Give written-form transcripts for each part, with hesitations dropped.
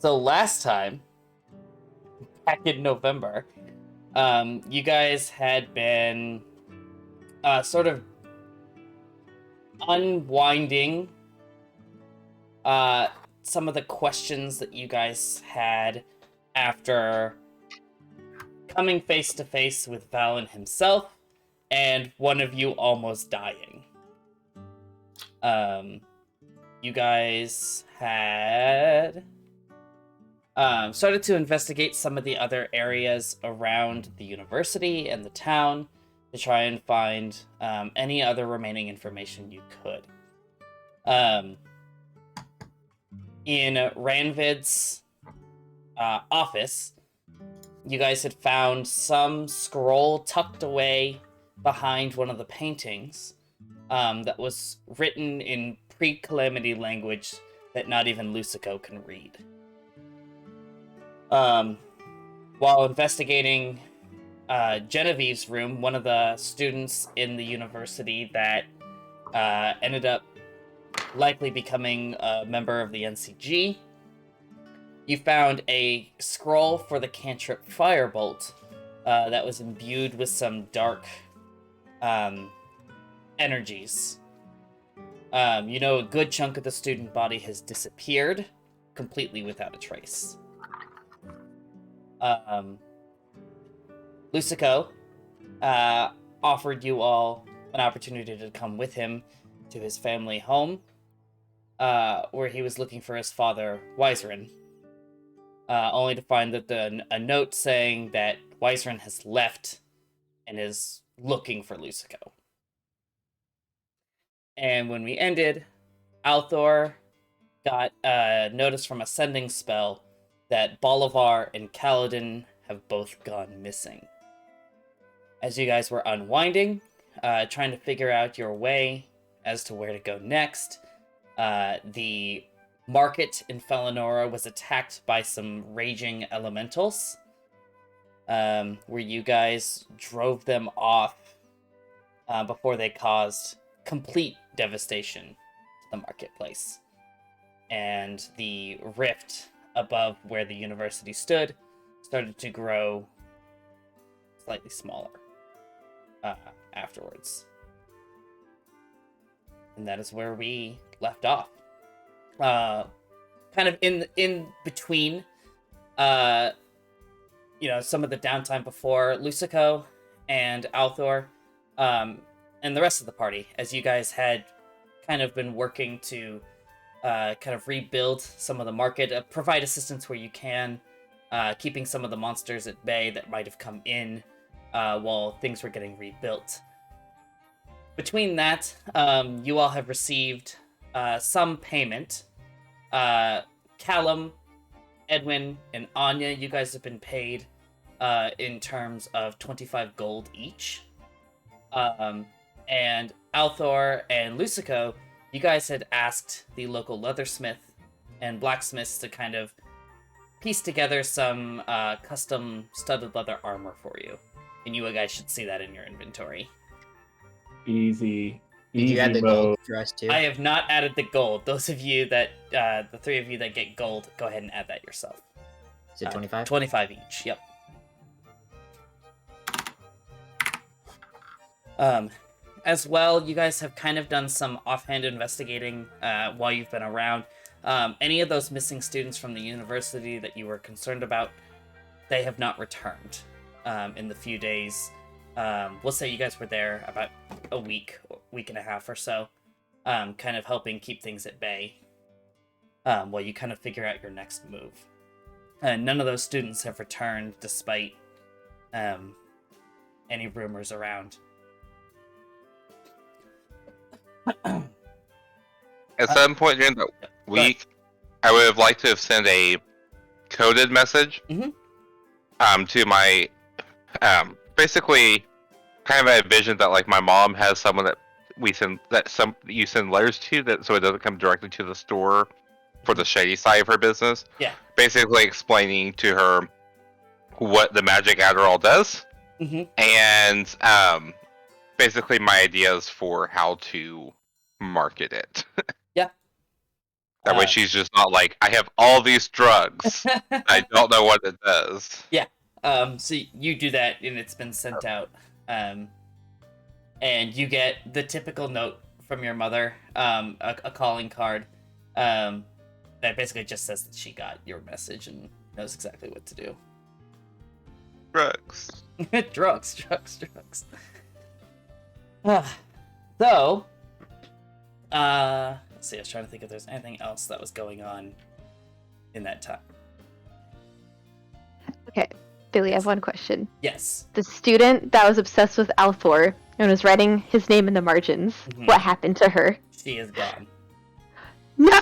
So last time, back in November, you guys had been sort of unwinding some of the questions that you guys had after coming face to face with Valen himself and one of you almost dying. You guys had started to investigate some of the other areas around the university and the town to try and find any other remaining information you could. In Ranvid's office, you guys had found some scroll tucked away behind one of the paintings that was written in pre-calamity language that not even Lucico can read. While investigating Genevieve's room, one of the students in the university that ended up likely becoming a member of the NCG, you found a scroll for the cantrip Firebolt that was imbued with some dark energies. A good chunk of the student body has disappeared completely without a trace. Lucico offered you all an opportunity to come with him to his family home, where he was looking for his father, Weiserin, only to find that a note saying that Weiserin has left and is looking for Lucico. And when we ended, Althor got a notice from a sending spell that Bolivar and Kaladin have both gone missing. As you guys were unwinding, trying to figure out your way as to where to go next, the market in Felinora was attacked by some raging elementals, where you guys drove them off before they caused complete devastation to the marketplace. And the rift above where the university stood started to grow slightly smaller afterwards. And that is where we left off. Kind of in between, some of the downtime before Lucico and Althor, and the rest of the party, as you guys had kind of been working to kind of rebuild some of the market, provide assistance where you can, keeping some of the monsters at bay that might have come in while things were getting rebuilt. Between that, you all have received some payment. Callum, Edwin, and Anya, you guys have been paid in terms of 25 gold each. And Althor and Lucico, you guys had asked the local leathersmith and blacksmiths to kind of piece together some custom studded leather armor for you. And you guys should see that in your inventory. Easy. Did you add the gold dress too? I have not added the gold. Those of you that, the three of you that get gold, go ahead and add that yourself. Is it 25? 25 each, yep. As well, you guys have kind of done some offhand investigating while you've been around. Any of those missing students from the university that you were concerned about, they have not returned in the few days. We'll say you guys were there about a week and a half or so, kind of helping keep things at bay while you kind of figure out your next move. None of those students have returned despite any rumors around. At some point during the week, I would have liked to have sent a coded message to my basically kind of a vision that like my mom has someone that you send letters to, that so it doesn't come directly to the store for the shady side of her business. Yeah. Basically explaining to her what the magic Adderall does, and basically my ideas for how to market it. Yeah. That way she's just not like, I have all these drugs. I don't know what it does. Yeah. So you do that, and it's been sent out. And you get the typical note from your mother, a calling card, that basically just says that she got your message and knows exactly what to do. Drugs. drugs. So, let's see, I was trying to think if there's anything else that was going on in that time. Okay, Billy, I have one question. Yes. The student that was obsessed with Althor and was writing his name in the margins, what happened to her? She is gone. No!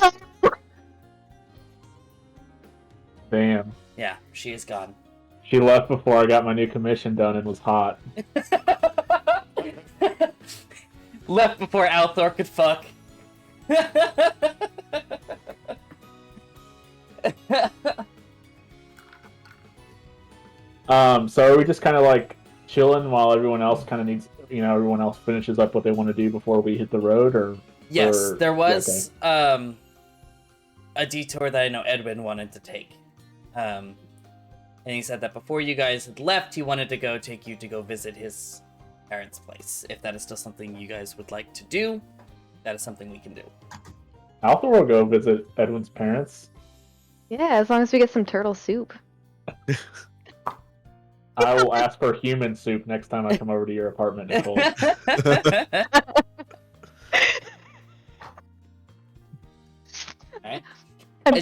Damn. Yeah, she is gone. She left before I got my new commission done and was hot. Left before Althor could fuck. So are we just kind of like chilling while everyone else kind of needs, everyone else finishes up what they want to do before we hit the road, or? Yes, there was a detour that I know Edwin wanted to take. And he said that before you guys had left, he wanted to take you to go visit his parents' place. If that is still something you guys would like to do, that is something we can do. Althor will go visit Edwin's parents. Yeah, as long as we get some turtle soup. I will ask for human soup next time I come over to your apartment, Nicole. Alright.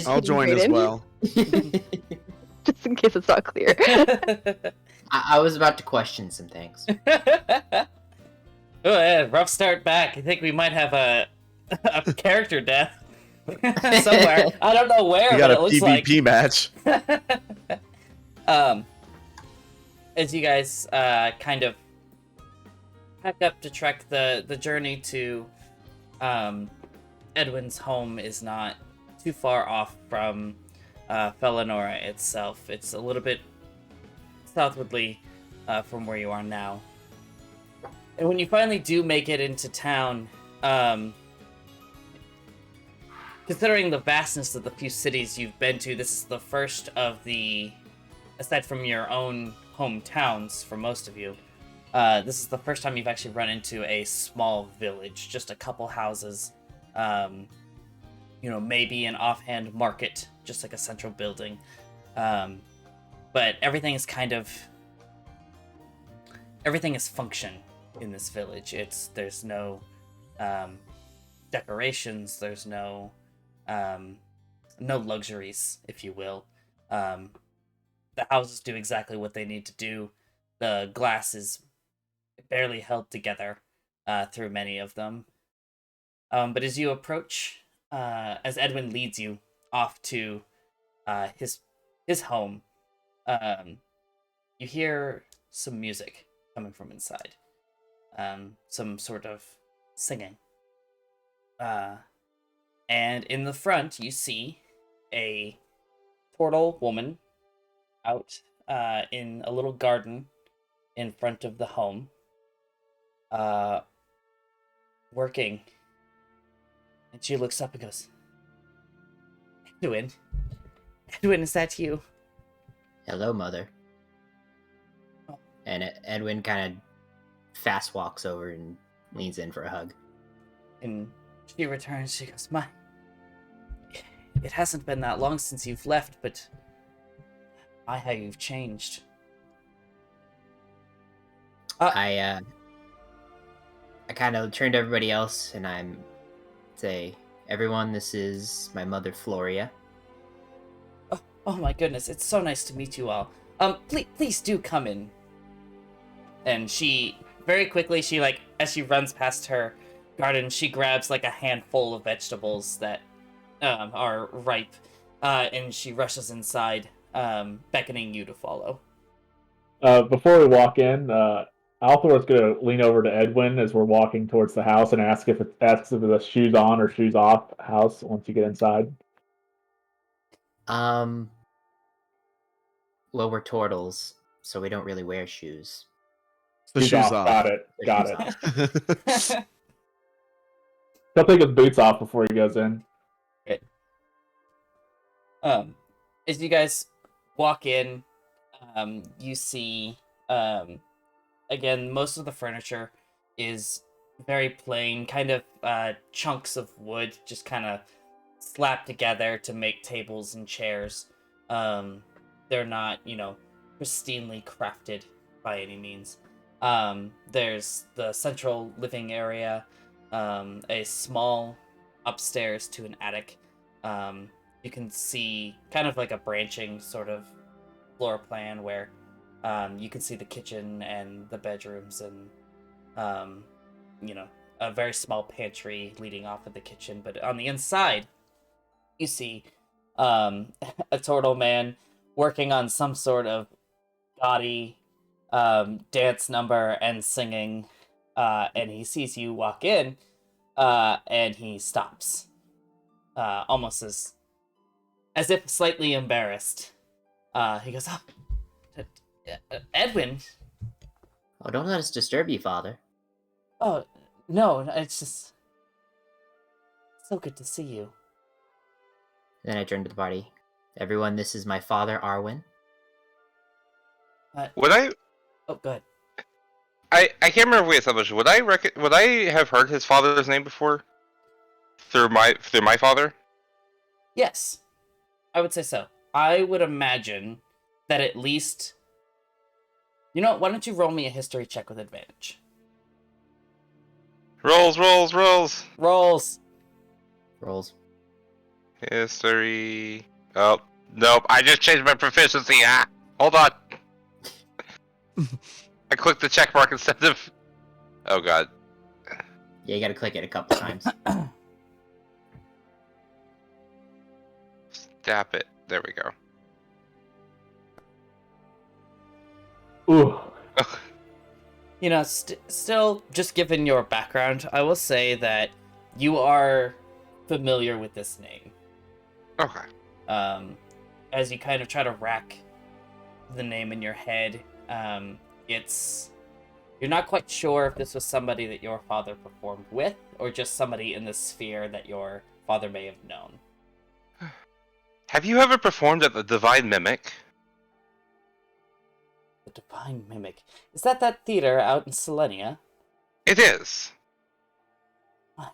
I'll join as well. Just in case it's not clear. I was about to question some things. Oh, yeah, rough start back. I think we might have a character death somewhere. I don't know where, We got but a it looks PvP match. as you guys kind of pack up to trek, the journey to Edwin's home is not too far off from Felinora itself. It's a little bit southwardly from where you are now. And when you finally do make it into town, considering the vastness of the few cities you've been to, this is the first of the, aside from your own hometowns for most of you, this is the first time you've actually run into a small village, just a couple houses, maybe an offhand market, just like a central building. But everything is everything is function in this village. There's no decorations, there's no luxuries, if you will. The houses do exactly what they need to do. The glass is barely held together through many of them. But as you approach, as Edwin leads you off to his home, you hear some music coming from inside. Some sort of singing. And in the front, you see a turtle woman out in a little garden in front of the home, working. And she looks up and goes, Edwin, is that you? Hello, Mother. Oh. And Edwin kind of fast walks over and leans in for a hug. And she returns, she goes, it hasn't been that long since you've left, but how you've changed. I kind of turn to everybody else and I'm say, everyone, this is my mother, Floria. Oh my goodness, it's so nice to meet you all. Please do come in. And she, very quickly, as she runs past her garden, she grabs like a handful of vegetables that are ripe, and she rushes inside, beckoning you to follow. Before we walk in, Althor is going to lean over to Edwin as we're walking towards the house and asks if it's a shoes on or shoes off house once you get inside. Well, we're turtles, so we don't really wear shoes. The shoes off. Got it. He'll take his boots off before he goes in. Okay. As you guys walk in, you see, again, most of the furniture is very plain, kind of chunks of wood, just kind of slapped together to make tables and chairs. They're not, pristinely crafted by any means. There's the central living area, a small upstairs to an attic. You can see kind of like a branching sort of floor plan where you can see the kitchen and the bedrooms and, a very small pantry leading off of the kitchen. But on the inside, you see a turtle man working on some sort of gaudy dance number and singing, and he sees you walk in, and he stops, almost as if slightly embarrassed. He goes, "Oh, Edwin." Oh, don't let us disturb you, Father. Oh, no, it's just so good to see you. Then I turn to the party. Everyone, this is my father, Arwen. Would I? Oh, good. I can't remember if we established. Would I have heard his father's name before? Through my father? Yes, I would say so. I would imagine that at least... You know what? Why don't you roll me a history check with advantage? Rolls. Rolls! Rolls. History. Oh, nope. I just changed my proficiency. Hold on. I clicked the check mark instead of... Oh, God. Yeah, you gotta click it a couple times. Stop it. There we go. Ooh. Still, just given your background, I will say that you are familiar with this name. Okay. As you kind of try to rack the name in your head, you're not quite sure if this was somebody that your father performed with, or just somebody in the sphere that your father may have known. Have you ever performed at the Divine Mimic? The Divine Mimic. Is that theater out in Selenia? It is. I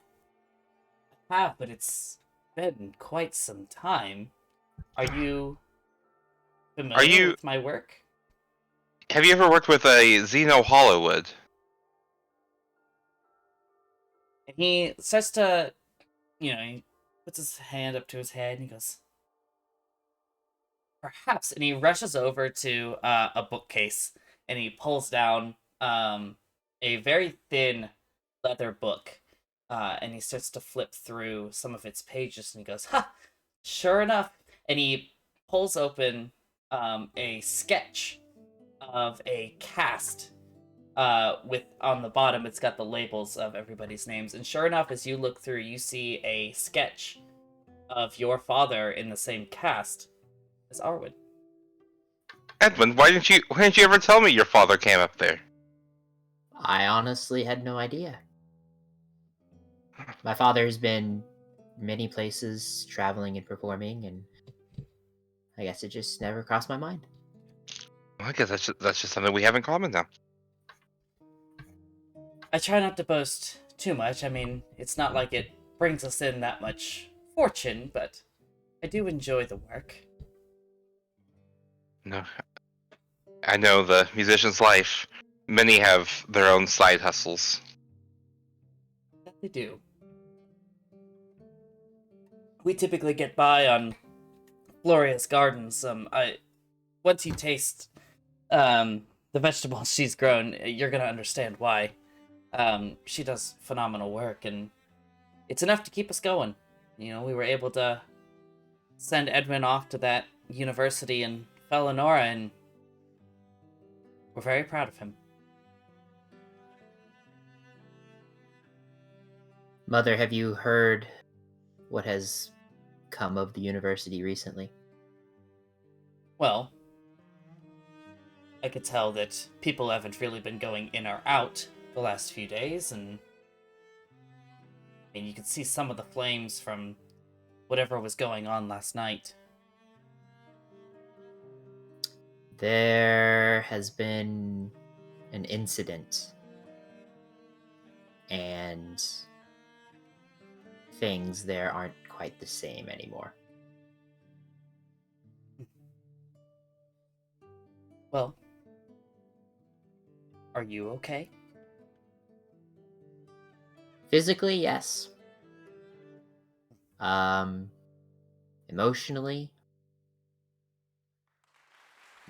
have, but it's been quite some time. Are you familiar with my work? Have you ever worked with a Xeno Hollywood? And he starts to, he puts his hand up to his head and he goes, "Perhaps," and he rushes over to a bookcase and he pulls down a very thin leather book, and he starts to flip through some of its pages and he goes, "Ha! Sure enough," and he pulls open a sketch of a cast. With on the bottom, it's got the labels of everybody's names, and sure enough, as you look through, you see a sketch of your father in the same cast as Arwen. Edwin, why didn't you ever tell me your father came up there? I honestly had no idea. My father has been many places, traveling and performing, and I guess it just never crossed my mind. Well, I guess that's just something we have in common now. I try not to boast too much. I mean, it's not like it brings us in that much fortune, but I do enjoy the work. No, I know the musician's life. Many have their own side hustles. That they do. We typically get by on Gloria's gardens. Once you taste the vegetables she's grown, you're gonna understand why. She does phenomenal work, and it's enough to keep us going. We were able to send Edwin off to that university in Felinora, and we're very proud of him. Mother, have you heard what has come of the university recently? Well, I could tell that people haven't really been going in or out the last few days, and you could see some of the flames from whatever was going on last night. There has been an incident, and things there aren't quite the same anymore. Well, are you okay? Physically, yes. Emotionally,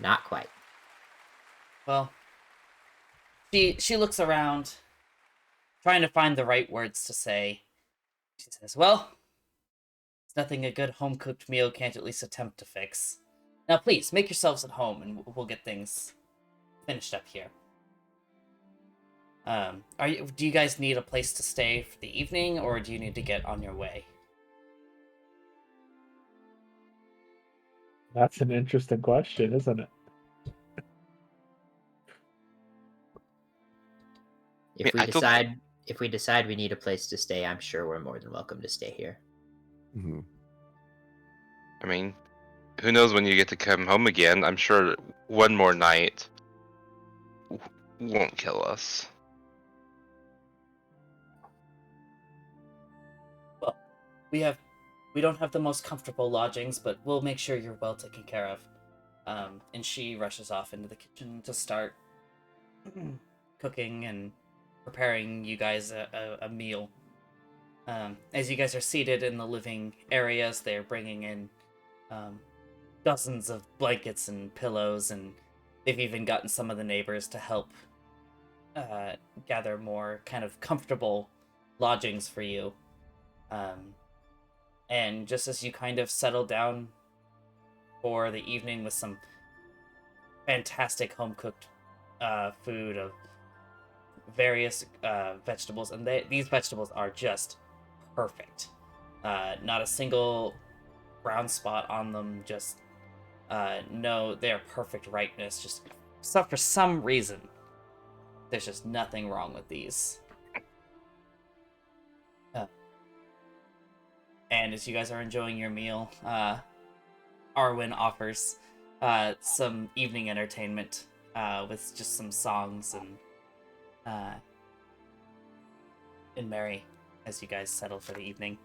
not quite. Well, she looks around, trying to find the right words to say. She says, "Well, it's nothing a good home-cooked meal can't at least attempt to fix. Now, please make yourselves at home, and we'll get things finished up here. Do you guys need a place to stay for the evening, or do you need to get on your way?" That's an interesting question, isn't it? If I don't- we decide we need a place to stay, I'm sure we're more than welcome to stay here. Mhm. I mean, who knows when you get to come home again? I'm sure one more night won't kill us. Well, we don't have the most comfortable lodgings, but we'll make sure you're well taken care of. And she rushes off into the kitchen to start cooking and preparing you guys a meal. As you guys are seated in the living areas, they're bringing in dozens of blankets and pillows, and they've even gotten some of the neighbors to help gather more kind of comfortable lodgings for you. And just as you kind of settle down for the evening with some fantastic home-cooked food of various vegetables, and these vegetables are just perfect. Not a single brown spot on them, just no, they're perfect ripeness. Just for some reason, there's just nothing wrong with these. And as you guys are enjoying your meal, Arwen offers some evening entertainment with just some songs and merry as you guys settle for the evening.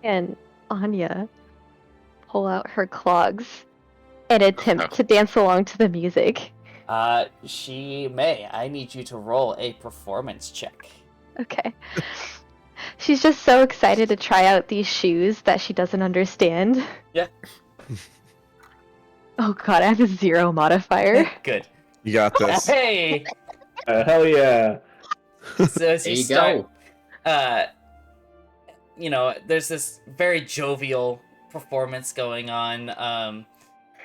And Anya pull out her clogs and attempt to dance along to the music. She may. I need you to roll a performance check. Okay. She's just so excited to try out these shoes that she doesn't understand. Yeah. Oh god, I have a 0 modifier. Good. You got this. Hey! Hell yeah! So as There you you start, go. There's this very jovial performance going on,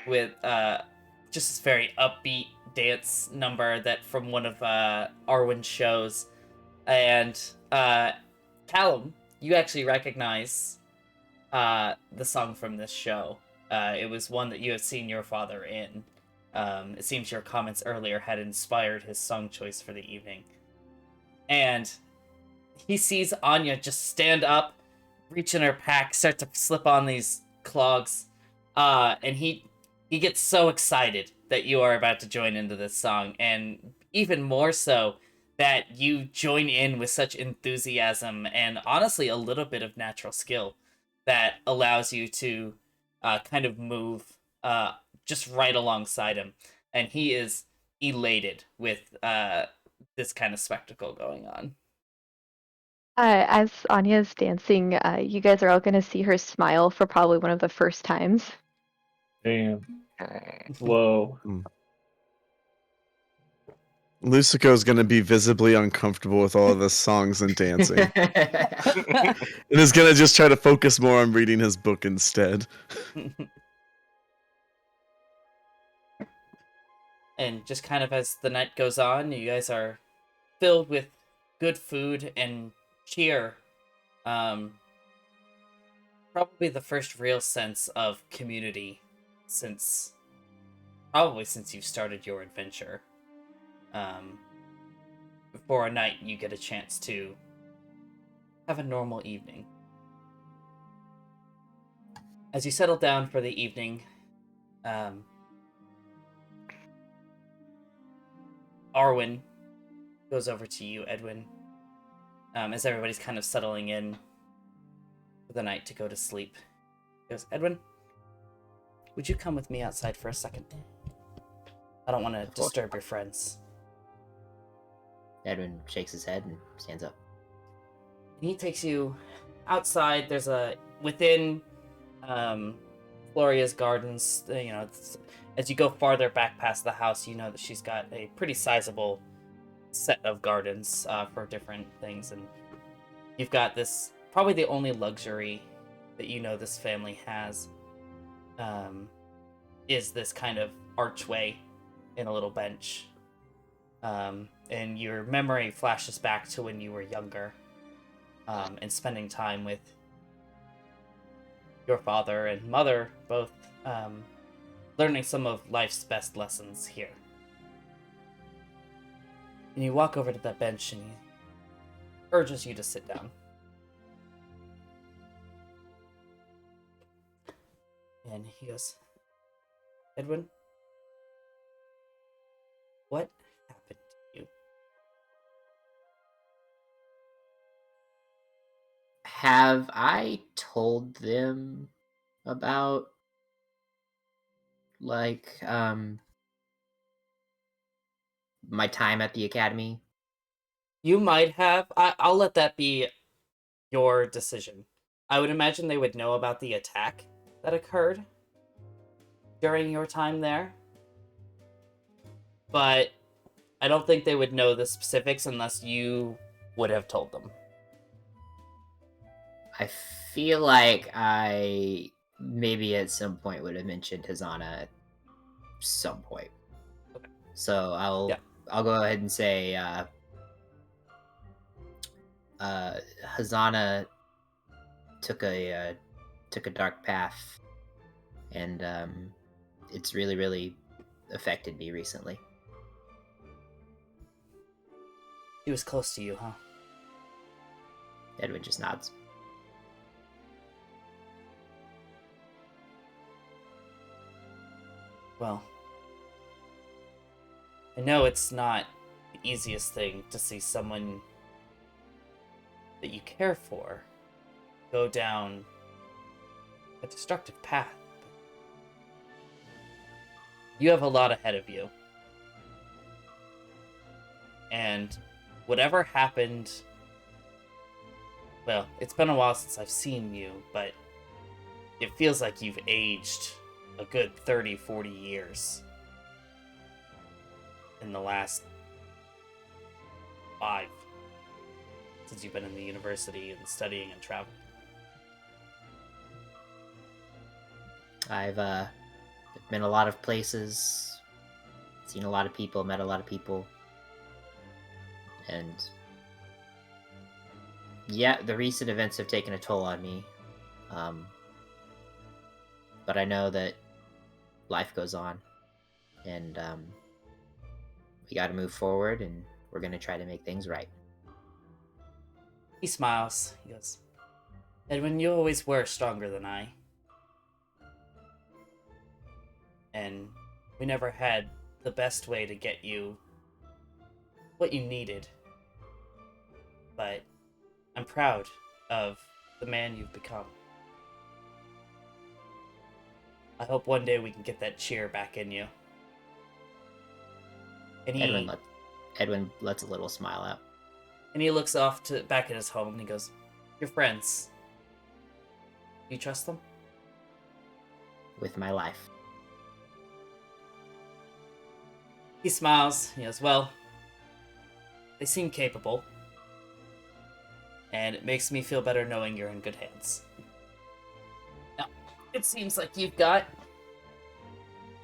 with just this very upbeat dance number that from one of Arwen's shows, and Callum, you actually recognize the song from this show. It was one that you have seen your father in. It seems your comments earlier had inspired his song choice for the evening. And he sees Anya just stand up, reach in her pack, start to slip on these clogs, and he gets so excited that you are about to join into this song, and even more so that you join in with such enthusiasm and honestly a little bit of natural skill that allows you to kind of move just right alongside him, and he is elated with this kind of spectacle going on. As Anya's dancing, you guys are all gonna see her smile for probably one of the first times. Damn. Whoa. Lucico's gonna be visibly uncomfortable with all of the songs and dancing, and is gonna just try to focus more on reading his book instead. And just kind of as the night goes on, you guys are filled with good food and cheer. Probably the first real sense of community since you started your adventure. For a night, you get a chance to have a normal evening. As you settle down for the evening, Arwen goes over to you, Edwin, as everybody's kind of settling in for the night to go to sleep. He goes, Edwin, would you come with me outside for a second? I don't want to disturb your friends. Edwin shakes his head and stands up. He takes you outside. There's within Floria's gardens, as you go farther back past the house, you know that she's got a pretty sizable set of gardens for different things. And you've got this, probably the only luxury that you know this family has, is this kind of archway and a little bench. And your memory flashes back to when you were younger, and spending time with your father and mother, both learning some of life's best lessons here. And you walk over to that bench and he urges you to sit down. And he goes, Edwin, what happened to you? Have I told them about, like, my time at the academy? You might have. I'll let that be your decision. I would imagine they would know about the attack that occurred during your time there. But I don't think they would know the specifics unless you would have told them. I feel like I maybe at some point would have mentioned Hazana at some point. Okay. So I'll go ahead and say Hazana took a dark path, and it's really, really affected me recently. He was close to you, huh? Edwin just nods. Well, I know it's not the easiest thing to see someone that you care for go down a destructive path. You have a lot ahead of you. And whatever happened, well, it's been a while since I've seen you, but it feels like you've aged a good 30, 40 years in the last 5 since you've been in the university and studying and traveling. I've been a lot of places, seen a lot of people, met a lot of people, and yeah, the recent events have taken a toll on me. But I know that life goes on, and we got to move forward, and we're going to try to make things right. He smiles. He goes, Edwin, you always were stronger than I. And we never had the best way to get you what you needed. But I'm proud of the man you've become. I hope one day we can get that cheer back in you. And Edwin lets a little smile out. And he looks off to back at his home and he goes, your friends. You trust them? With my life. He smiles. He goes, well, they seem capable. And it makes me feel better knowing you're in good hands. Now, it seems like you've got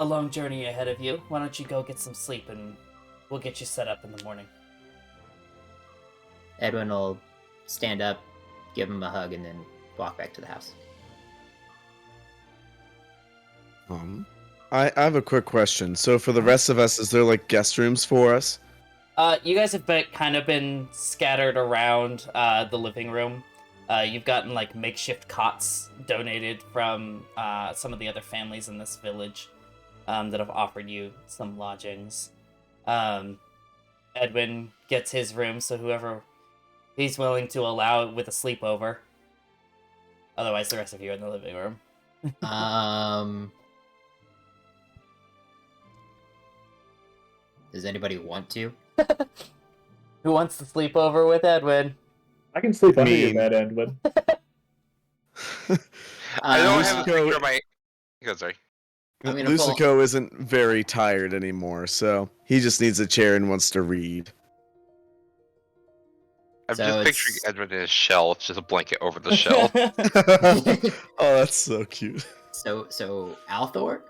a long journey ahead of you. Why don't you go get some sleep and we'll get you set up in the morning. Edwin will stand up, give him a hug, and then walk back to the house. I have a quick question. So for the rest of us, is there like guest rooms for us? You guys have kind of been scattered around the living room. You've gotten like makeshift cots donated from some of the other families in this village. that have offered you some lodgings. Edwin gets his room, so whoever he's willing to allow with a sleepover. Otherwise, the rest of you are in the living room. Does anybody want to? Who wants to sleep over with Edwin? I can sleep under your mean- bed, Edwin. I don't Uh, have a picture of my. Go, sorry. I'm gonna pull- Lucico isn't very tired anymore, so he just needs a chair and wants to read. I'm So just it's- picturing Edward in his shell, it's just a blanket over the shell. Oh, that's so cute. So Althor?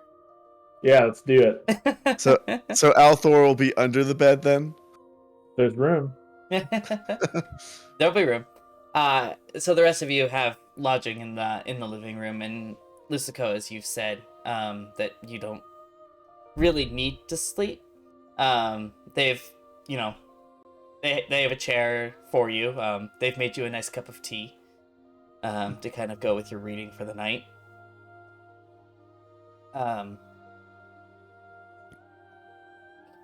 Yeah, let's do it. So Althor will be under the bed then? There's room. There'll be room. So the rest of you have lodging in the living room, and Lucico, as you've said, that you don't really need to sleep. They've, you know, they have a chair for you. They've made you a nice cup of tea, to kind of go with your reading for the night.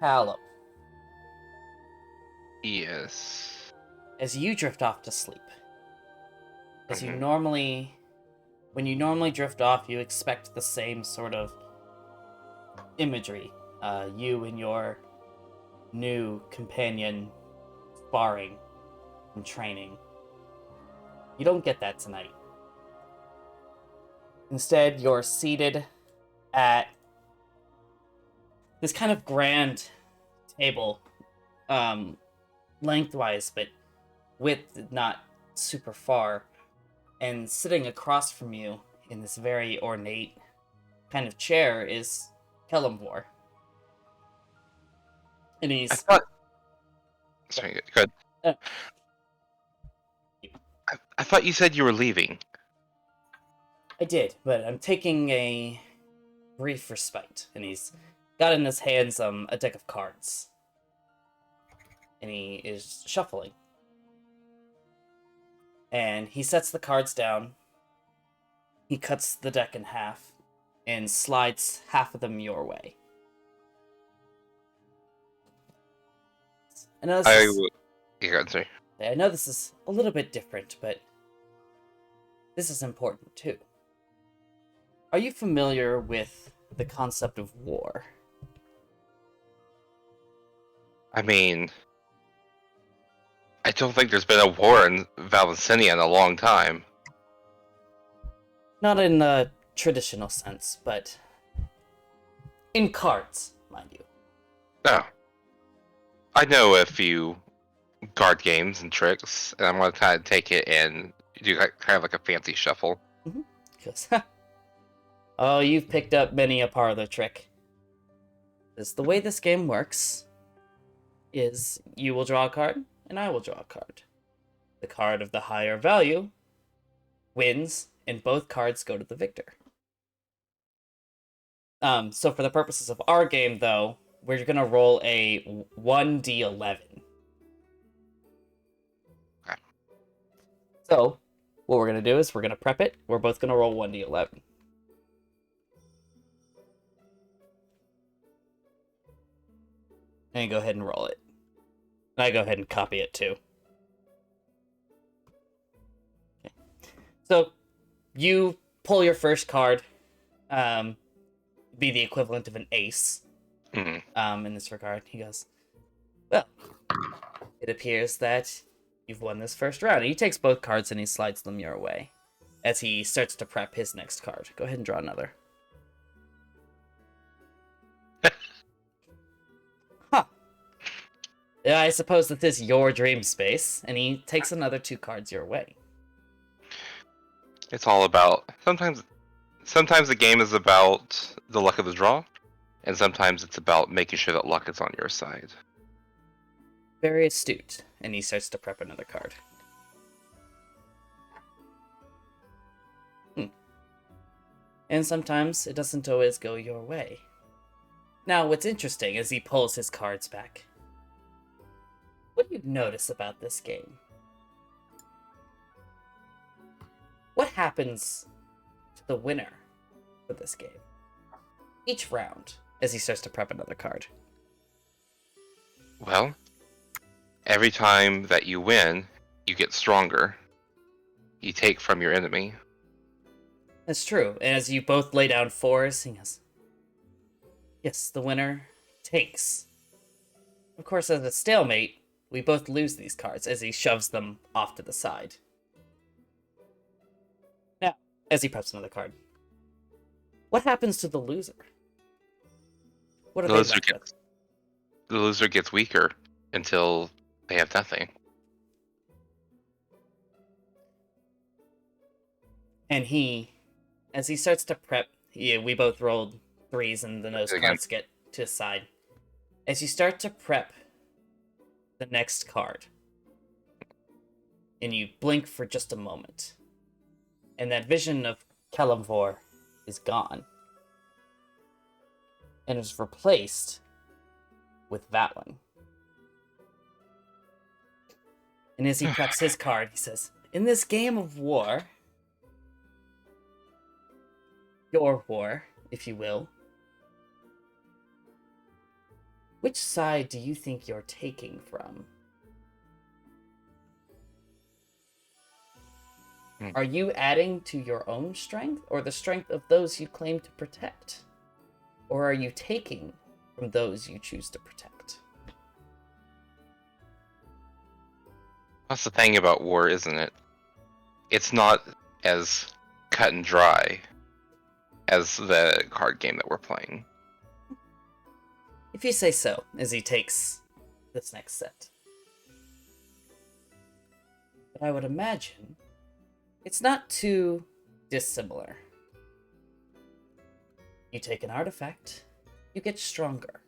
Callum, Yes. as you drift off to sleep, as you Mhm. normally, when you normally drift off, you expect the same sort of imagery. You and your new companion sparring and training. You don't get that tonight. Instead, you're seated at this kind of grand table, lengthwise, but width not super far. And sitting across from you in this very ornate kind of chair is Kellamvor. And I he's thought. Sorry, go ahead. Uh, I thought you said you were leaving. I did, but I'm taking a brief respite. And he's got in his hands a deck of cards. And he is shuffling. And he sets the cards down. He cuts the deck in half and slides half of them your way. I know this is- Yeah, go ahead, sorry. I know this is a little bit different, but this is important too. Are you familiar with the concept of war? I mean, I don't think there's been a war in Valencinia in a long time. Not in the traditional sense, but in cards, mind you. No. I know a few card games and tricks, and I'm going to kind of take it and do kind of like a fancy shuffle. Because, oh, you've picked up many a parlor trick. Because the way this game works is you will draw a card, and I will draw a card. The card of the higher value wins, and both cards go to the victor. So for the purposes of our game, though, we're gonna roll a 1d11. Okay. So, what we're gonna do is we're gonna prep it. We're both gonna roll 1d11. And go ahead and roll it. And I go ahead and copy it too. Okay. So, you pull your first card. Be the equivalent of an ace. Mhm. In this regard, he goes, well, it appears that you've won this first round. And he takes both cards and he slides them your way as he starts to prep his next card. Go ahead and draw another. Huh. Yeah, I suppose that this is your dream space, and he takes another 2 cards your way. It's all about sometimes the game is about the luck of the draw, and sometimes it's about making sure that luck is on your side. Very astute, and he starts to prep another card. And sometimes it doesn't always go your way. Now, what's interesting is he pulls his cards back. What do you notice about this game? What happens to the winner for this game? Each round, as he starts to prep another card. Well, every time that you win, you get stronger. You take from your enemy. That's true. And as you both lay down 4s, he goes, yes, the winner takes. Of course, as a stalemate, we both lose these cards as he shoves them off to the side. Now, as he preps another card, what happens to the loser? What are The they loser, left with? gets, the loser gets weaker until they have nothing. And as he starts to prep, we both rolled 3s and then those Again. cards get to the side. As you start to prep the next card, and you blink for just a moment, and that vision of Kelemvor is gone, and is replaced with Vatlin. And as he preps his card, he says, in this game of war, your war, if you will, which side do you think you're taking from? Are you adding to your own strength, or the strength of those you claim to protect? Or are you taking from those you choose to protect? That's the thing about war, isn't it? It's not as cut and dry as the card game that we're playing. If you say so, as he takes this next set. But I would imagine it's not too dissimilar. You take an artifact, you get stronger.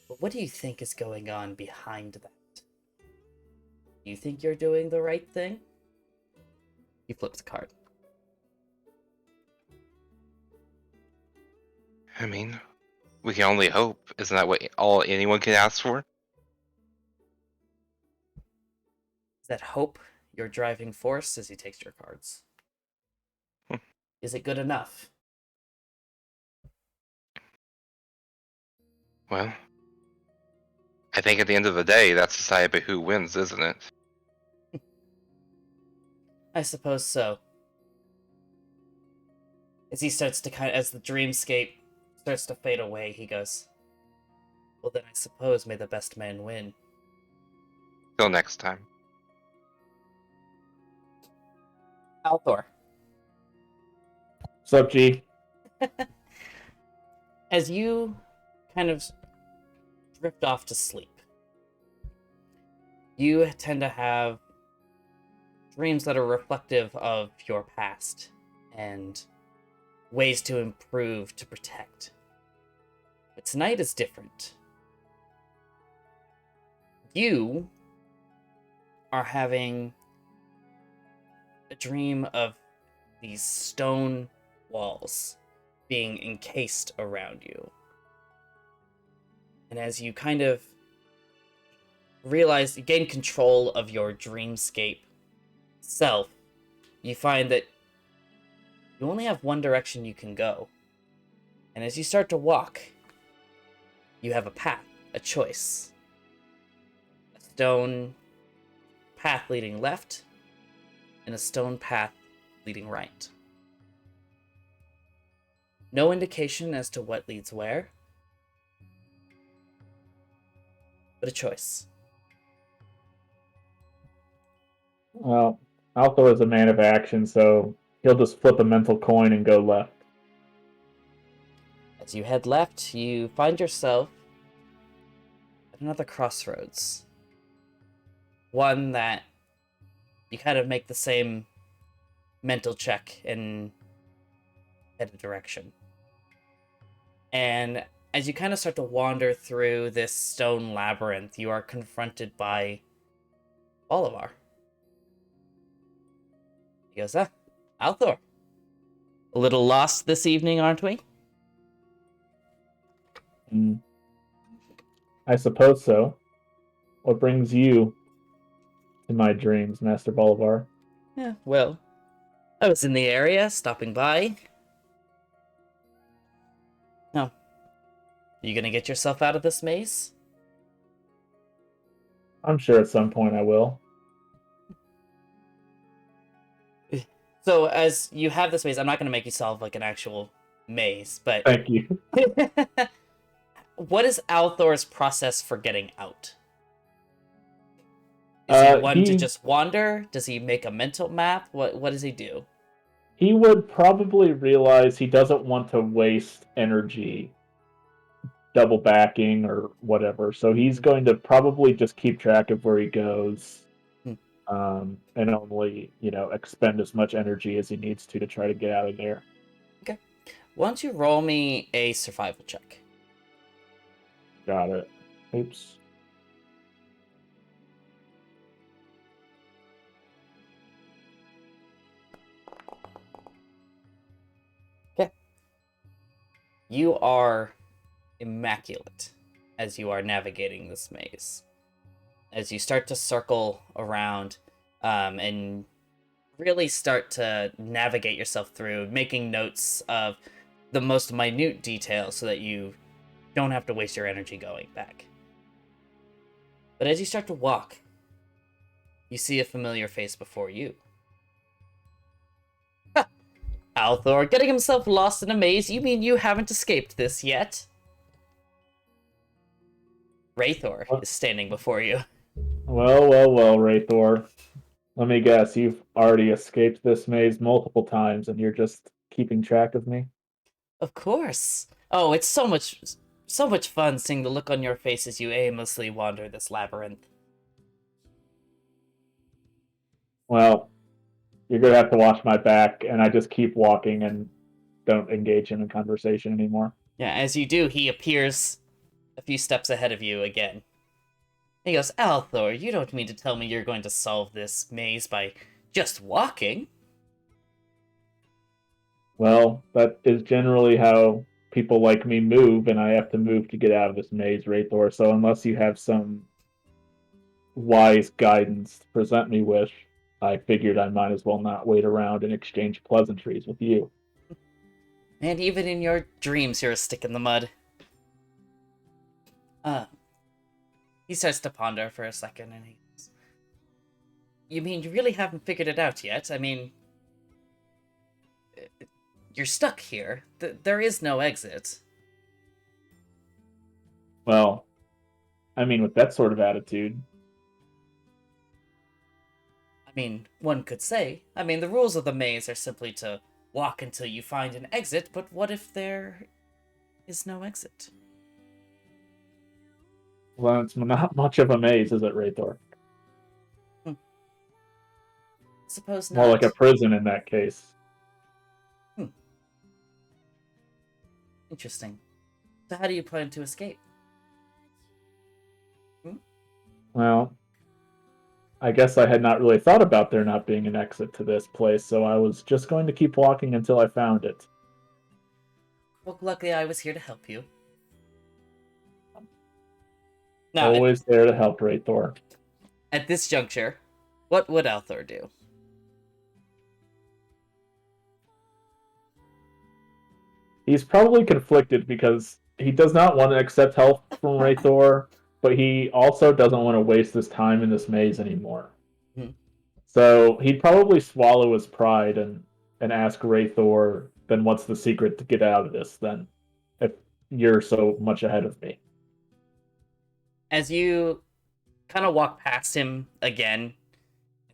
But what do you think is going on behind that? Do you think you're doing the right thing? He flips a card. I mean, we can only hope. Isn't that what all anyone can ask for? Is that hope your driving force as he takes your cards? Is it good enough? Well, I think at the end of the day, that's decided by who wins, isn't it? I suppose so. As he starts to as the dreamscape starts to fade away, he goes, well then I suppose may the best man win. Till next time. Althor. What's up, G? As you kind of drift off to sleep, you tend to have dreams that are reflective of your past and ways to improve, to protect. But tonight is different. You are having a dream of these stone walls being encased around you. And as you kind of realize, you gain control of your dreamscape self, you find that you only have one direction you can go. And as you start to walk, you have a path, a choice. A stone path leading left, and a stone path leading right. No indication as to what leads where, but a choice. Well, Althor is a man of action, so he'll just flip a mental coin and go left. As you head left, you find yourself at another crossroads. One that you kind of make the same mental check and head a direction. And as you kind of start to wander through this stone labyrinth, you are confronted by Bolivar. He goes, Althor. A little lost this evening, aren't we? I suppose so. What brings you to my dreams, Master Bolivar? Yeah, well, I was in the area, stopping by. you gonna get yourself out of this maze? I'm sure at some point I will. So as you have this maze, I'm not gonna make you solve like an actual maze, but Thank you. what is Althor's process for getting out? Is he one to just wander? Does he make a mental map? What does he do? He would probably realize he doesn't want to waste energy double backing or whatever. So he's going to probably just keep track of where he goes, and only expend as much energy as he needs to try to get out of there. Okay. Why don't you roll me a survival check? Got it. Oops. Okay. You are immaculate as you are navigating this maze. As you start to circle around and really start to navigate yourself through, making notes of the most minute details so that you don't have to waste your energy going back. But as you start to walk, you see a familiar face before you. Ha! Althor, getting himself lost in a maze? You mean you haven't escaped this yet? Raythor is standing before you. Well, Raythor. Let me guess, you've already escaped this maze multiple times and you're just keeping track of me? Of course. Oh, it's so much fun seeing the look on your face as you aimlessly wander this labyrinth. Well, you're gonna have to watch my back, and I just keep walking and don't engage him in conversation anymore. Yeah, as you do, he appears a few steps ahead of you again. He goes, Althor, you don't mean to tell me you're going to solve this maze by just walking? Well, that is generally how people like me move, and I have to move to get out of this maze, Raythor. So unless you have some wise guidance to present me with, I figured I might as well not wait around and exchange pleasantries with you. And even in your dreams, you're a stick in the mud. He starts to ponder for a second, and he goes, you mean you really haven't figured it out yet? I mean, you're stuck here. There is no exit. Well, I mean, with that sort of attitude. I mean, one could say. I mean, the rules of the maze are simply to walk until you find an exit, but what if there is no exit? Well, it's not much of a maze, is it, Raythor? Suppose not. More like a prison in that case. Interesting. So how do you plan to escape? Well, I guess I had not really thought about there not being an exit to this place, so I was just going to keep walking until I found it. Well, luckily I was here to help you. Now, Always there to help, Raythor. At this juncture, what would Althor do? He's probably conflicted because he does not want to accept help from Raythor, but he also doesn't want to waste his time in this maze anymore. So he'd probably swallow his pride and ask Raythor, then what's the secret to get out of this then, if you're so much ahead of me? As you kind of walk past him again,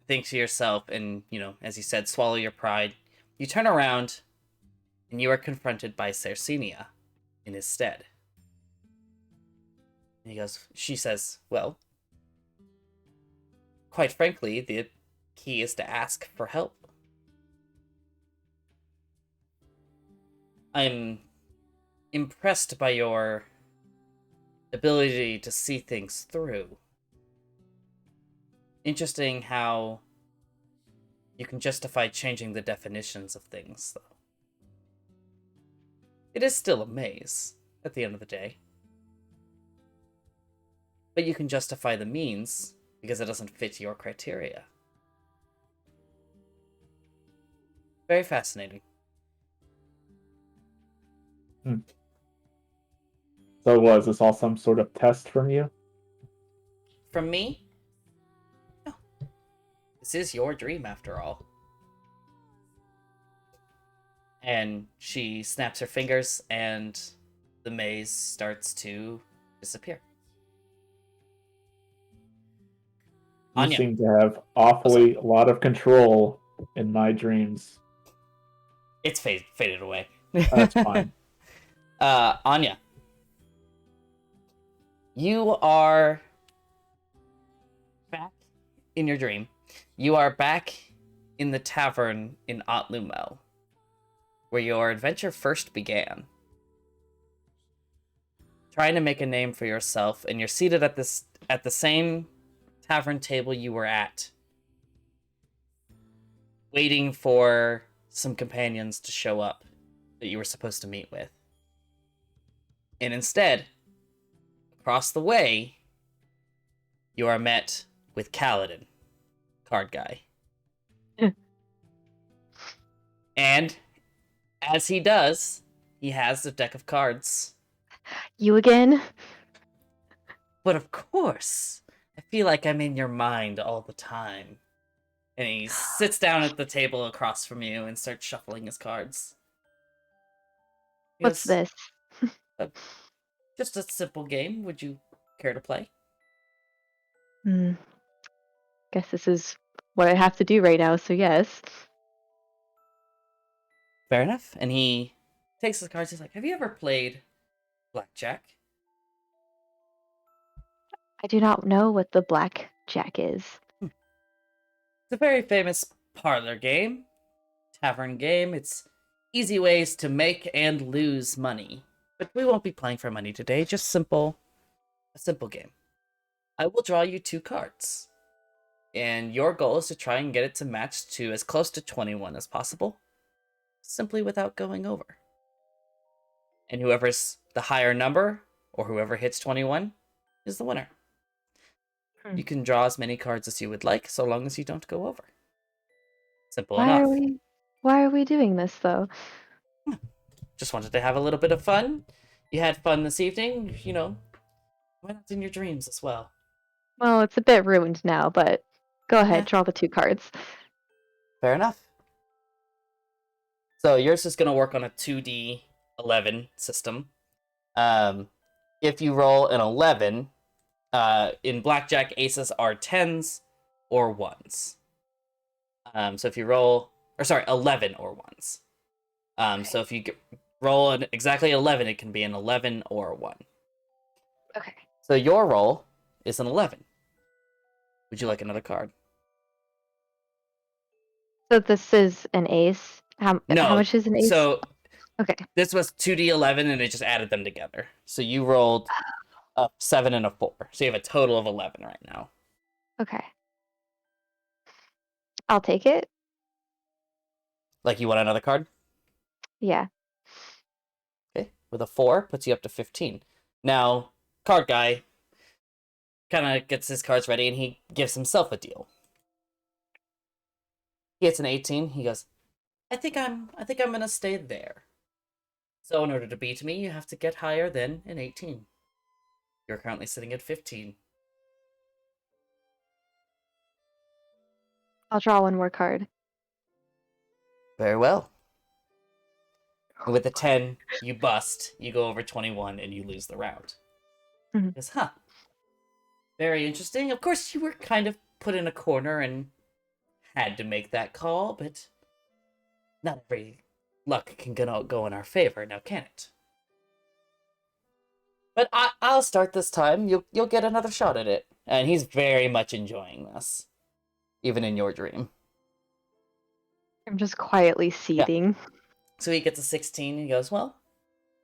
think to yourself, and, as you said, swallow your pride, you turn around, and you are confronted by Cercinia in his stead. And she says, well, quite frankly, the key is to ask for help. I'm impressed by your ability to see things through. Interesting how you can justify changing the definitions of things, though. It is still a maze, at the end of the day. But you can justify the means, because it doesn't fit your criteria. Very fascinating. So was this all some sort of test from you? From me? No. This is your dream, after all. And she snaps her fingers, and the maze starts to disappear. You Anya. seem to have awfully a lot of control in my dreams. It's faded away. That's fine. Anya. You are back in your dream. You are back in the tavern in Otlumel, where your adventure first began. Trying to make a name for yourself, and you're seated at the same tavern table you were at, waiting for some companions to show up that you were supposed to meet with. And instead, across the way, you are met with Kaladin, card guy. And as he does, he has a deck of cards. You again? But of course, I feel like I'm in your mind all the time. And he sits down at the table across from you and starts shuffling his cards. He What's goes, this? Just a simple game. Would you care to play? Guess this is what I have to do right now, so yes. Fair enough. And he takes his cards. He's like, have you ever played blackjack? I do not know what the blackjack is. It's a very famous parlor game, tavern game. It's easy ways to make and lose money. But we won't be playing for money today, just a simple game. I will draw you 2 cards. And your goal is to try and get it to match to as close to 21 as possible, simply without going over. And whoever's the higher number, or whoever hits 21, is the winner. You can draw as many cards as you would like, so long as you don't go over. Simple enough. Why are we doing this though? Just wanted to have a little bit of fun. You had fun this evening, why not in your dreams as well? Well, it's a bit ruined now, but go ahead, Yeah. draw the 2 cards. Fair enough. So yours is going to work on a 2D11 system. If you roll an 11, in blackjack, aces are 10s or 1s. So if you roll, 11 or 1s. So if you roll an exactly 11, it can be an 11 or a 1. Okay. So your roll is an 11. Would you like another card? So this is an ace. How No. much is an ace? So okay. this was 2D11 and it just added them together. So you rolled a 7 and a 4. So you have a total of 11 right now. Okay. I'll take it. Like, you want another card? Yeah. Okay. With a 4, puts you up to 15. Now, card guy kind of gets his cards ready and he gives himself a deal. He hits an 18. He goes, I think I'm gonna stay there. So in order to beat me, you have to get higher than an 18. You're currently sitting at 15. I'll draw one more card. Very well. And with a 10, you bust. You go over 21 and you lose the round. Mhm. Because, very interesting. Of course, you were kind of put in a corner and had to make that call, but not every luck can go in our favor, now can it? But I'll start this time. You'll get another shot at it. And he's very much enjoying this, even in your dream. I'm just quietly seething. So he gets a 16 and he goes, well,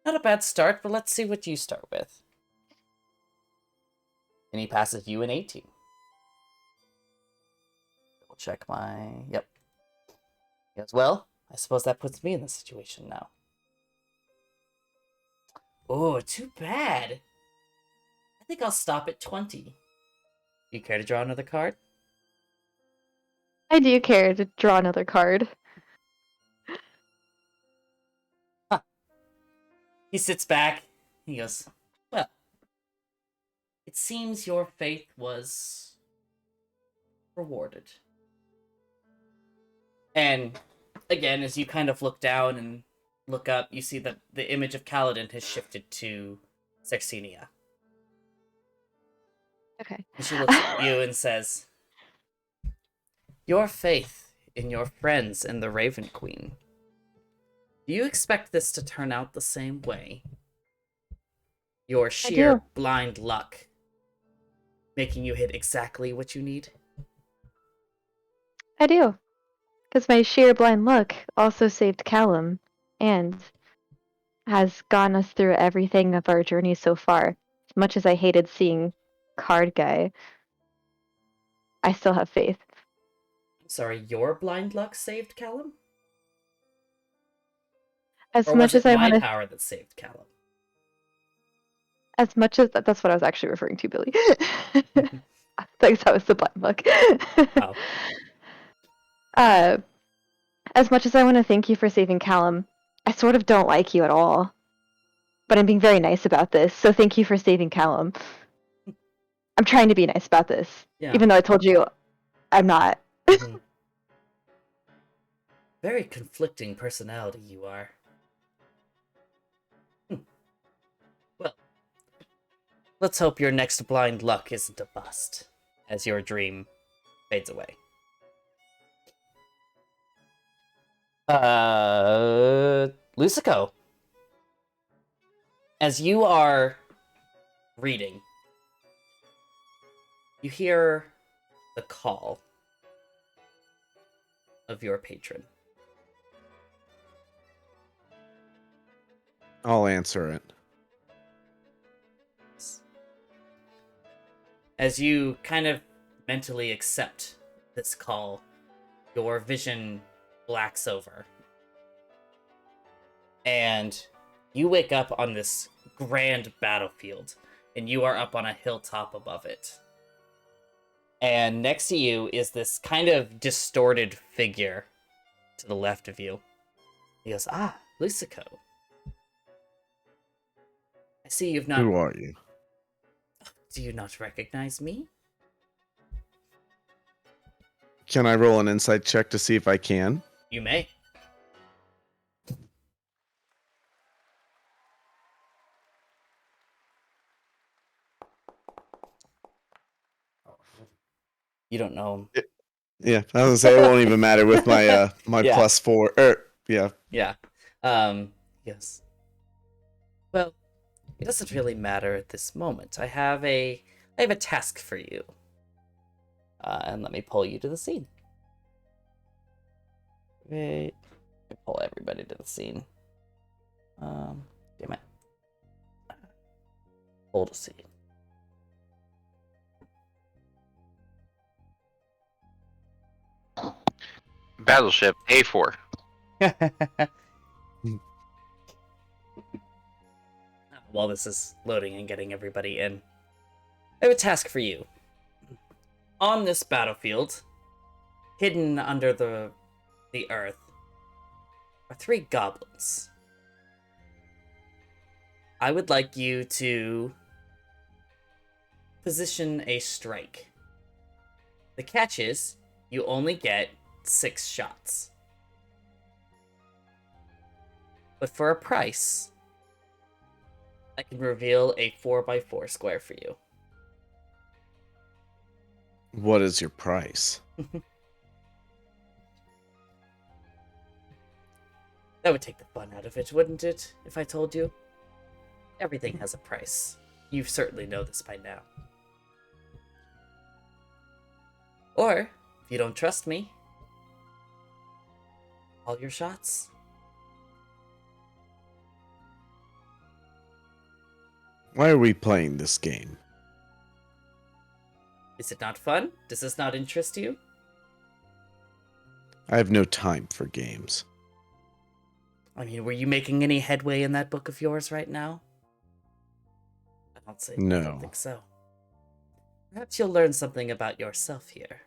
not a bad start, but let's see what you start with. And he passes you an 18. Double check my... Yep. He goes, well, I suppose that puts me in the situation now. Oh, too bad. I think I'll stop at 20. You care to draw another card? I do care to draw another card. He sits back. He goes, it seems your faith was rewarded. And again, as you kind of look down and look up, you see that the image of Kaladin has shifted to Sexenia. Okay. And she looks at you and says, your faith in your friends and the Raven Queen. Do you expect this to turn out the same way? Your sheer do. blind luck making you hit exactly what you need? I do. Because my sheer blind luck also saved Callum and has gotten us through everything of our journey so far. As much as I hated seeing Card Guy, I still have faith. Sorry, your blind luck saved Callum? As Or much was it as I my want to, power that saved Callum? as much as that's what I was actually referring to, Billy. Thanks, that was the blind luck. Oh. As much as I want to thank you for saving Callum, I sort of don't like you at all. But I'm being very nice about this, so thank you for saving Callum. I'm trying to be nice about this, Yeah. even though I told you I'm not. Mhm. Very conflicting personality you are. Well, let's hope your next blind luck isn't a bust, as your dream fades away. Lucico. As you are reading, you hear the call of your patron. I'll answer it. As you kind of mentally accept this call, your vision blacks over. And you wake up on this grand battlefield, and you are up on a hilltop above it. And next to you is this kind of distorted figure to the left of you. He goes, "Ah, Lucico. I see you've not... Who are you? Do you not recognize me?" Can I roll an insight check to see if I can? You may. You don't know him. Yeah, I was gonna say it won't even matter with my my Yeah. +4. Yeah. Yeah. Yes. Well, it doesn't really matter at this moment. I have a task for you. And let me pull you to the scene. Wait. Let me pull everybody to the scene. Damn it. Pull to scene. Battleship A4. While this is loading and getting everybody in, I have a task for you. On this battlefield, hidden under the earth, are 3 goblins. I would like you to position a strike. The catch is, you only get 6 shots. But for a price, I can reveal a 4x4 square for you. What is your price? That would take the fun out of it, wouldn't it, if I told you? Everything has a price. You certainly know this by now. Or, if you don't trust me, all your shots. Why are we playing this game? Is it not fun? Does this not interest you? I have no time for games. I mean, were you making any headway in that book of yours right now? I No. don't think so. Perhaps you'll learn something about yourself here.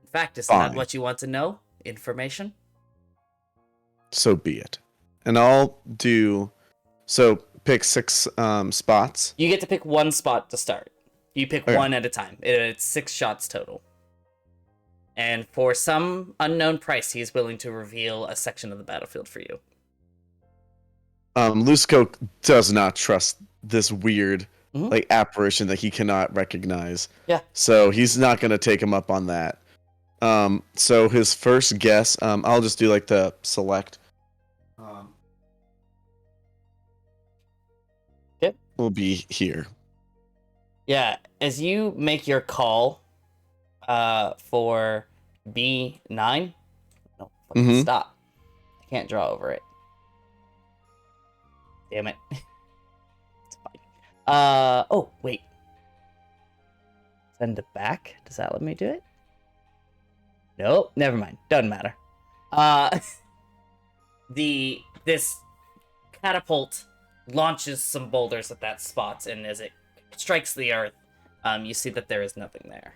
In fact, is that Fine. what you want to know? Information? So be it. And I'll do... So, pick 6 spots. You get to pick one spot to start. You pick Okay. one at a time. It's 6 shots total. And for some unknown price, he is willing to reveal a section of the battlefield for you. Lusco does not trust this weird Mhm. like apparition that he cannot recognize. Yeah. So he's not gonna take him up on that. So his first guess, I'll just do like the select. Yep. Will be here. Yeah, as you make your call for B9, no, fucking Mhm. stop. I can't draw over it. Damn it. It's fine. Oh, wait. Send it back? Does that let me do it? Nope, never mind. Doesn't matter. This catapult launches some boulders at that spot, and as it strikes the earth, you see that there is nothing there.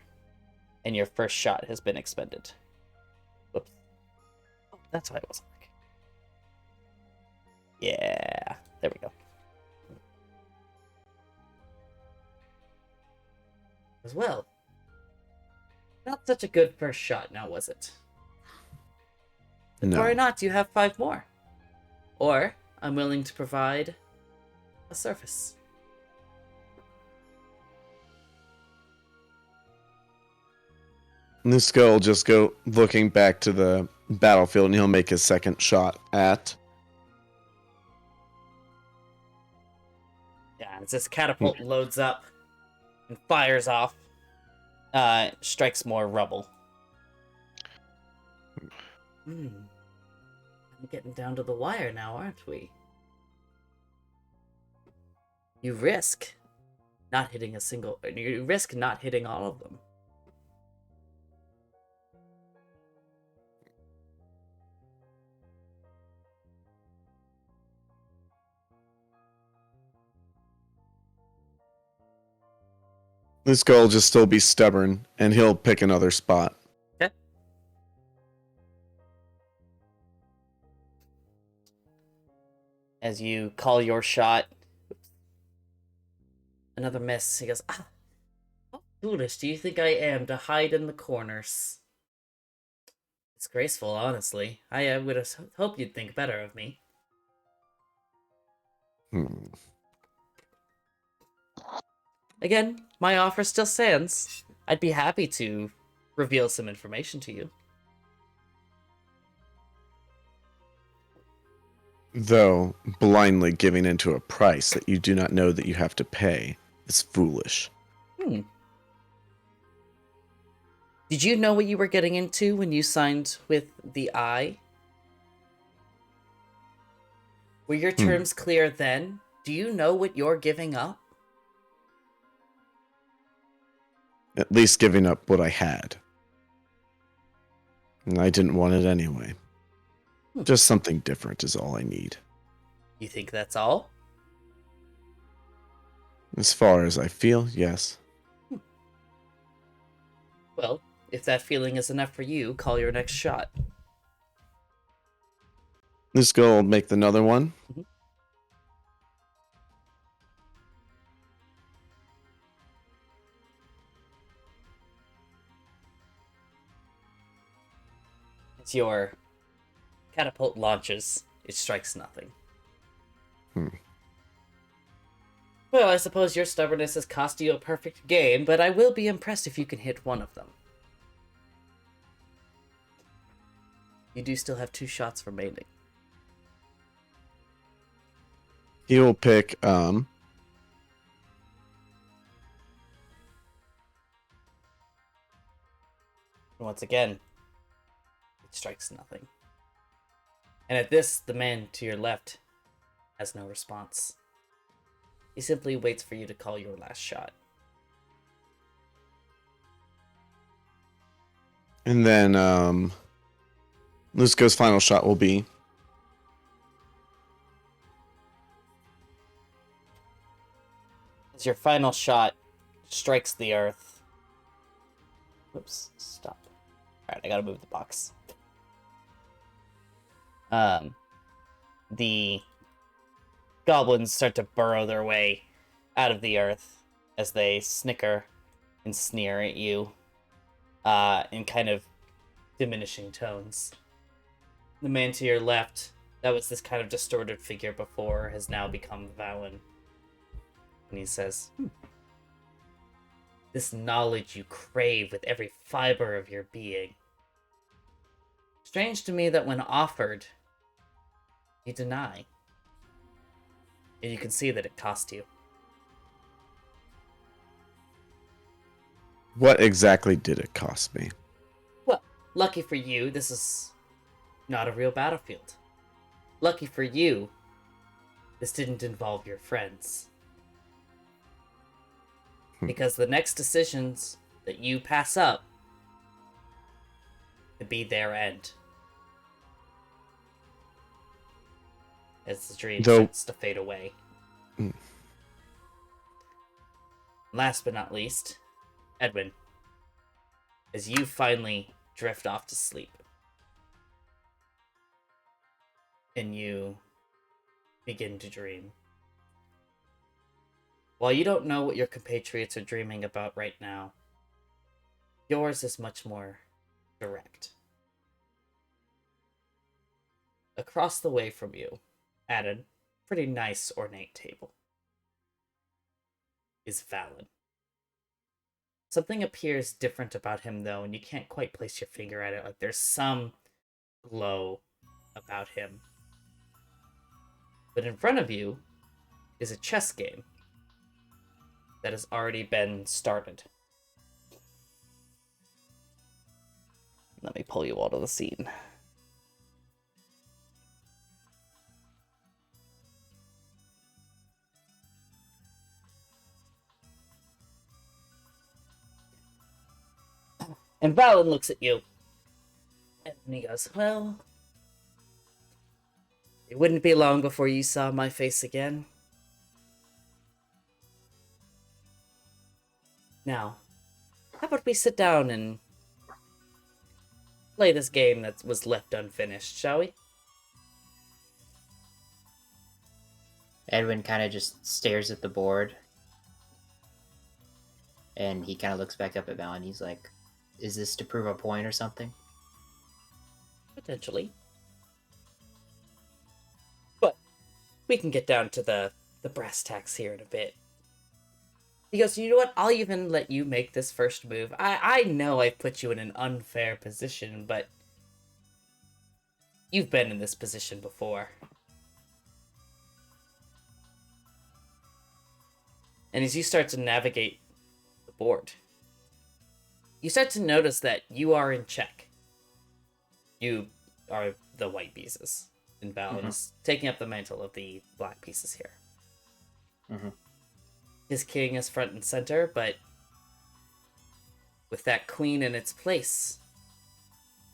And your first shot has been expended. Whoops. Oh, that's why it wasn't working. Yeah, there we go. As well. Not such a good first shot, now was it? No. Or not, you have 5 more. Or, I'm willing to provide a surface. Lusco will just go looking back to the battlefield, and he'll make his second shot at. Yeah, as this catapult loads up and fires off, strikes more rubble. I'm getting down to the wire now, aren't we? You risk not hitting you risk not hitting all of them. Lusco will just still be stubborn, and he'll pick another spot. Okay. As you call your shot, another miss. He goes, "Ah, how foolish do you think I am to hide in the corners?" It's graceful, honestly. I would have hoped you'd think better of me. Again, my offer still stands. I'd be happy to reveal some information to you. Though blindly giving into a price that you do not know that you have to pay is foolish. Did you know what you were getting into when you signed with the Eye? Were your terms clear then? Do you know what you're giving up? At least giving up what I had. And I didn't want it anyway. Just something different is all I need. You think that's all? As far as I feel, yes. Well, if that feeling is enough for you, call your next shot. Let's go make another one. As your catapult launches, it strikes nothing. Well, I suppose your stubbornness has cost you a perfect game, but I will be impressed if you can hit one of them. You do still have 2 shots remaining. He will pick Once again, it strikes nothing. And at this, the man to your left has no response. He simply waits for you to call your last shot. and then Lusco's final shot will be As your final shot strikes the earth. Whoops, stop. Alright, I gotta move the box. The goblins start to burrow their way out of the earth as they snicker and sneer at you in kind of diminishing tones. The man to your left, that was this kind of distorted figure before, has now become Valen. And he says, This knowledge you crave with every fiber of your being. Strange to me that when offered, you deny. And you can see that it cost you. What exactly did it cost me? Well, lucky for you, this is not a real battlefield. Lucky for you, this didn't involve your friends. Because the next decisions that you pass up could be their end. As the dream starts to fade away. Last but not least, Edwin, as you finally drift off to sleep. And you begin to dream. While you don't know what your compatriots are dreaming about right now, yours is much more direct. Across the way from you, at a pretty nice ornate table, is Valen. Something appears different about him though, and you can't quite place your finger at it. Like there's some glow about him. But in front of you is a chess game that has already been started. Let me pull you out of the scene. And Valen looks at you. And he goes, well, it wouldn't be long before you saw my face again. Now, how about we sit down and play this game that was left unfinished, shall we? Edwin kind of just stares at the board. And he kind of looks back up at Val and he's like, is this to prove a point or something? Potentially. But we can get down to the brass tacks here in a bit. He goes, you know what? I'll even let you make this first move. I know I've put you in an unfair position, but you've been in this position before. And as you start to navigate the board, you start to notice that you are in check. You are the white pieces, and Valen is taking up the mantle of the black pieces here. His king is front and center, but with that queen in its place,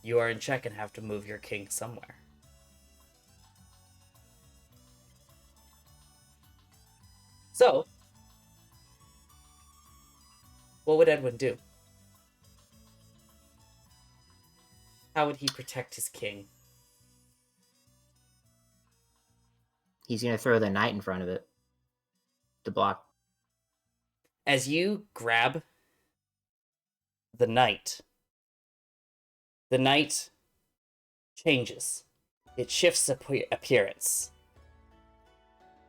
you are in check and have to move your king somewhere. So, what would Edwin do? How would he protect his king? He's going to throw the knight in front of it to block. As you grab the knight changes. It shifts appearance.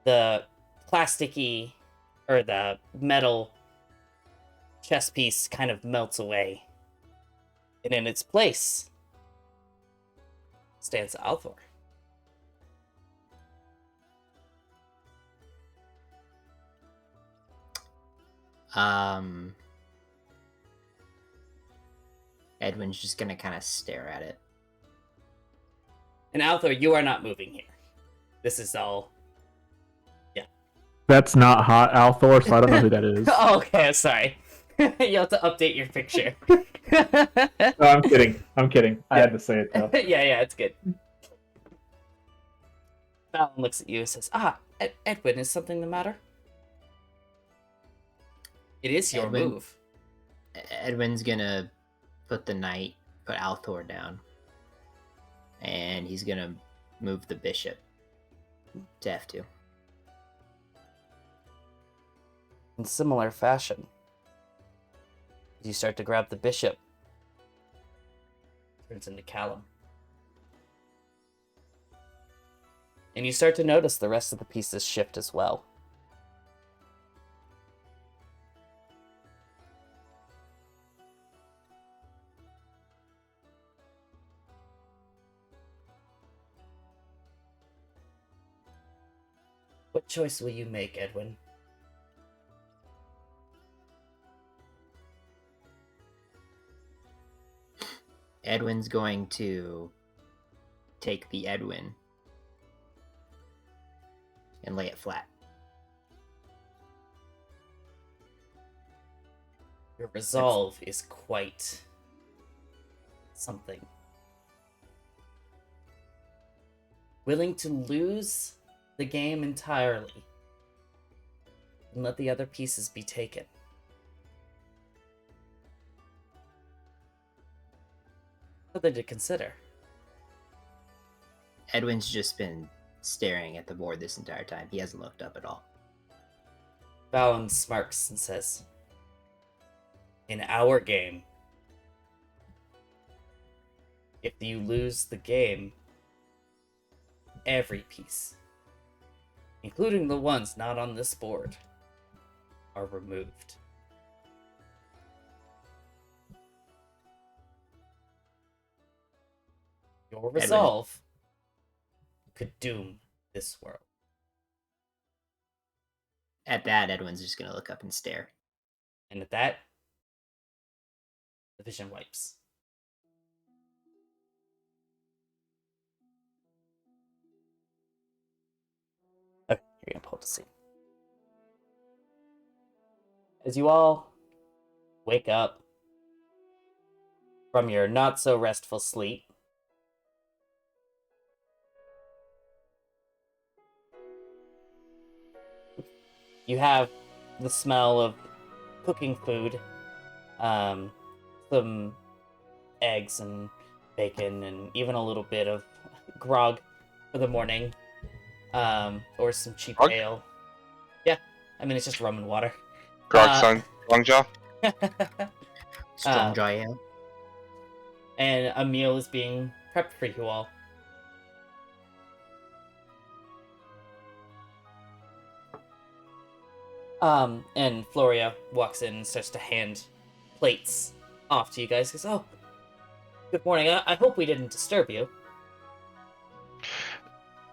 The plasticky, or the metal chess piece kind of melts away. And in its place stands Althor. Edwin's just gonna kind of stare at it. And Althor, you are not moving here. This is all... Yeah. That's not hot Althor, so I don't know who that is. Oh, okay, sorry. You have to update your picture. No, I'm kidding. I had to say it though. yeah, it's good. Valen looks at you and says, Edwin, is something the matter? It is your move. Edwin's gonna put Althor down. And he's gonna move the bishop to F2. In similar fashion, you start to grab the bishop. Turns into Callum. And you start to notice the rest of the pieces shift as well. What choice will you make, Edwin? Edwin's going to take the Edwin and lay it flat. Your resolve is quite something. Willing to lose the game entirely and let the other pieces be taken. Something to consider. Edwin's just been staring at the board this entire time. He hasn't looked up at all. Balin smirks and says, in our game, if you lose the game, every piece, including the ones not on this board, are removed. Your resolve could doom this world. At that, Edwin's just going to look up and stare. And at that, the vision wipes. Okay, you're gonna pull to see. As you all wake up from your not so restful sleep, you have the smell of cooking food, some eggs and bacon, and even a little bit of grog for the morning, or some cheap Grog? ale. Yeah, I mean, it's just rum and water. Grog Sung Longjaw. Strong dry ale. And a meal is being prepped for you all. And Floria walks in and starts to hand plates off to you guys. Goes, oh, good morning. I hope we didn't disturb you.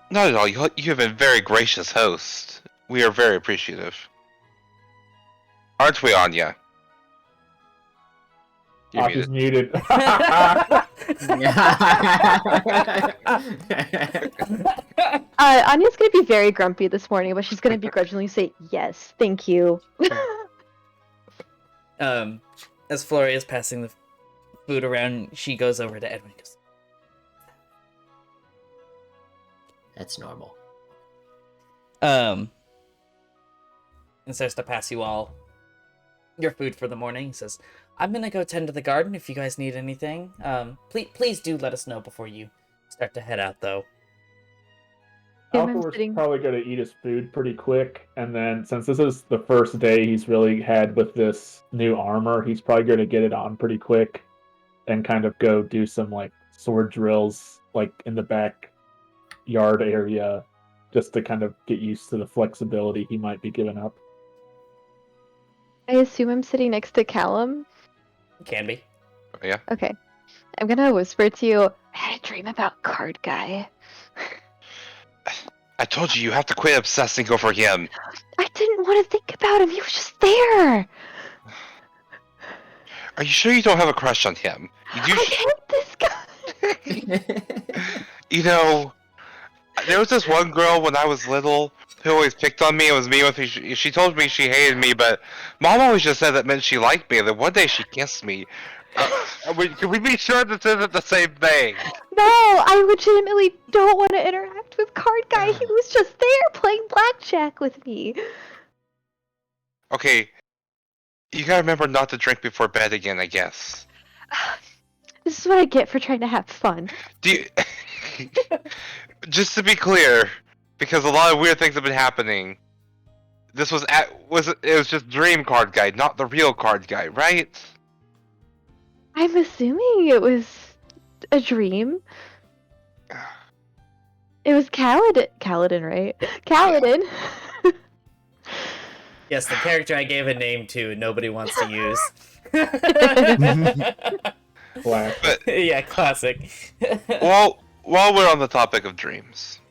Not at all. You have been a very gracious host. We are very appreciative. Aren't we, Anya? You're Off is muted. muted. Anya's gonna be very grumpy this morning, but she's gonna begrudgingly say yes, thank you. As Floria is passing the food around, she goes over to Edwin and goes, That's normal. and starts to pass you all your food for the morning. He says, I'm gonna go tend to the garden if you guys need anything. Please do let us know before you start to head out, though. I'm Althor's sitting- probably going to eat his food pretty quick, and then since this is the first day he's really had with this new armor, he's probably going to get it on pretty quick and kind of go do some like sword drills like in the backyard area just to kind of get used to the flexibility he might be giving up. I assume I'm sitting next to Callum. Can be. Yeah. Okay. I'm gonna whisper to you, I had a dream about Card Guy. I told you have to quit obsessing over him. I didn't want to think about him, he was just there! Are you sure you don't have a crush on him? You do. I hate this guy! You know, there was this one girl when I was little who always picked on me and was mean with me. She told me she hated me, but Mom always just said that meant she liked me. And then one day she kissed me. Can we be sure this isn't the same thing? No, I legitimately don't want to interact with Card Guy. He was just there playing blackjack with me. Okay, you gotta remember not to drink before bed again, I guess. This is what I get for trying to have fun. Do you... Just to be clear, because a lot of weird things have been happening, this was just Dream Card Guy, not the real Card Guy, right? I'm assuming it was a dream. It was Kaladin, right? Kaladin. Yes, the character I gave a name to, nobody wants to use. Classic. Yeah, classic. Well, while we're on the topic of dreams,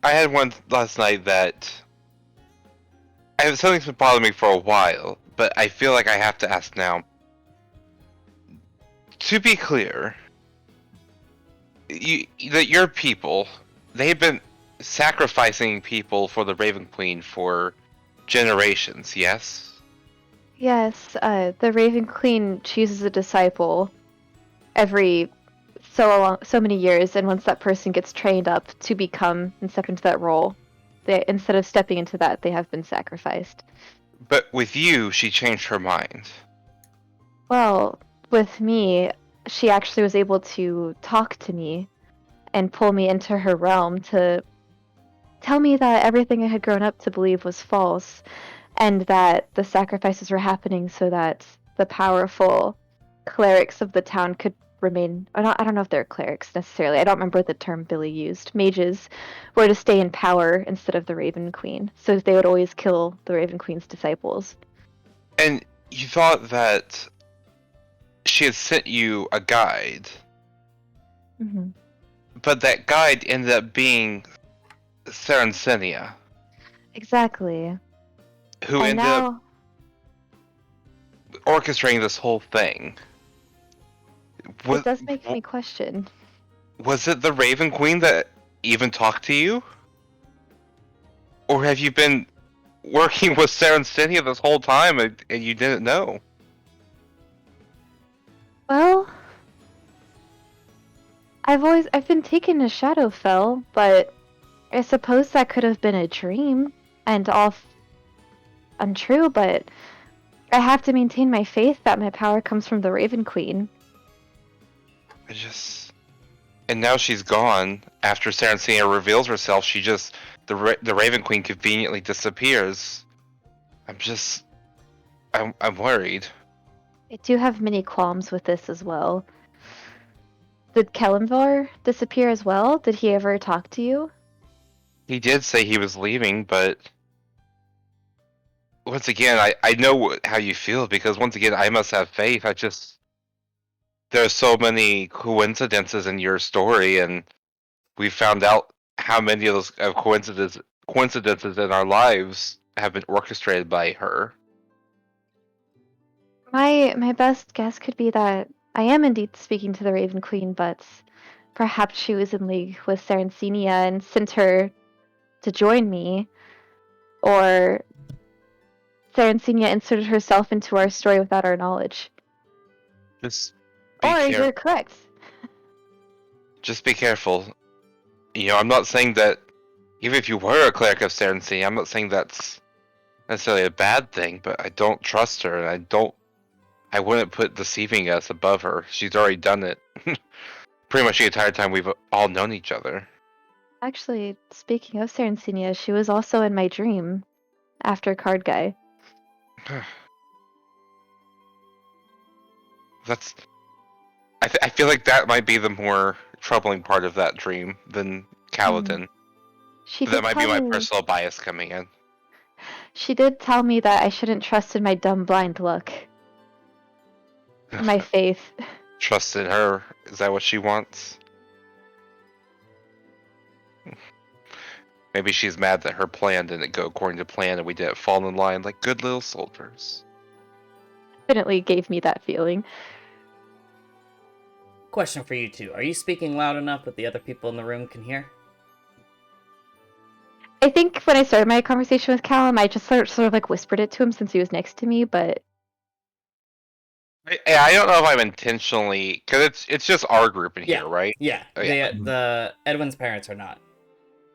I had one last night that something's been bothering me for a while, but I feel like I have to ask now. To be clear, that your people, they've been sacrificing people for the Raven Queen for generations, yes? Yes, the Raven Queen chooses a disciple every so many years, and once that person gets trained up to become and step into that role, instead of stepping into that, they have been sacrificed. But with you, she changed her mind. Well, with me, she actually was able to talk to me and pull me into her realm to tell me that everything I had grown up to believe was false, and that the sacrifices were happening so that the powerful clerics of the town could remain. I don't know if they're clerics necessarily. I don't remember the term Billy used. Mages were to stay in power instead of the Raven Queen, so they would always kill the Raven Queen's disciples. And you thought that she had sent you a guide, Mm-hmm. but that guide ended up being Sarancinia, Exactly. who And ended up orchestrating this whole thing. it does make me question. Was it the Raven Queen that even talked to you? Or have you been working with Sarancinia this whole time and you didn't know? Well, I've been taken to Shadowfell, but I suppose that could have been a dream and all untrue, but I have to maintain my faith that my power comes from the Raven Queen. And now she's gone. After Sarancinia reveals herself, the Raven Queen conveniently disappears. I'm worried. I do have many qualms with this as well. Did Kelimvar disappear as well? Did he ever talk to you? He did say he was leaving, but once again, I know how you feel, because once again, I must have faith. There are so many coincidences in your story, and we found out how many of those coincidences in our lives have been orchestrated by her. My best guess could be that I am indeed speaking to the Raven Queen, but perhaps she was in league with Sarancinia and sent her to join me, or Sarancinia inserted herself into our story without our knowledge. Just Or you're correct. Just be careful. I'm not saying that, even if you were a cleric of Sarancinia, I'm not saying that's necessarily a bad thing, but I don't trust her, and I wouldn't put deceiving us above her. She's already done it. Pretty much the entire time we've all known each other. Actually, speaking of Sarancinia, she was also in my dream after Card Guy. I feel like that might be the more troubling part of that dream than Kaladin. That might be my personal bias coming in. She did tell me that I shouldn't trust in my dumb blind luck. My faith. Trust in her? Is that what she wants? Maybe she's mad that her plan didn't go according to plan and we didn't fall in line like good little soldiers. Definitely gave me that feeling. Question for you two. Are you speaking loud enough that the other people in the room can hear? I think when I started my conversation with Callum, I just sort of like whispered it to him since he was next to me, but... I don't know if I'm intentionally... Because it's just our group in here, right? Yeah. The Edwin's parents are not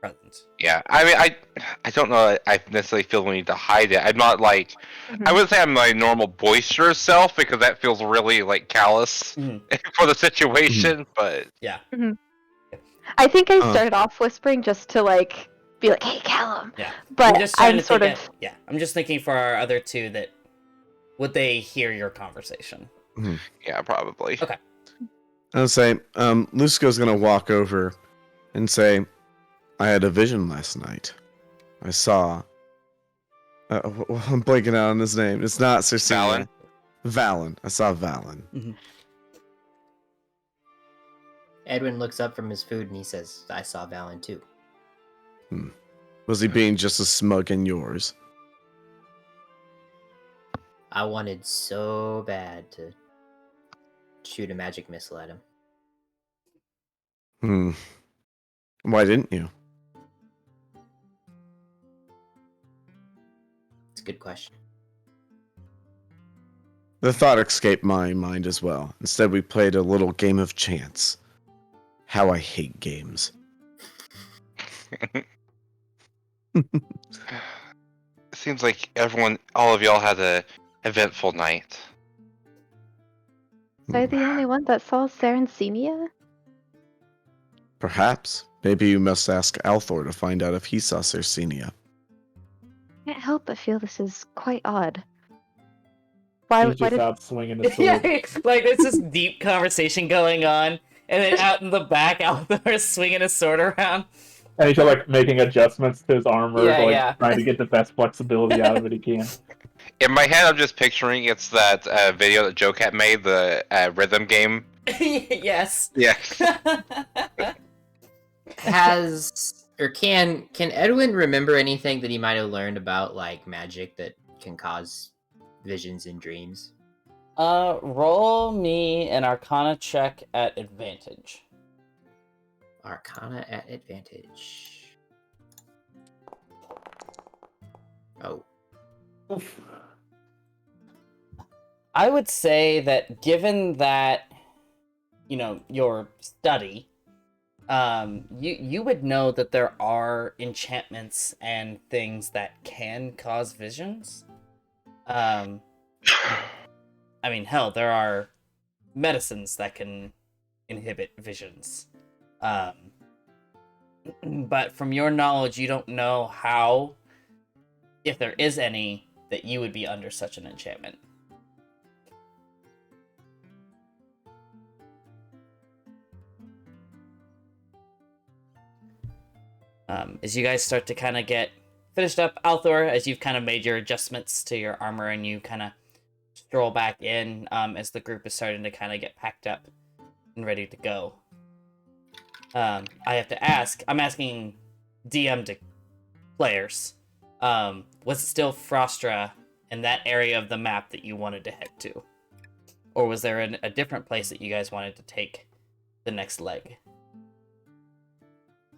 present. Yeah, I mean, I don't know. I necessarily feel we need to hide it. I'm not like, I wouldn't say I'm my normal boisterous self, because that feels really like callous for the situation. But yeah, I think I started off whispering just to like be like, "Hey, Callum." Yeah. But just trying I'm to sort think of. yeah, I'm just thinking for our other two that would they hear your conversation? Yeah, probably. Okay. I'll say, Lusco's gonna walk over and say, I had a vision last night. I saw. I'm blanking out on his name. It's not Circina. Valen. I saw Valen. Mm-hmm. Edwin looks up from his food and he says, I saw Valen too. Was he being just as smug in yours? I wanted so bad to shoot a magic missile at him. Why didn't you? It's a good question. The thought escaped my mind as well. Instead, we played a little game of chance. How I hate games. Seems like all of y'all had a eventful night. Was I the only one that saw Serencenia? Perhaps. Maybe you must ask Althor to find out if he saw Circenia. Can't help but feel this is quite odd. Why He's just did out swinging his Yeah, sword. like there's this deep conversation going on, and then out in the back, Althor is swinging his sword around. And he's like making adjustments to his armor, Yeah, like yeah. trying to get the best flexibility out of it he can. In my head, I'm just picturing it's that video that Joe Cat made, the rhythm game. Yes. Yes. Can Edwin remember anything that he might have learned about like magic that can cause visions in dreams? Roll me an Arcana check at advantage. Arcana at advantage. Oh. I would say that given that, your study, you would know that there are enchantments and things that can cause visions. I mean, hell, there are medicines that can inhibit visions. But from your knowledge, you don't know how, if there is any, that you would be under such an enchantment. As you guys start to kind of get finished up, Althor, as you've kind of made your adjustments to your armor and you kind of stroll back in, as the group is starting to kind of get packed up and ready to go. I have to ask, I'm asking DM to players, was it still Frostra in that area of the map that you wanted to head to? Or was there a different place that you guys wanted to take the next leg?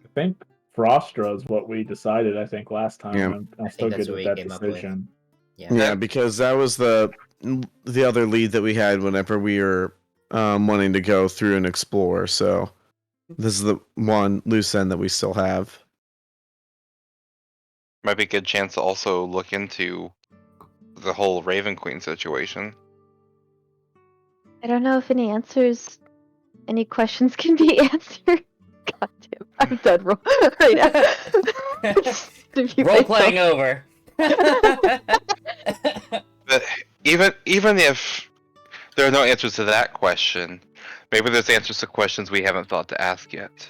I think Frostra is what we decided, I think, last time. Yeah. I'm still that's good what with we that came up with. decision. Yeah, because that was the other lead that we had whenever we were wanting to go through and explore. So this is the one loose end that we still have. Might be a good chance to also look into the whole Raven Queen situation. I don't know if any questions can be answered. God damn, I'm done right now. Role playing over. But even if there are no answers to that question, maybe there's answers to questions we haven't thought to ask yet.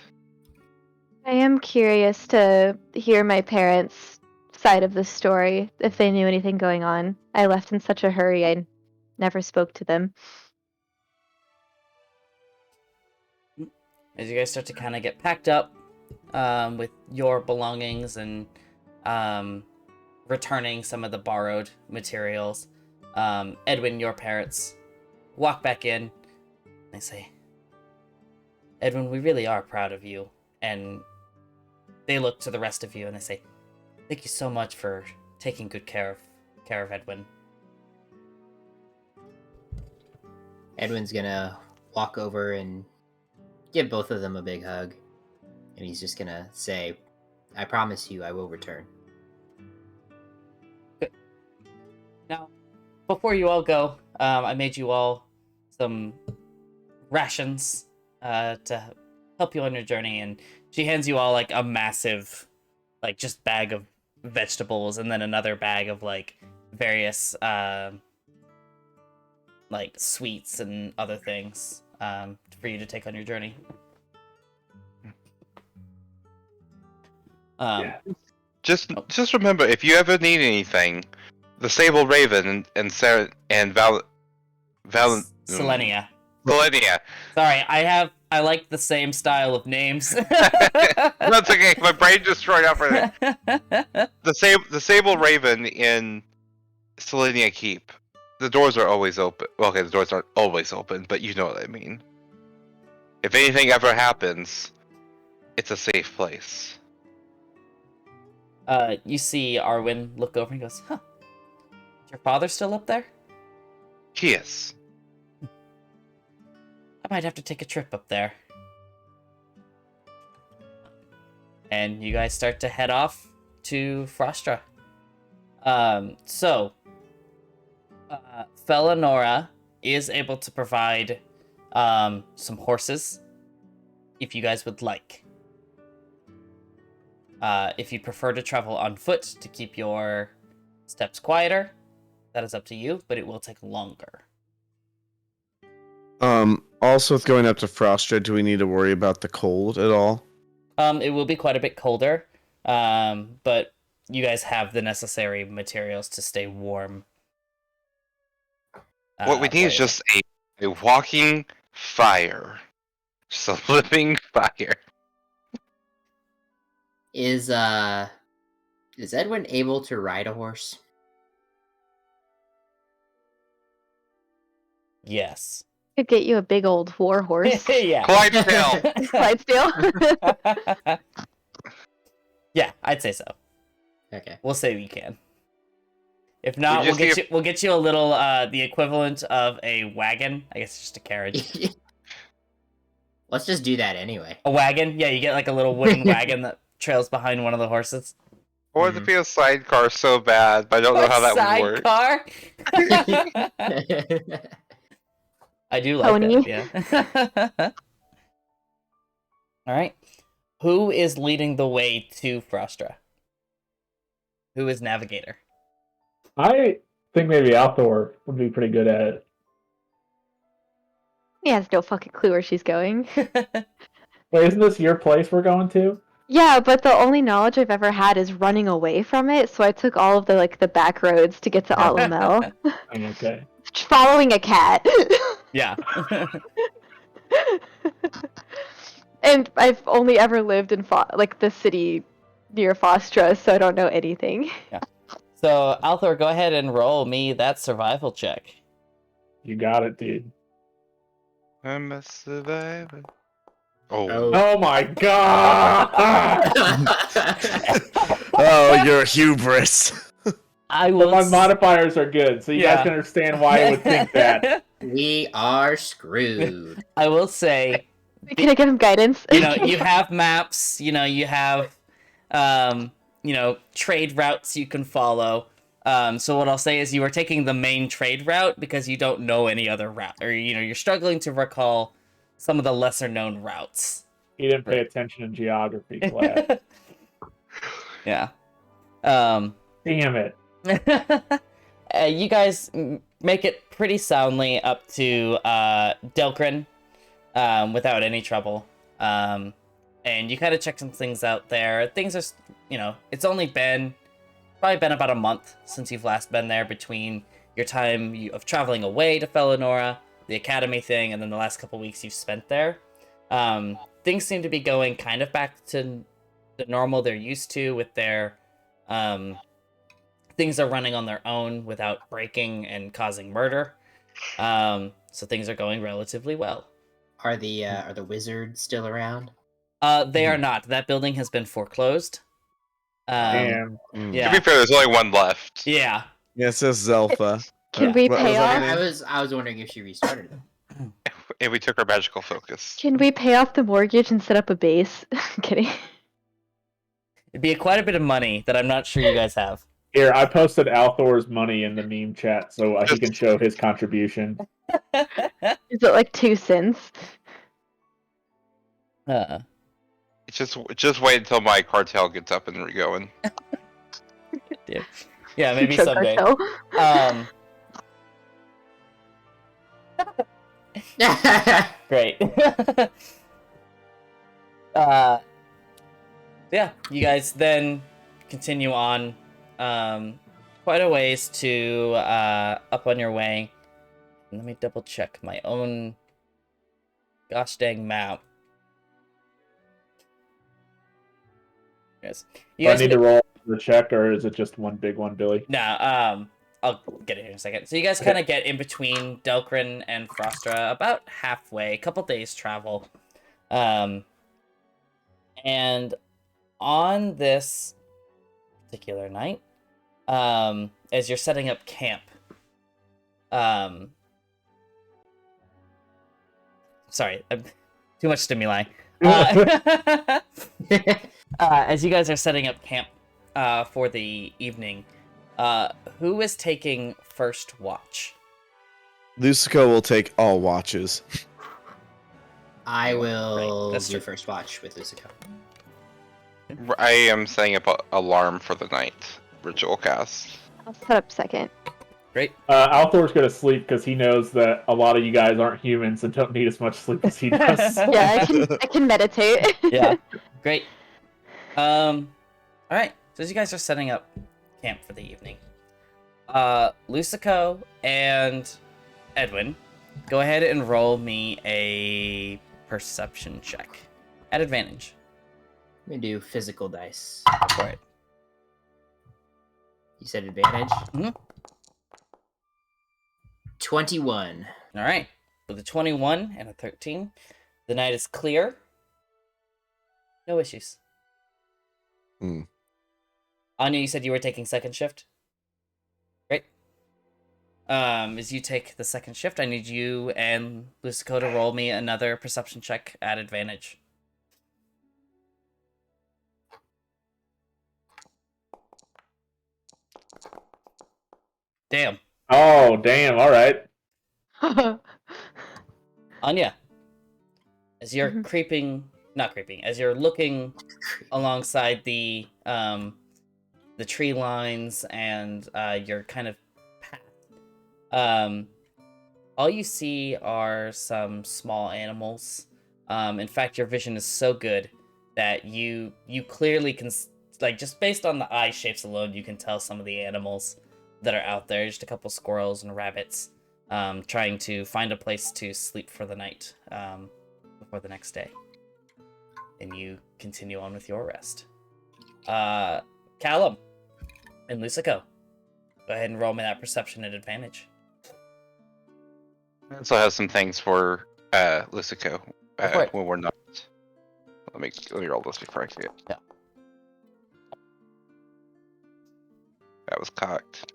I am curious to hear my parents' side of the story, if they knew anything going on. I left in such a hurry, I never spoke to them. As you guys start to kind of get packed up with your belongings and returning some of the borrowed materials, Edwin, your parents, walk back in. They say, Edwin, we really are proud of you. And they look to the rest of you and they say, thank you so much for taking good care of Edwin. Edwin's gonna walk over and give both of them a big hug. And he's just gonna say, I promise you I will return. Good. Now, before you all go, I made you all some rations to help you on your journey, and she hands you all like a massive like just bag of vegetables, and then another bag of like various like sweets and other things for you to take on your journey. Yeah. Just remember, if you ever need anything, the Sable Raven and Sarah and Selenia. Selenia. Sorry, I like the same style of names. That's okay. My brain just destroyed out for that. The Sable Raven in Selenia Keep. The doors are always open. Well, okay, the doors aren't always open, but you know what I mean. If anything ever happens, it's a safe place. You see Arwen look over and goes, "Huh? Is your father still up there? Yes. I might have to take a trip up there." And you guys start to head off to Frostra. Felinora is able to provide some horses if you guys would like. If you prefer to travel on foot to keep your steps quieter, that is up to you, but it will take longer. Also with going up to Frostra, do we need to worry about the cold at all? It will be quite a bit colder, but you guys have the necessary materials to stay warm. What we need is just a walking fire. Just a living fire. Is Edwin able to ride a horse? Yes. Could get you a big old war horse. Yeah. Clydesdale. Clydesdale. Yeah, I'd say so. Okay. We'll say we can. If not, We just we'll get you a little the equivalent of a wagon. I guess just a carriage. Let's just do that anyway. A wagon? Yeah, you get like a little wooden wagon that trails behind one of the horses. I want it to be a sidecar so bad, but I don't know how that would work. Sidecar? I do like Pony. that, yeah. Alright. Who is leading the way to Frostra? Who is navigator? I think maybe Althor would be pretty good at it. He has no fucking clue where she's going. Wait, isn't this your place we're going to? Yeah, but the only knowledge I've ever had is running away from it, so I took all of the the back roads to get to Alamel. Okay. Following a cat. Yeah. And I've only ever lived in the city near Fostra, so I don't know anything. So, Althor, go ahead and roll me that survival check. You got it, dude. I'm a survivor. Oh. Oh my god! Oh, your hubris. I Well, will. my modifiers are good, so you guys can understand why I would think that. We are screwed. I will say, Can I give him guidance? you have maps. You have, trade routes you can follow. So what I'll say is you are taking the main trade route because you don't know any other route, or you're struggling to recall some of the lesser known routes. He didn't pay attention in geography class. Yeah. Damn it. You guys make it pretty soundly up to Delcrin without any trouble. And you kind of check some things out there. Things are, it's only probably been about a month since you've last been there between your time of traveling away to Felinora, the academy thing, and then the last couple weeks you've spent there. Things seem to be going kind of back to the normal they're used to with their things are running on their own without breaking and causing murder. So things are going relatively well. Are the wizards still around? They are not. That building has been foreclosed. Damn. Yeah. To be fair, there's only one left. Yeah. Yeah, it says Zelfa. Can we What was pay that off? name? I was wondering if she restarted it. And we took our magical focus. Can we pay off the mortgage and set up a base? I'm kidding. It'd be quite a bit of money that I'm not sure you guys have. Here, I posted Althor's money in the meme chat so he can show his contribution. Is it like 2 cents? Just wait until my cartel gets up and going. Yeah, maybe Drug someday. cartel. Um, great. Yeah, you guys then continue on quite a ways to up on your way. Let me double check my own gosh dang map. Yes. Do I need to roll the check, or is it just one big one, Billy? No, I'll get it here in a second. So you guys kind of get in between Delcrin and Frostra, about halfway, a couple days travel. And on this particular night, as you're setting up camp, sorry, too much stimuli. As you guys are setting up camp for the evening, who is taking first watch? Lucico will take all watches. I will that's do true. first watch with Lucico. I am setting up an alarm for the night. Ritual cast. I'll set up second. Great. Althor's gonna sleep because he knows that a lot of you guys aren't humans and don't need as much sleep as he does. Yeah, I can meditate. Yeah. Great. All right. So as you guys are setting up camp for the evening, Lucico and Edwin, go ahead and roll me a perception check at advantage. Let me do physical dice. Go for it. You said advantage? Mhm. 21. All right. With a 21 and a 13, the night is clear. No issues. Hmm. Anya, you said you were taking second shift? Great. As you take the second shift, I need you and Lucico to roll me another perception check at advantage. Damn. Oh, damn! All right. Anya, as you're Mhm. as you're looking alongside the tree lines and your kind of path, all you see are some small animals. In fact, your vision is so good that you clearly can, like, just based on the eye shapes alone, you can tell some of the animals that are out there. Just a couple squirrels and rabbits, trying to find a place to sleep for the night before the next day. And you continue on with your rest. Callum and Lucico, go ahead and roll me that perception at advantage. I also have some things for Lucico Go for it. when we're not. Let me roll this before I forget. Yeah. That was cocked.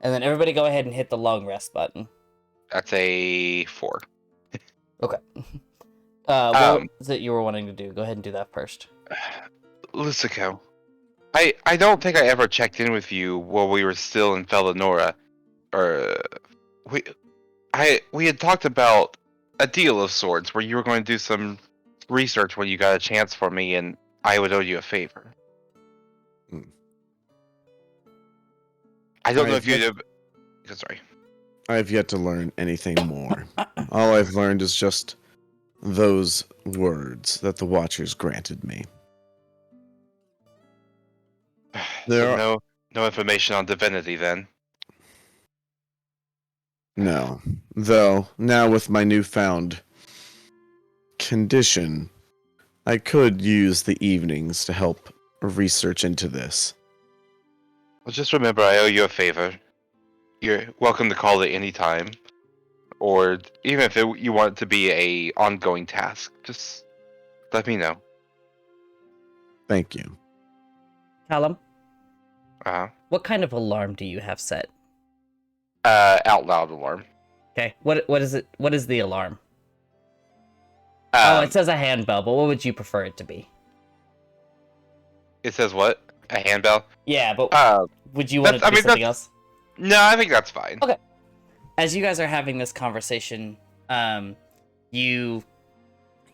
And then everybody go ahead and hit the long rest button. That's a 4. Okay. What is it you were wanting to do? Go ahead and do that first. Lucico, I don't think I ever checked in with you while we were still in Felinora. Or we had talked about a deal of sorts where you were going to do some research when you got a chance for me, and I would owe you a favor. Hmm. I don't know I've if you'd. Sorry. I have yet to learn anything more. All I've learned is just those words that the Watchers granted me. There are... no information on divinity then. No. Though, now with my newfound condition, I could use the evenings to help research into this. Well, just remember, I owe you a favor. You're welcome to call it any time, or even if you want it to be a ongoing task, just let me know. Thank you. Callum, Uh-huh. what kind of alarm do you have set? Out loud alarm. Okay. What is it? What is the alarm? Oh, it says a handbell, but what would you prefer it to be? It says what? A handbell? Yeah, but would you want it that's- to be I mean, something else? No, I think that's fine. Okay. As you guys are having this conversation, you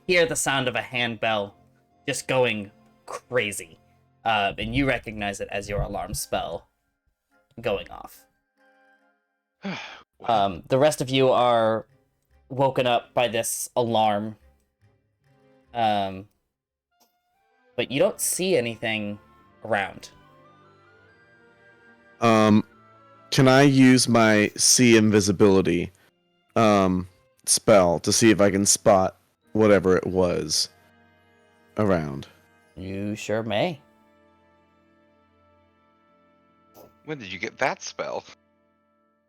hear the sound of a handbell just going crazy. And you recognize it as your alarm spell going off. The rest of you are woken up by this alarm. But you don't see anything around. Can I use my see invisibility spell to see if I can spot whatever it was around? You sure may. When did you get that spell?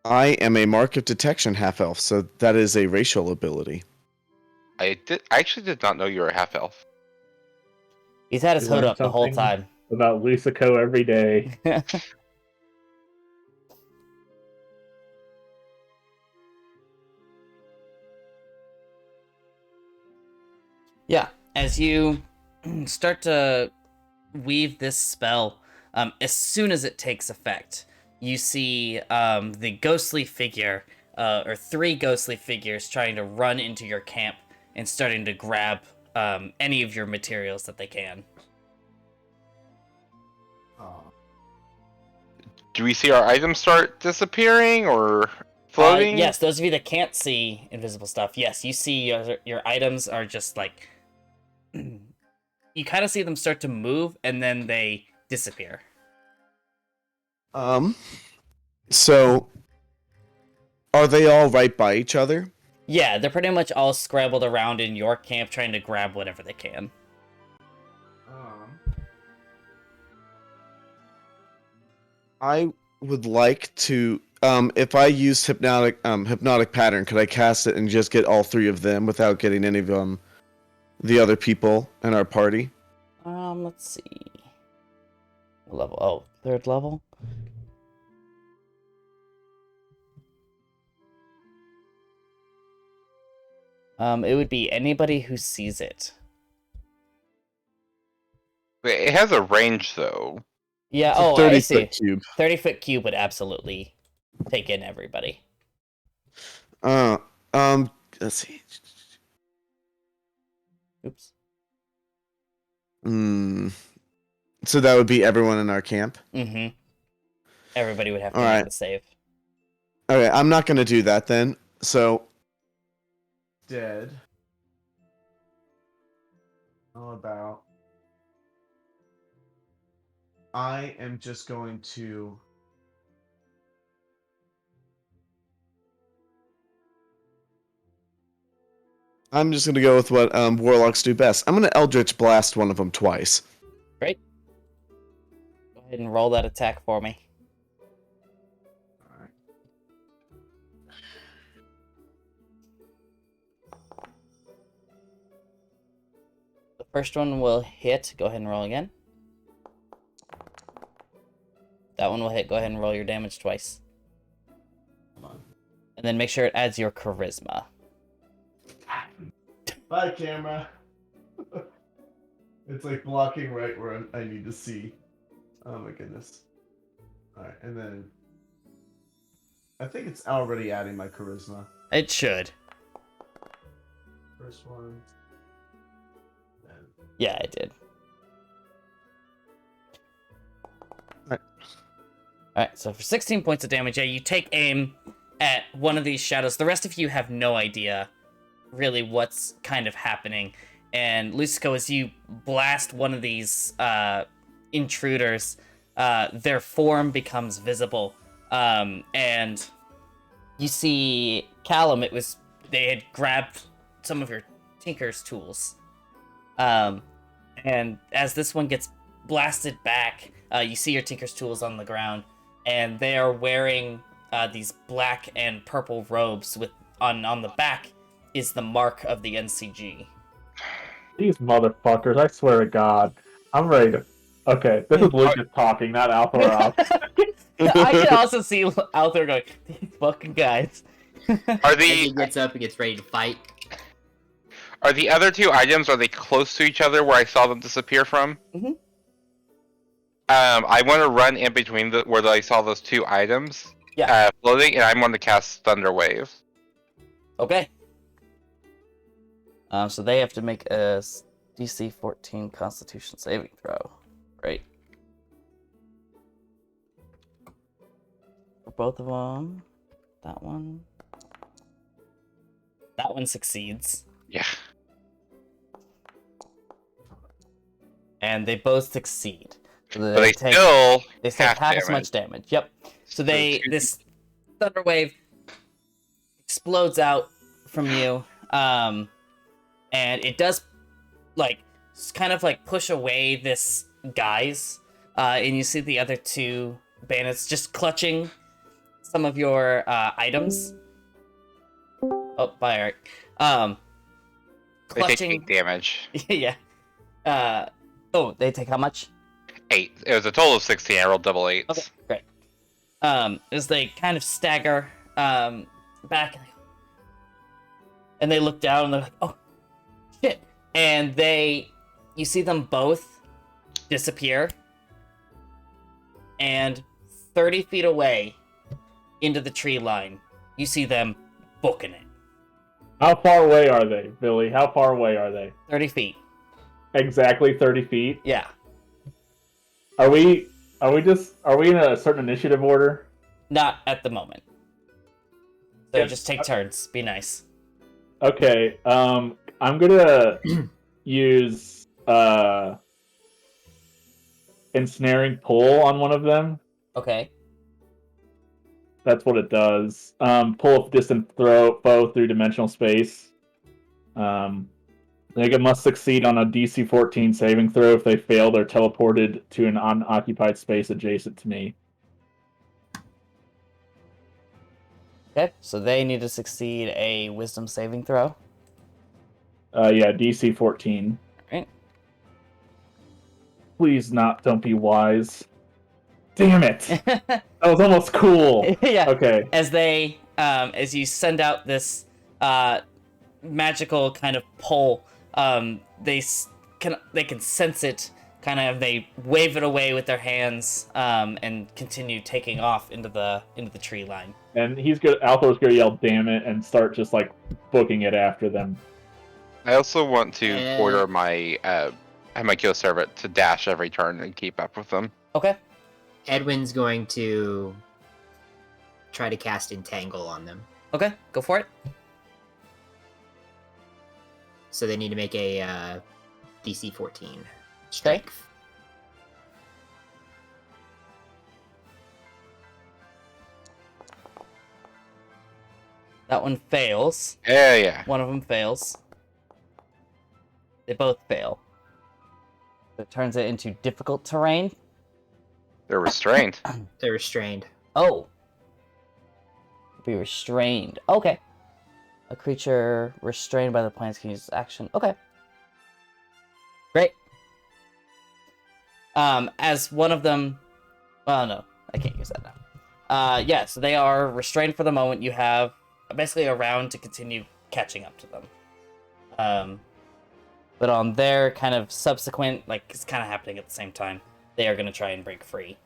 I am a mark of detection half elf, so that is a racial ability. I actually did not know you were a half elf. He's had his You hood learn up the whole something time. About Lucico every day. Yeah, as you start to weave this spell, as soon as it takes effect, you see the ghostly figure, or 3 ghostly figures trying to run into your camp and starting to grab any of your materials that they can. Do we see our items start disappearing or floating? Yes, those of you that can't see invisible stuff, yes, you see your items are just like... you kind of see them start to move, and then they disappear. So are they all right by each other? Yeah, they're pretty much all scrambled around in your camp trying to grab whatever they can. I would like to, if I use hypnotic pattern, could I cast it and just get all 3 of them without getting any of the other people in our party? Let's see. Level, oh, 3rd level? It would be anybody who sees it. It has a range, though. Yeah, It's a oh, 30 I see. foot cube. 30-foot cube would absolutely take in everybody. Let's see. Oops. So that would be everyone in our camp? Mm-hmm. Everybody would have to All make right. the save. Okay, I'm not gonna do that then. So dead. How about I am just going to go with what warlocks do best. I'm gonna Eldritch Blast one of them twice. Great. Go ahead and roll that attack for me. Alright. The first one will hit. Go ahead and roll again. That one will hit. Go ahead and roll your damage twice. And then make sure it adds your charisma. Bye, camera. It's like blocking right where I need to see. Oh my goodness. Alright, and then I think it's already adding my charisma. It should. First one. Then... Yeah, it did. Alright, so for 16 points of damage, yeah, you take aim at one of these shadows. The rest of you have no idea really what's kind of happening. And Lucico, as you blast one of these intruders, their form becomes visible. And you see Callum, they had grabbed some of your Tinker's tools. And as this one gets blasted back, you see your Tinker's tools on the ground. And they are wearing these black and purple robes with on the back is the mark of the NCG. These motherfuckers, I swear to God. I'm ready to... Okay, this is Lucas talking, not Althor. I can also see Althor going, these fucking guys. Are He the gets up and gets ready to fight. are the other 2 items, are they close to each other where I saw them disappear from? Mhm. I want to run in between where I saw those 2 items. Yeah. Floating, and I want to cast Thunder Wave. Okay. So they have to make a DC 14 Constitution saving throw. Great. For both of them. That one. That one succeeds. Yeah. And they both succeed. So But they still take half half as damage. much damage. Yep. So two- this thunder wave explodes out from you, and it does kind of push away this guys, and you see the other two bandits just clutching some of your items. Oh, bye, Eric. They take Clutching. 8 damage. Yeah. They take how much? 8. It was a total of 16. I rolled double 8s. Okay, great. As they kind of stagger back, and they look down and they're like, "Oh, shit!" And you see them both disappear, and 30 feet away into the tree line, you see them booking it. How far away are they, Billy? How far away are they? 30 feet. Exactly 30 feet. Yeah. Are we in a certain initiative order? Not at the moment. So Yeah. just take turns. Be nice. Okay. I'm gonna use ensnaring pull on one of them. Okay. That's what it does. Pull a distant foe through dimensional space. They must succeed on a DC 14 saving throw. If they fail, they're teleported to an unoccupied space adjacent to me. Okay. So they need to succeed a wisdom saving throw. Yeah, DC 14. Alright. Please don't be wise. Damn it! That was almost cool. Yeah. Okay. As you send out this magical kind of pull, they can sense it. Kind of, they wave it away with their hands, and continue taking off into the tree line. And Althor's gonna yell "damn it" and start just booking it after them. I also want to order my Kill Servant to dash every turn and keep up with them. Okay. Edwin's going to try to cast Entangle on them. Okay. Go for it. So they need to make a DC 14 strength. That one fails. Yeah. One of them fails. They both fail. It turns it into difficult terrain. They're restrained. They're restrained. Oh. Be restrained. Okay. A creature restrained by the plants can use action. Okay. Great. As one of them... Well, no. I can't use that now. Yeah, so they are restrained for the moment. You have basically a round to continue catching up to them. But on their kind of subsequent... it's kind of happening at the same time. They are going to try and break free.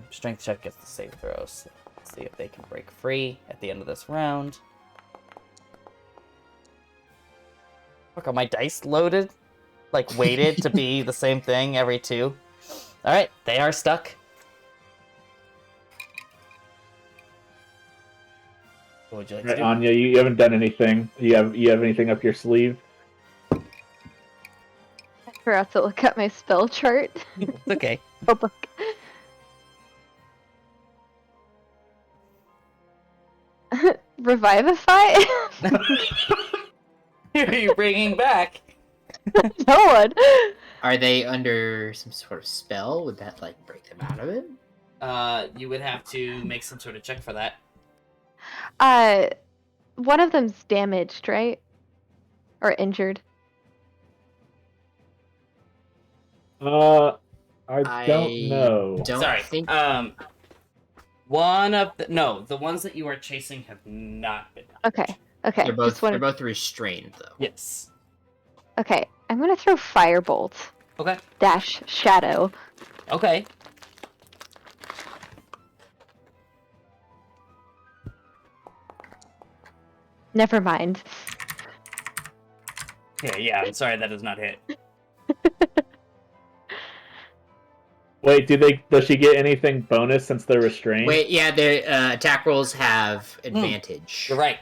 Strength check gets the save throws. Let's see if they can break free at the end of this round. Look, are my dice loaded? Weighted to be the same thing every 2? Alright, they are stuck. What would you like to Right, do? Anya, you haven't done anything. You have anything up your sleeve? I forgot to look at my spell chart. It's okay. Oh, book. Revivify? Who are you bringing back? No one. Are they under some sort of spell? Would that break them out of it? You would have to make some sort of check for that. One of them's damaged, right? Or injured. I don't know. Don't Sorry. think. The ones that you are chasing have not been. Okay. Okay. They're both just wanted- they're both restrained though. Yes. Okay. I'm gonna throw Firebolt. Okay. Dash Shadow. Okay. Never mind. Okay, yeah, I'm sorry that does not hit. Wait, does she get anything bonus since they're restrained? Wait, yeah, their attack rolls have advantage. You're right.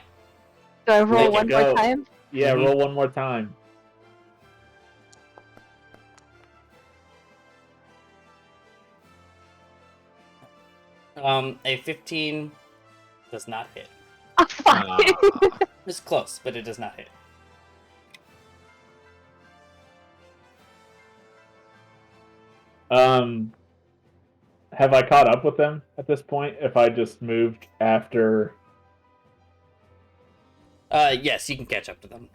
Do I roll Make it one more go. time? Yeah, Mhm. roll one more time. A 15 does not hit. Oh, fuck. Ah. It's close, but it does not hit. Have I caught up with them at this point? If I just moved after... Yes, you can catch up to them.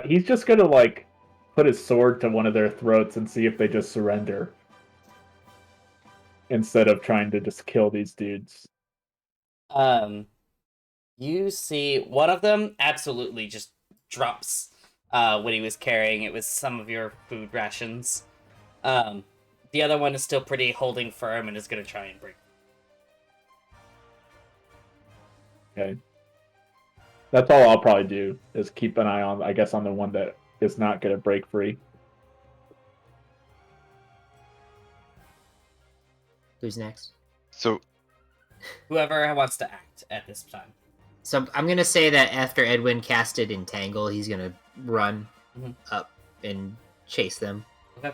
He's just gonna, like, put his sword to one of their throats and see if they just surrender. Instead of trying to just kill these dudes. You see one of them absolutely just drops what he was carrying. It was some of your food rations. The other one is still pretty holding firm and is going to try and break. Okay. That's all I'll probably do, is keep an eye on, I guess, on the one that is not going to break free. Who's next? So Whoever wants to act at this time. So I'm gonna say that after Edwin casted Entangle, he's gonna run Mhm. up and chase them. Okay.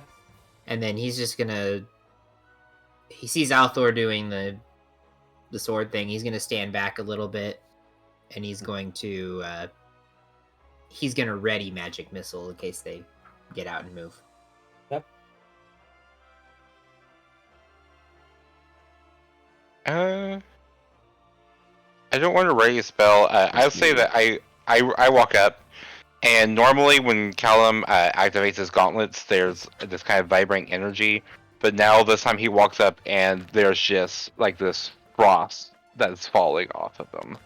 And then he's just gonna. He sees Althor doing the sword thing. He's gonna stand back a little bit, and he's going to. He's gonna ready magic missile in case they get out and move. Yep. I don't want to ready a spell. I'll say that I walk up, and normally when Callum activates his gauntlets, there's this kind of vibrating energy. But now this time he walks up, and there's just like this frost that's falling off of them,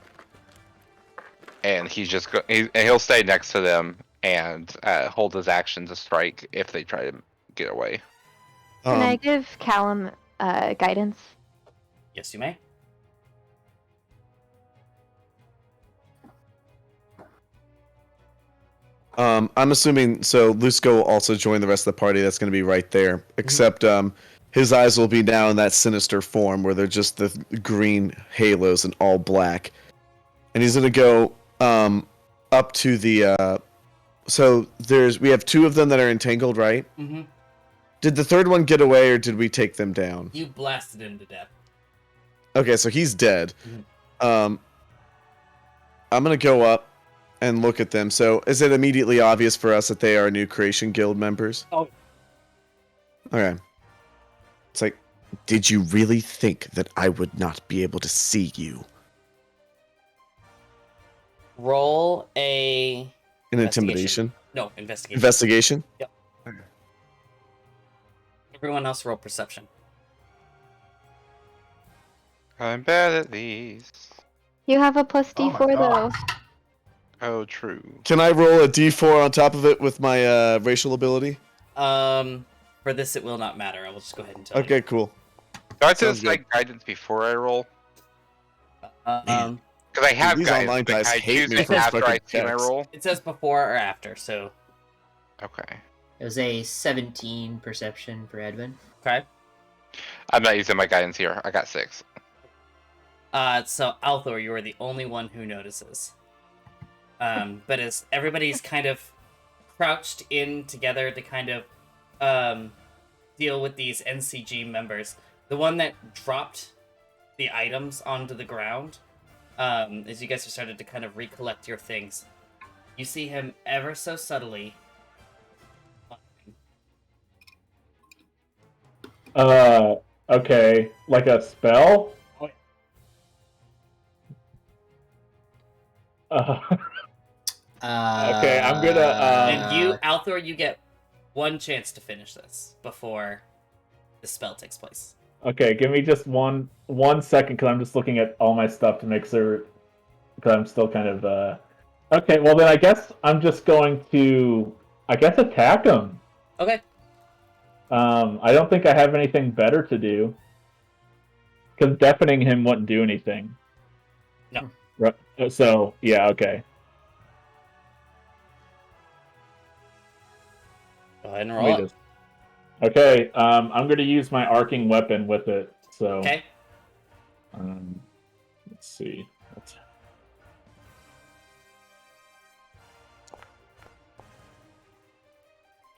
and he'll stay next to them and hold his action to strike if they try to get away. Can I give Callum guidance? Yes, you may. I'm assuming so. Lusco will also join the rest of the party. That's going to be right there. Except his eyes will be now in that sinister form where they're just the green halos and all black. And he's going to go up to the. So we have two of them that are entangled, right? Mm-hmm. Did the third one get away, or did we take them down? You blasted him to death. Okay, so he's dead. Mhm. I'm going to go up and look at them. So is it immediately obvious for us that they are new Creation Guild members? Oh. Okay. It's like, did you really think that I would not be able to see you? Roll a... An intimidation? No, investigation. Investigation? Yep. Okay. Everyone else roll perception. I'm bad at these. You have a plus Oh my D4 God. though. Oh, true. Can I roll a d4 on top of it with my racial ability? For this it will not matter. I will just go ahead and tell Okay, cool. Do I have to Sounds good. decide guidance before I roll? you. Because I have these guidance, online but guys can I hate choose me it for after I fucking see my text. roll? It says before or after, so... Okay. It was a 17 perception for Edwin. Okay. I'm not using my guidance here. I got 6. So Althor, you are the only one who notices. But as everybody's kind of crouched in together to kind of deal with these NCG members, the one that dropped the items onto the ground, as you guys have started to kind of recollect your things, you see him ever so subtly. Okay. Like a spell? Okay, I'm gonna, And you, Althor, you get one chance to finish this before the spell takes place. Okay, give me just one second, because I'm just looking at all my stuff to make sure, because I'm still kind of, Okay, well then I guess I'm just going to, attack him. Okay. I don't think I have anything better to do. Because deafening him wouldn't do anything. No. So, yeah, okay. Go ahead and Let roll me it. Okay, I'm going to use my arcing weapon with it. So, Okay. Let's see.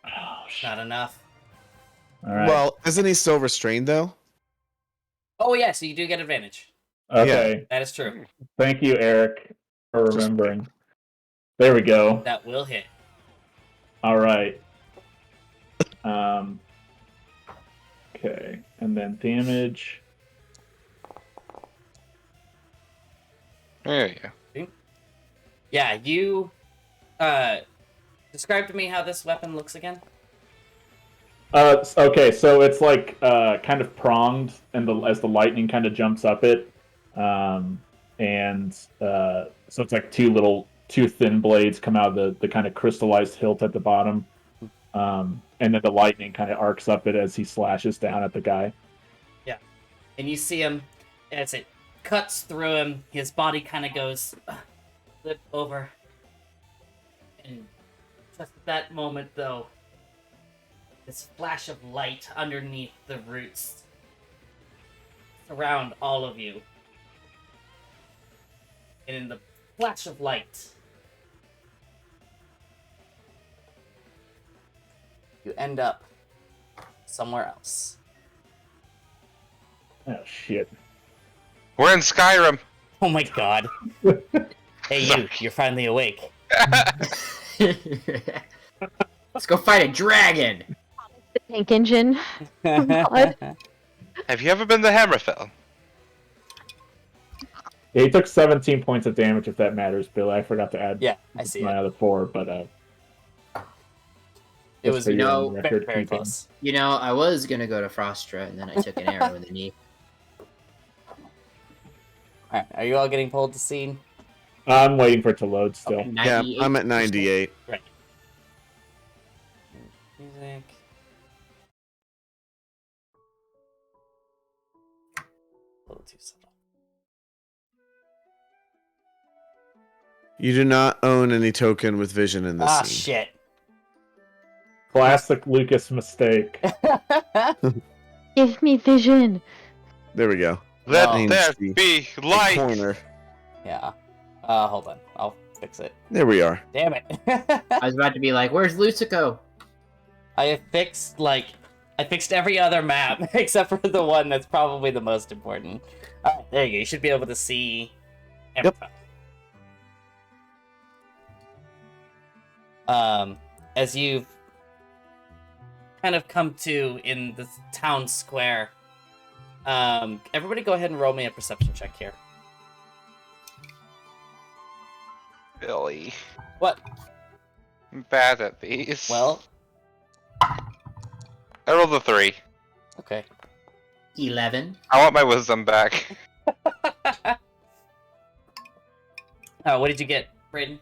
Oh, shit. Not enough. All right. Well, isn't he still restrained though? Oh, yeah, so you do get advantage. Okay. That is true. Thank you, Eric, for remembering. There we go. That will hit. All right. Okay, and then damage. There you go. Yeah, you describe to me how this weapon looks again. Okay, so it's like kind of pronged, and as the lightning kind of jumps up it, and so it's like two thin blades come out of the kind of crystallized hilt at the bottom, and then the lightning kind of arcs up it as he slashes down at the guy. Yeah, and you see him as it cuts through him. His body kind of goes flip over, and just at that moment, though, this flash of light underneath the roots surround all of you. And in the flash of light, you end up somewhere else. Oh shit! We're in Skyrim. Oh my god. Hey, you're finally awake. Let's go fight a dragon. The tank engine. God. Have you ever been to Hammerfell? Yeah, he took 17 points of damage, if that matters, Billy. I forgot to add Yeah, I see my it. other 4, but It was for your no, own very, record very keeping. close. You know, I was gonna go to Frostra, and then I took an arrow in the knee. Alright, are you all getting pulled to scene? I'm waiting for it to load still. Okay. Yeah, 98%. I'm at 98. Right. Music. A little too subtle. You do not own any token with vision in this Ah, scene. shit. Classic Lucas mistake. Give me vision. There we go. Let No. there The be The light. corner. Yeah. Hold on. I'll fix it. There we are. Damn it. I was about to be like, "Where's Lucico?" I fixed every other map except for the one that's probably the most important. Alright, there you go. You should be able to see everything. As you've kind of come to in the town square, everybody go ahead and roll me a perception check here. Billy. What? I'm bad at these. Well, I rolled a 3. okay. 11. I want my wisdom back. What did you get, Brayden?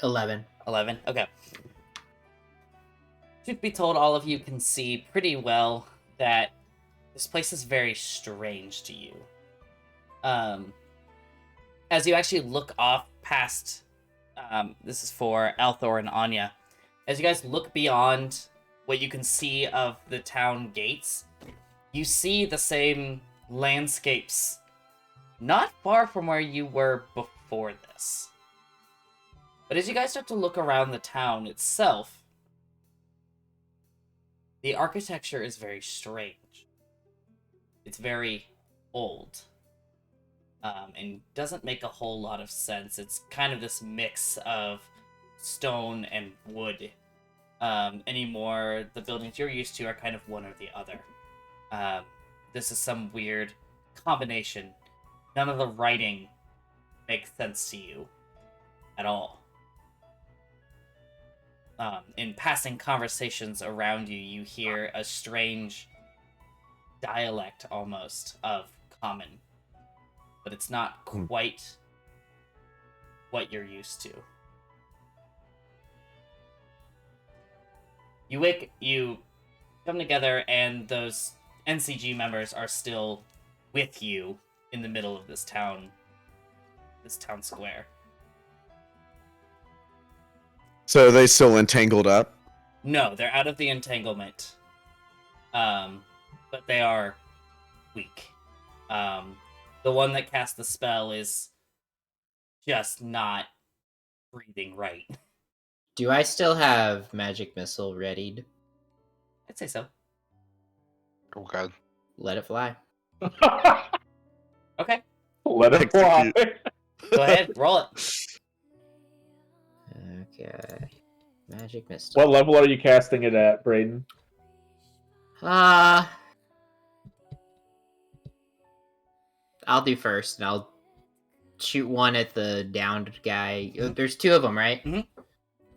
11. 11. Okay. Truth be told, all of you can see pretty well that this place is very strange to you. As you actually look off past, this is for Althor and Anya. As you guys look beyond what you can see of the town gates, you see the same landscapes not far from where you were before this. But as you guys start to look around the town itself, the architecture is very strange. It's very old. And doesn't make a whole lot of sense. It's kind of this mix of stone and wood. Anymore, the buildings you're used to are kind of one or the other. This is some weird combination. None of the writing makes sense to you at all. In passing conversations around you, you hear a strange dialect almost of common, but it's not quite what you're used to. You come together, and those NCG members are still with you in the middle of this town square. So are they still entangled up? No, they're out of the entanglement. But they are weak. The one that cast the spell is just not breathing right. Do I still have magic missile readied? I'd say so. Oh god. Let it fly. Okay, Let it fly. go ahead, roll it. Okay. Magic missile. What level are you casting it at, Braden? I'll do first, and I'll shoot one at the downed guy. There's two of them, right? Mhm.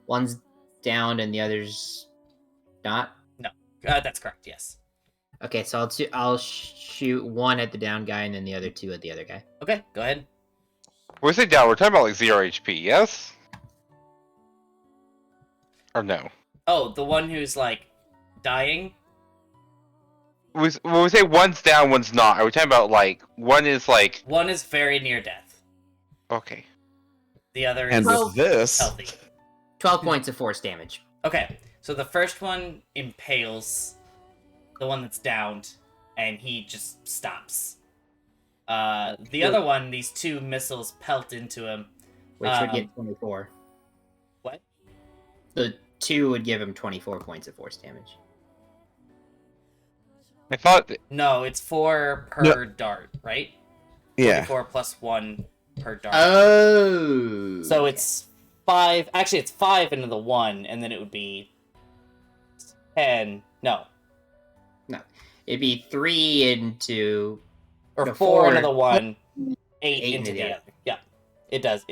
One's downed and the other's not. That's correct. Yes. Okay, so I'll shoot one at the down guy and then the other two at the other guy. Okay, go ahead. When we say down, we're talking about like 0 HP, yes? Or no? Oh, the one who's like dying. When we say one's down, one's not, are we talking about like one is like One is very near death. okay? The other And is with this, healthy. 12 points of force damage. Okay, so the first one impales the one that's downed, and he just stops. The other one, these two missiles pelt into him. Which would get 24. What? The two would give him 24 points of force damage. I thought No, it's 4 per dart, right? yeah. 4 plus 1 per dart. Oh! So it's 5. Actually, it's 5 into the 1, and then it would be 10. No. It'd be 3 into... Or No, 4 into four. the 1, 8 Eight into the other. Yeah, it does.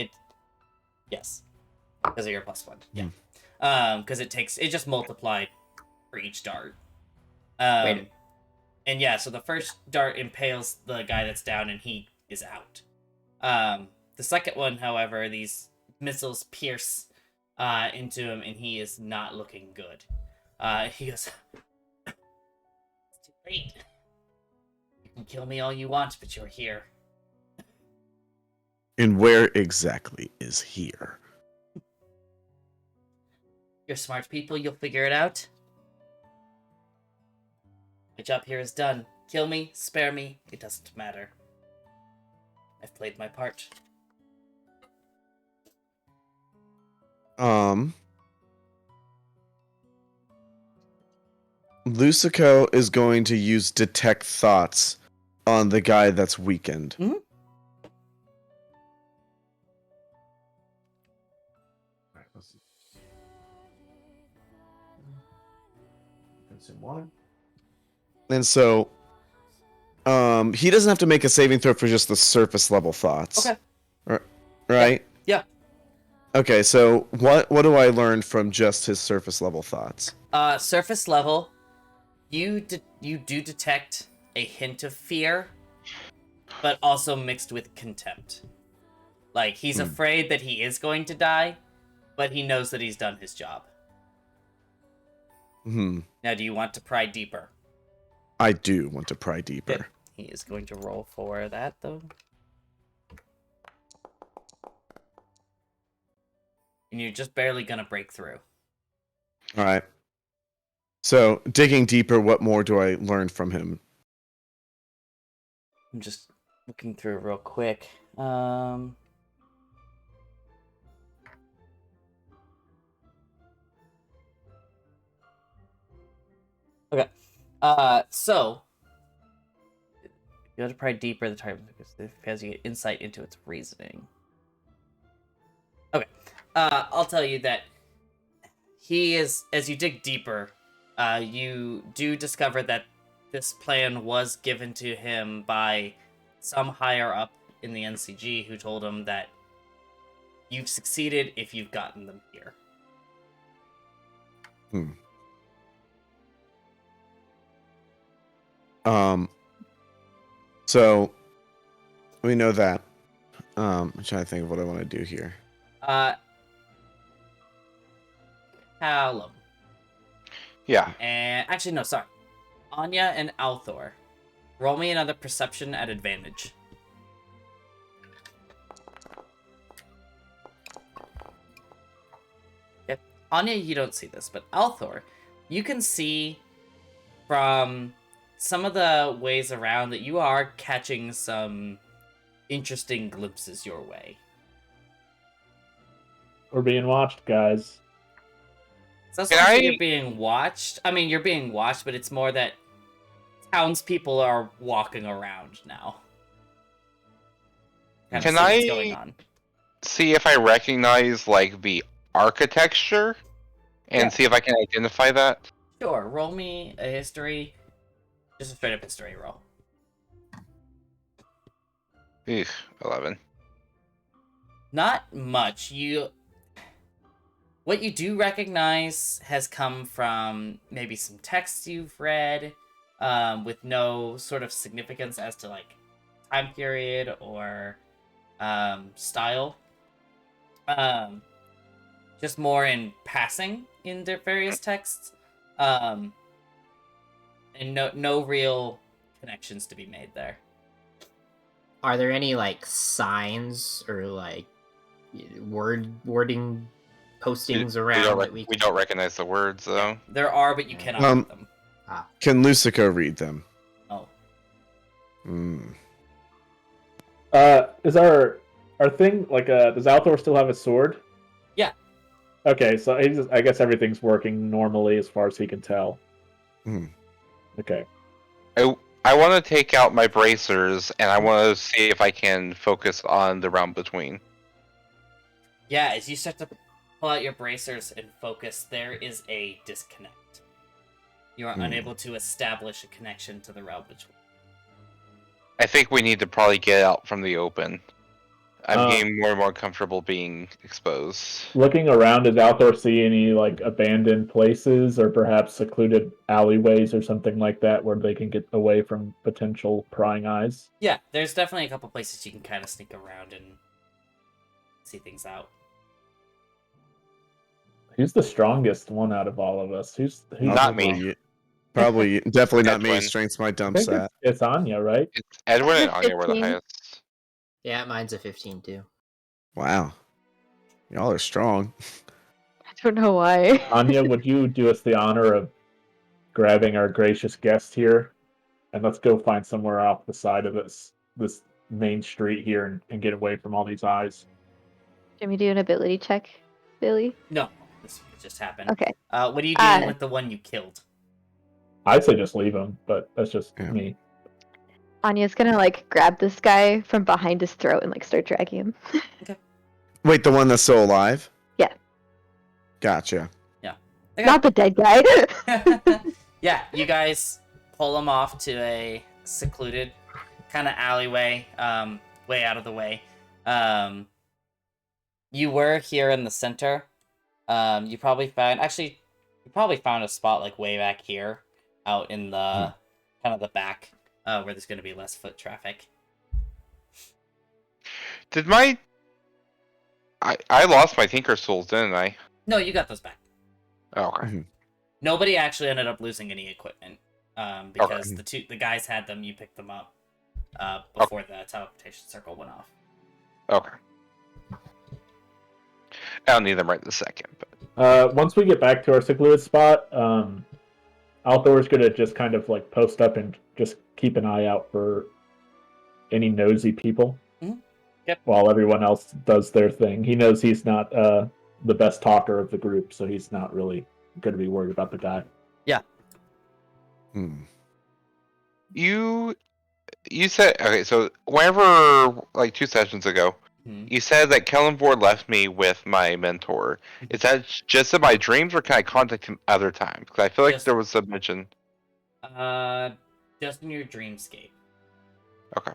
Yes. Because of your plus 1. Yeah. Because it just multiplied for each dart. Wait. And yeah, so the first dart impales the guy that's down and he is out. The second one, however, these missiles pierce into him and he is not looking good. He goes, "It's too late. You can kill me all you want, but you're here." And where exactly is here? You're smart people, you'll figure it out. My job here is done. Kill me, spare me, it doesn't matter. I've played my part. Lucico is going to use detect thoughts on the guy that's weakened. Mhm. And so, he doesn't have to make a saving throw for just the surface level thoughts. Okay. Right? Yeah. Okay, so what do I learn from just his surface level thoughts? Surface level, you do detect a hint of fear, but also mixed with contempt. Like, he's afraid that he is going to die, but he knows that he's done his job. Now, do you want to pry deeper? I do want to pry deeper. Good. He is going to roll for that, though. And you're just barely gonna break through. All right. So, digging deeper, what more do I learn from him? I'm just looking through real quick. Okay. So you have to pry deeper the target because you get insight into its reasoning. Okay. I'll tell you that he is, as you dig deeper, you do discover that this plan was given to him by some higher up in the NCG who told him that you've succeeded if you've gotten them here. So we know that. I'm trying to think of what I want to do here. Callum. yeah. And actually, no, sorry. Anya and Althor. Roll me another perception at advantage. Okay. Anya, you don't see this, but Althor, you can see from some of the ways around that you are catching some interesting glimpses your way. We're being watched, guys. So that's not that you're being watched. I mean, you're being watched, but it's more that townspeople are walking around now. Kind of Can see what's I going on. see if I recognize like the architecture and Yeah. see if I can identify that? Sure, roll me a history. Just a straight up history roll. Eugh, 11. Not much. What you do recognize has come from maybe some texts you've read, with no sort of significance as to like time period or style. Just more in passing in their various texts, and no real connections to be made there. Are there any like signs or like wording postings around that We don't recognize the words though. There are, but you cannot read them. Can Lucico read them? Oh. Is our thing like does Althor still have a sword? Yeah. Okay, so I guess everything's working normally as far as he can tell. Okay. I want to take out my bracers and I want to see if I can focus on the realm between. Yeah, as you start to pull out your bracers and focus, there is a disconnect. You are unable to establish a connection to the realm between. I think we need to probably get out from the open. I'm getting more and more comfortable being exposed. Looking around, does Althor see any like abandoned places or perhaps secluded alleyways or something like that where they can get away from potential prying eyes? Yeah, there's definitely a couple places you can kind of sneak around and see things out. Who's the strongest one out of all of us? Who's Not me. Probably, definitely not me. Edwin. Strength's my I dump think set. it's Anya, right? It's Edwin and Anya were the 15. highest. Yeah, mine's a 15 too. Wow, y'all are strong. I don't know why. Anya, would you do us the honor of grabbing our gracious guest here, and let's go find somewhere off the side of this main street here and get away from all these eyes. Can we do an ability check, Billy? No, this just happened. Okay. What are you doing with the one you killed? I'd say just leave him, but that's just Yeah. me. Anya's gonna like grab this guy from behind his throat and like start dragging him. Wait, the one that's still alive? Yeah. Gotcha. Not the dead guy. Yeah, you guys pull him off to a secluded kind of alleyway, way out of the way. You were here in the center. You probably found a spot like way back here, out in the kind of the back, where there's going to be less foot traffic. Did I lost my Tinker Souls, didn't I? No, you got those back. Oh, okay. Nobody actually ended up losing any equipment, because the guys had them. You picked them up before the teleportation circle went off. Okay. I don't need them right this second, but Once we get back to our secluded spot, Althor's gonna just kind of like post up and just keep an eye out for any nosy people. Yep. While everyone else does their thing. He knows he's not the best talker of the group, so he's not really going to be worried about the guy. Yeah. You said, okay, so whenever, like 2 sessions ago, you said that Kellenborg left me with my mentor. Is that just in my dreams, or can I contact him other times? Because I feel like there was a mention. Just in your dreamscape. Okay.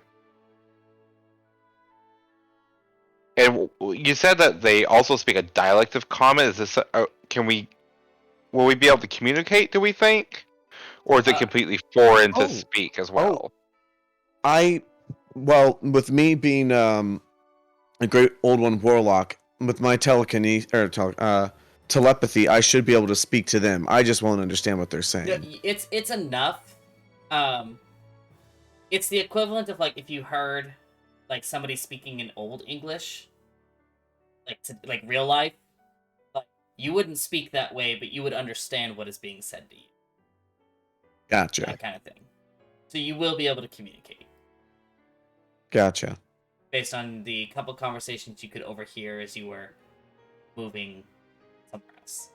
And you said that they also speak a dialect of common. Is this will we be able to communicate, do we think? Or is it completely foreign to speak as well? Well, with me being a great old one warlock, with my telepathy, I should be able to speak to them. I just won't understand what they're saying. Yeah, it's enough. It's the equivalent of like if you heard like somebody speaking in old English, like to like real life, like You wouldn't speak that way, but you would understand what is being said to you. Gotcha. That kind of thing. So you will be able to communicate. Gotcha. Based on the couple conversations you could overhear as you were moving somewhere else.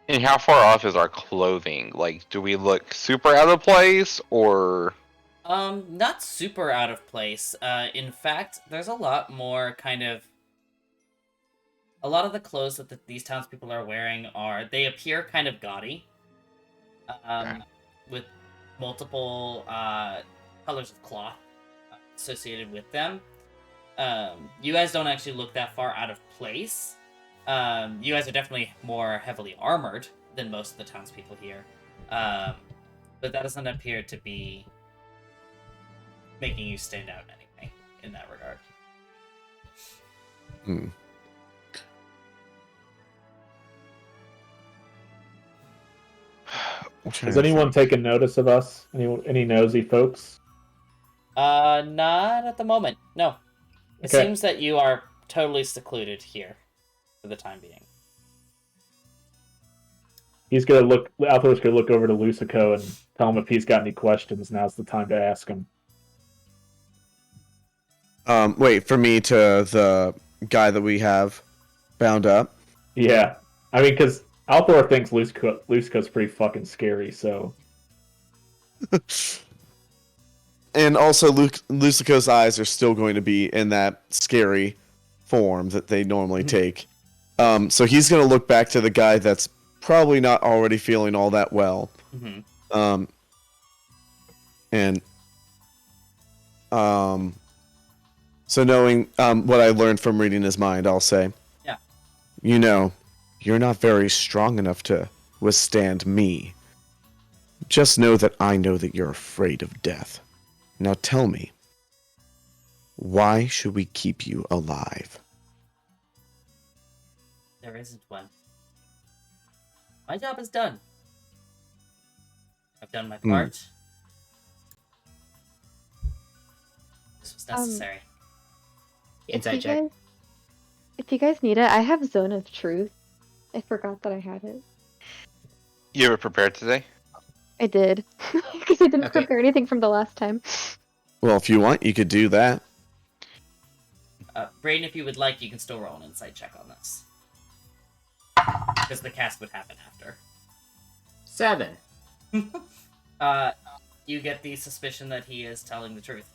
And how far off is our clothing? Like, do we look super out of place, or... Not super out of place. In fact, there's a lot more kind of... A lot of the clothes that these townspeople are wearing they appear kind of gaudy. With multiple colors of cloth associated with them. You guys don't actually look that far out of place. You guys are definitely more heavily armored than most of the townspeople here. But that doesn't appear to be making you stand out anyway, in that regard. Has anyone taken notice of us? Any nosy folks? Not at the moment. No. It Okay. seems that you are totally secluded here for the time being. Althor's gonna look over to Lucico and tell him if he's got any questions. Now's the time to ask him. Wait, for me to the guy that we have bound up? Yeah. I mean, because Althor thinks Lucico's pretty fucking scary, so... And also, Lucico's eyes are still going to be in that scary form that they normally take. So he's going to look back to the guy that's probably not already feeling all that well. Mm-hmm. So knowing what I learned from reading his mind, I'll say, yeah, you know, you're not very strong enough to withstand me. Just know that I know that you're afraid of death. Now tell me, why should we keep you alive? There isn't one. My job is done. I've done my part. This was necessary. Insight check. If you guys need it, I have Zone of Truth. I forgot that I had it. You were prepared today? I did. Because I didn't Okay. prepare anything from the last time. Well, if you want, you could do that. Brayden, if you would like, you can still roll an insight check on this. Because the cast would happen after. 7. You get the suspicion that he is telling the truth.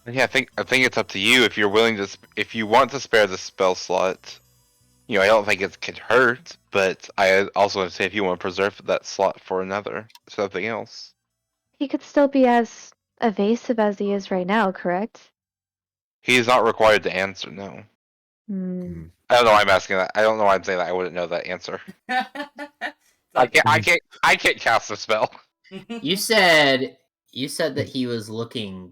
Yeah, I think it's up to you if you're willing to, if you want to spare the spell slot. You know, I don't think it could hurt, but I also want to say if you want to preserve that slot for something else. He could still be as evasive as he is right now, correct? He is not required to answer. No, Hmm. I don't know why I'm asking that. I don't know why I'm saying that. I wouldn't know that answer. I can't cast a spell. You said that he was looking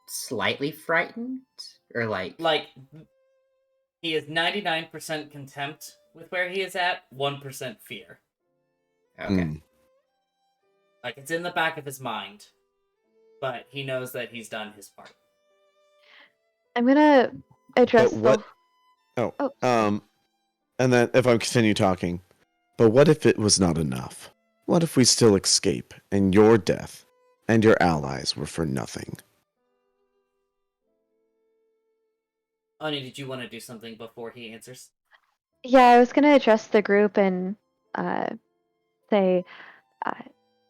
slightly frightened, or like he is 99% contempt with where he is at, 1% fear. okay. Like, it's in the back of his mind, but he knows that he's done his part. I'm gonna address But what? And then if I continue talking, but what if it was not enough? What if we still escape, and your death and your allies were for nothing? Ani, did you want to do something before he answers? Yeah, I was gonna address the group and say,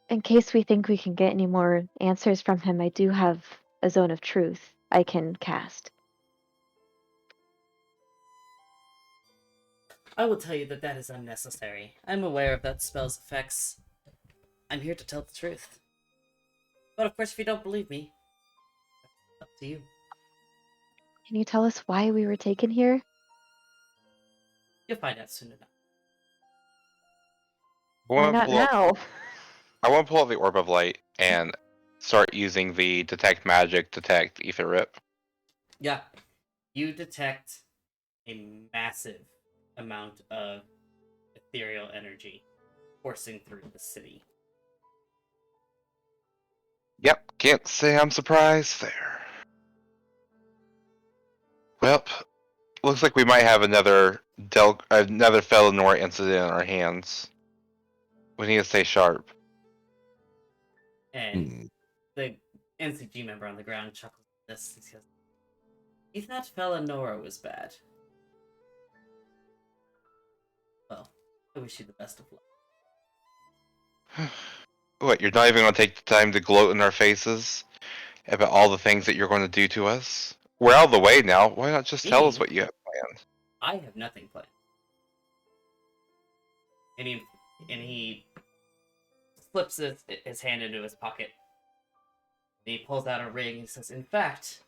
in case we think we can get any more answers from him, I do have a Zone of Truth I can cast. I will tell you that that is unnecessary. I'm aware of that spell's effects. I'm here to tell the truth. But of course, if you don't believe me, that's up to you. Can you tell us why we were taken here? You'll find out soon enough. Why not now? I want to pull out the Orb of Light and start using the Detect Magic, Detect Ether Rip. Yeah. You detect a massive amount of ethereal energy coursing through the city. Yep, can't say I'm surprised there. Well, looks like we might have another Felinor incident in our hands. We need to stay sharp. And the NCG member on the ground chuckles at this. He says, "He thought Felinora was bad. Well, I wish you the best of luck." What, you're not even going to take the time to gloat in our faces about all the things that you're going to do to us? We're out of the way now. Why not just tell us what you have planned? I have nothing planned. And he slips his hand into his pocket. And he pulls out a ring and says, "In fact,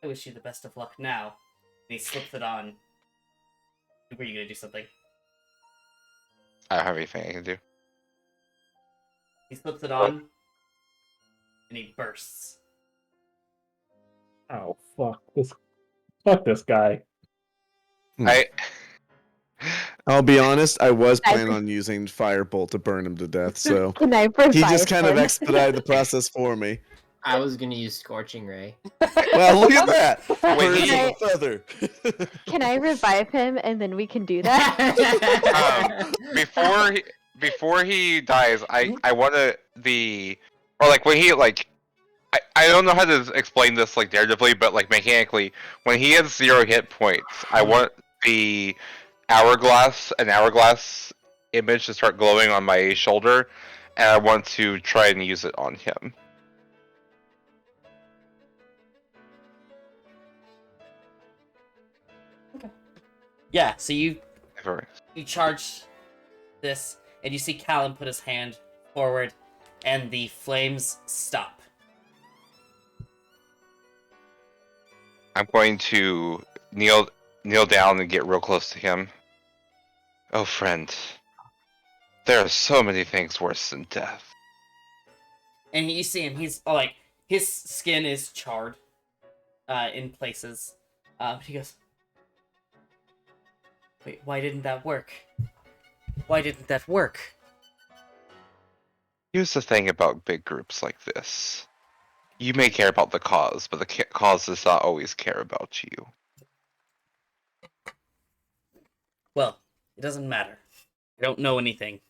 I wish you the best of luck now." And he slips it on. Were you going to do something? I don't have anything I can do. He slips it on. And he bursts. Oh fuck this guy. I'll be honest, I was planning on using Firebolt to burn him to death, so Can I he just revive kind of him? expedited the process for me. I was gonna use Scorching Ray. Well, look at that! Wait, Birds he- of a feather. Can I revive him and then we can do that? Before he dies, I want to when he I don't know how to explain this like Daredevil, but like mechanically, when he has 0 hit points, I want an hourglass image to start glowing on my shoulder, and I want to try and use it on him. Yeah, so you Ever. charge this, and you see Callum put his hand forward, and the flames stop. I'm going to kneel down and get real close to him. Oh, friend, there are so many things worse than death. And you see him, he's like, his skin is charred in places. He goes, "Wait, why didn't that work? Why didn't that work?" Here's the thing about big groups like this. You may care about the cause, but the cause does not always care about you. Well, it doesn't matter. I don't know anything.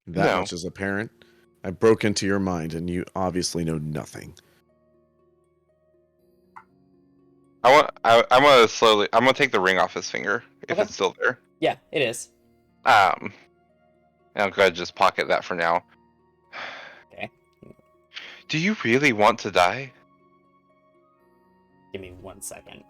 That No. much is apparent. I broke into your mind, and you obviously know nothing. I'm gonna take the ring off his finger if Okay. it's still there. Yeah, it is. And I'm gonna just pocket that for now. Okay. Do you really want to die? Give me 1 second.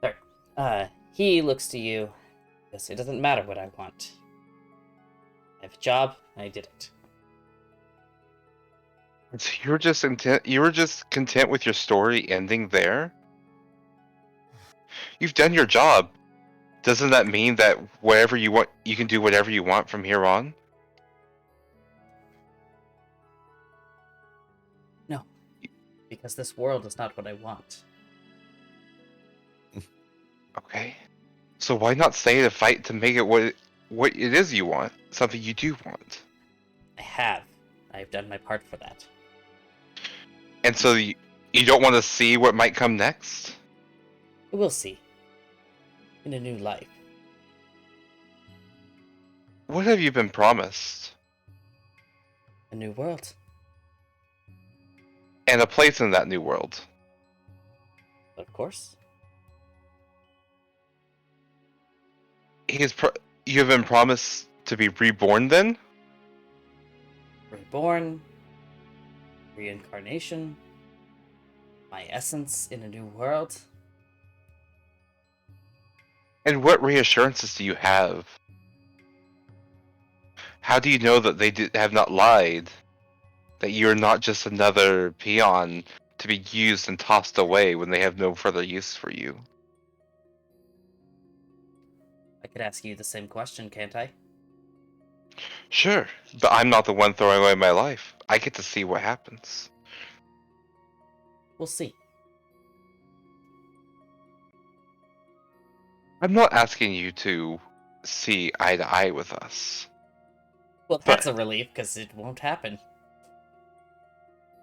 There. He looks to you. Yes, it doesn't matter what I want. I have a job, and I did it. So you were just content with your story ending there? You've done your job. Doesn't that mean that wherever you want, you can do whatever you want from here on? No. Because this world is not what I want. Okay. So why not stay in a fight to make it what it is you want? Something you do want. I have. I've done my part for that. And so you don't want to see what might come next? We'll see. In a new life. What have you been promised? A new world. And a place in that new world. Of course. You have been promised to be reborn then? Reborn. Reincarnation. My essence in a new world. And what reassurances do you have? How do you know that they have not lied? That you're not just another peon to be used and tossed away when they have no further use for you? I could ask you the same question, can't I? Sure, but I'm not the one throwing away my life. I get to see what happens. We'll see. I'm not asking you to see eye to eye with us. Well, that's a relief, because it won't happen.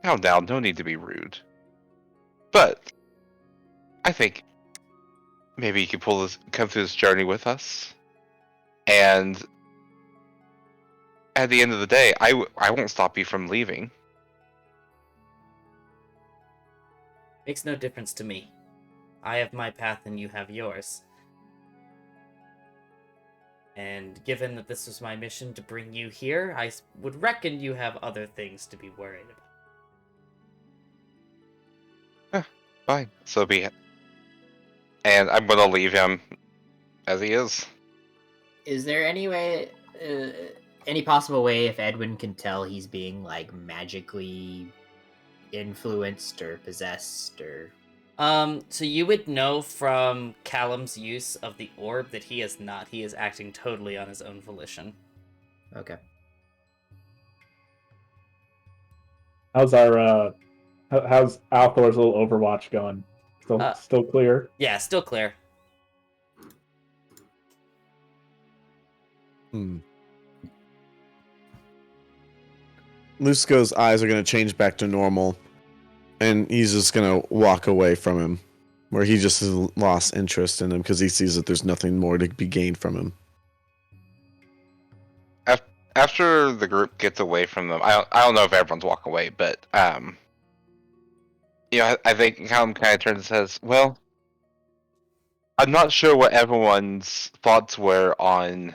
Calm down, no need to be rude. But I think maybe you could come through this journey with us. And at the end of the day, I won't stop you from leaving. Makes no difference to me. I have my path and you have yours. And given that this was my mission to bring you here, I would reckon you have other things to be worried about. Fine, so be it. And I'm gonna leave him as he is. Is there any way, any possible way if Edwin can tell he's being like magically influenced or possessed or? So you would know from Callum's use of the orb that he is not. He is acting totally on his own volition. Okay. How's how's Althor's little Overwatch going? Still clear? Yeah, still clear. Lusco's eyes are going to change back to normal, and he's just going to walk away from him, where he just has lost interest in him because he sees that there's nothing more to be gained from him. After the group gets away from them, I don't know if everyone's walking away, but you know, I think Callum kind of turns and says, "Well, I'm not sure what everyone's thoughts were on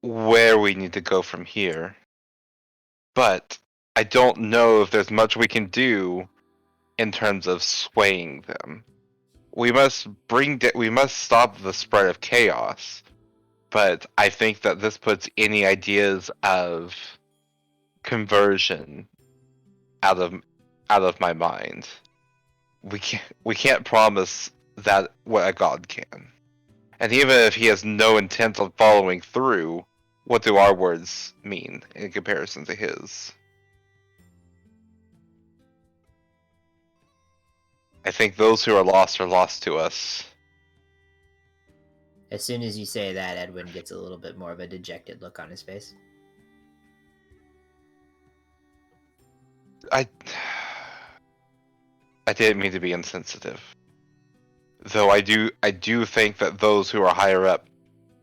where we need to go from here, but I don't know if there's much we can do in terms of swaying them. We must stop the spread of chaos, but I think that this puts any ideas of conversion out of my mind. We can't promise that what a god can. And even if he has no intent of following through, what do our words mean in comparison to his? I think those who are lost to us. As soon as you say that, Edwin gets a little bit more of a dejected look on his face. I didn't mean to be insensitive. Though I do think that those who are higher up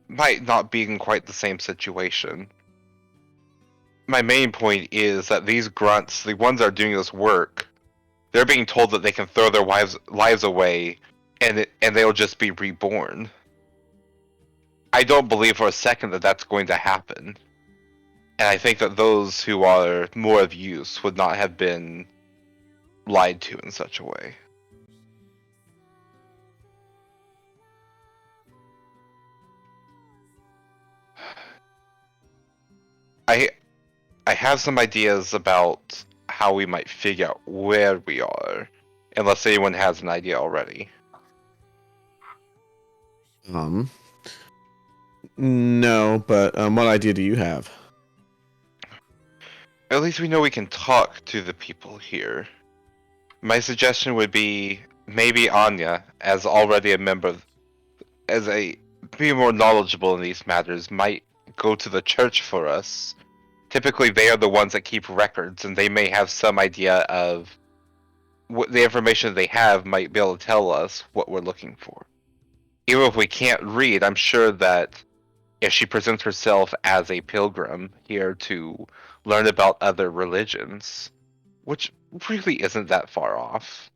might not be in quite the same situation. My main point is that these grunts, the ones that are doing this work, they're being told that they can throw their lives away and they'll just be reborn. I don't believe for a second that that's going to happen. And I think that those who are more of use would not have been lied to in such a way. I have some ideas about how we might figure out where we are, unless anyone has an idea already. No, but what idea do you have? At least we know we can talk to the people here. My suggestion would be maybe Anya, as already a member, be more knowledgeable in these matters, might go to the church for us. Typically, they are the ones that keep records, and they may have some idea of what the information they have might be able to tell us what we're looking for. Even if we can't read, I'm sure that if she presents herself as a pilgrim here to learn about other religions, which really isn't that far off,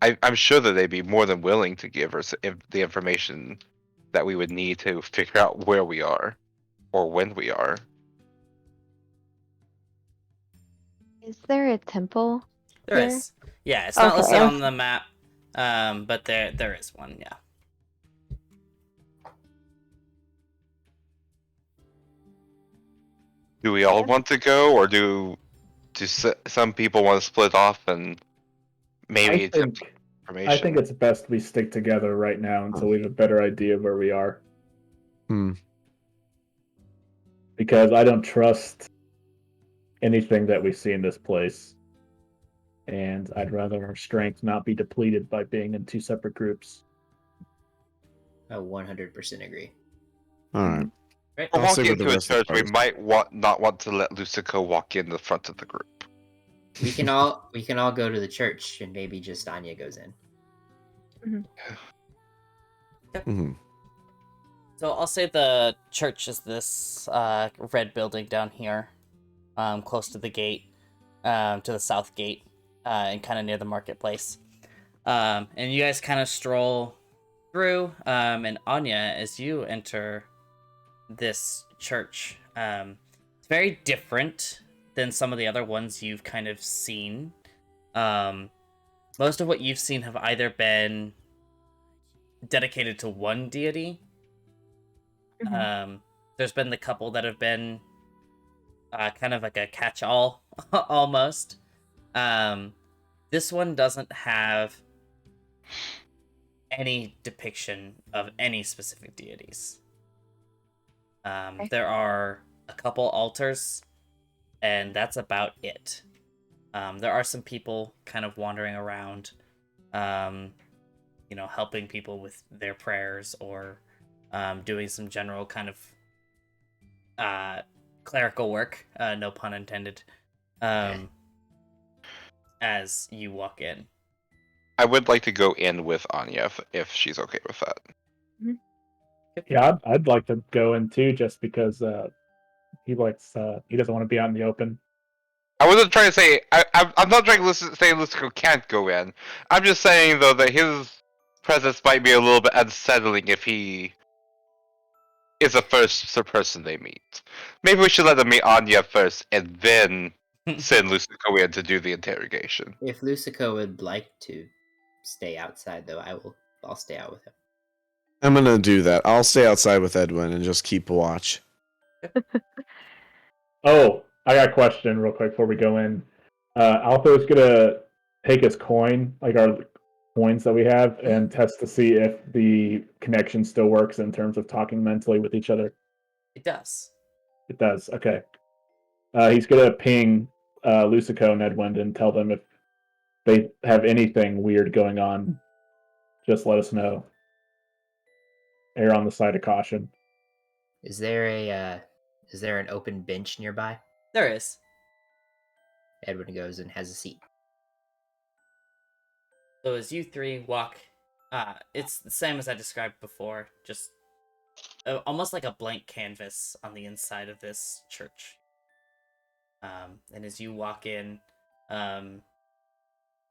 I'm sure that they'd be more than willing to give us the information that we would need to figure out where we are or when we are. Is there a temple? There here? is. Yeah, it's not Okay. listed on the map, but there is one, yeah. Do we all want to go, or do some people want to split off and maybe attempt information? I think it's best we stick together right now until we have a better idea of where we are. Because I don't trust anything that we see in this place. And I'd rather our strength not be depleted by being in two separate groups. I 100% agree. All right. Right? We're I'll say walking with the into a rest of the church. We party. might not want to let Lucico walk in the front of the group. We can all go to the church, and maybe just Anya goes in. Hmm. So I'll say the church is this red building down here, close to the gate, to the south gate, and kind of near the marketplace. And you guys kind of stroll through, and Anya, as you enter this church, it's very different than some of the other ones you've kind of seen. Most of what you've seen have either been dedicated to one deity. There's been the couple that have been kind of like a catch-all almost. This one doesn't have any depiction of any specific deities. There are a couple altars, and that's about it. There are some people kind of wandering around, helping people with their prayers or doing some general kind of clerical work, no pun intended, as you walk in. I would like to go in with Anya if she's okay with that. Yeah, I'd like to go in too, just because he doesn't want to be out in the open. I wasn't trying to say I'm not trying to say Lucico can't go in. I'm just saying though that his presence might be a little bit unsettling if he is the first person they meet. Maybe we should let them meet Anya first and then send Lucico in to do the interrogation. If Lucico would like to stay outside, though, I'll stay out with him. I'm gonna do that. I'll stay outside with Edwin and just keep watch. Oh, I got a question real quick before we go in. Alpha's gonna take his coin, like our coins that we have, and test to see if the connection still works in terms of talking mentally with each other. It does. It does. Okay. He's gonna ping Lucico and Edwin and tell them if they have anything weird going on. Just let us know. Err on the side of caution. Is there an open bench nearby? There is. Edwin goes and has a seat. So as you three walk, it's the same as I described before, just almost like a blank canvas on the inside of this church. And as you walk in,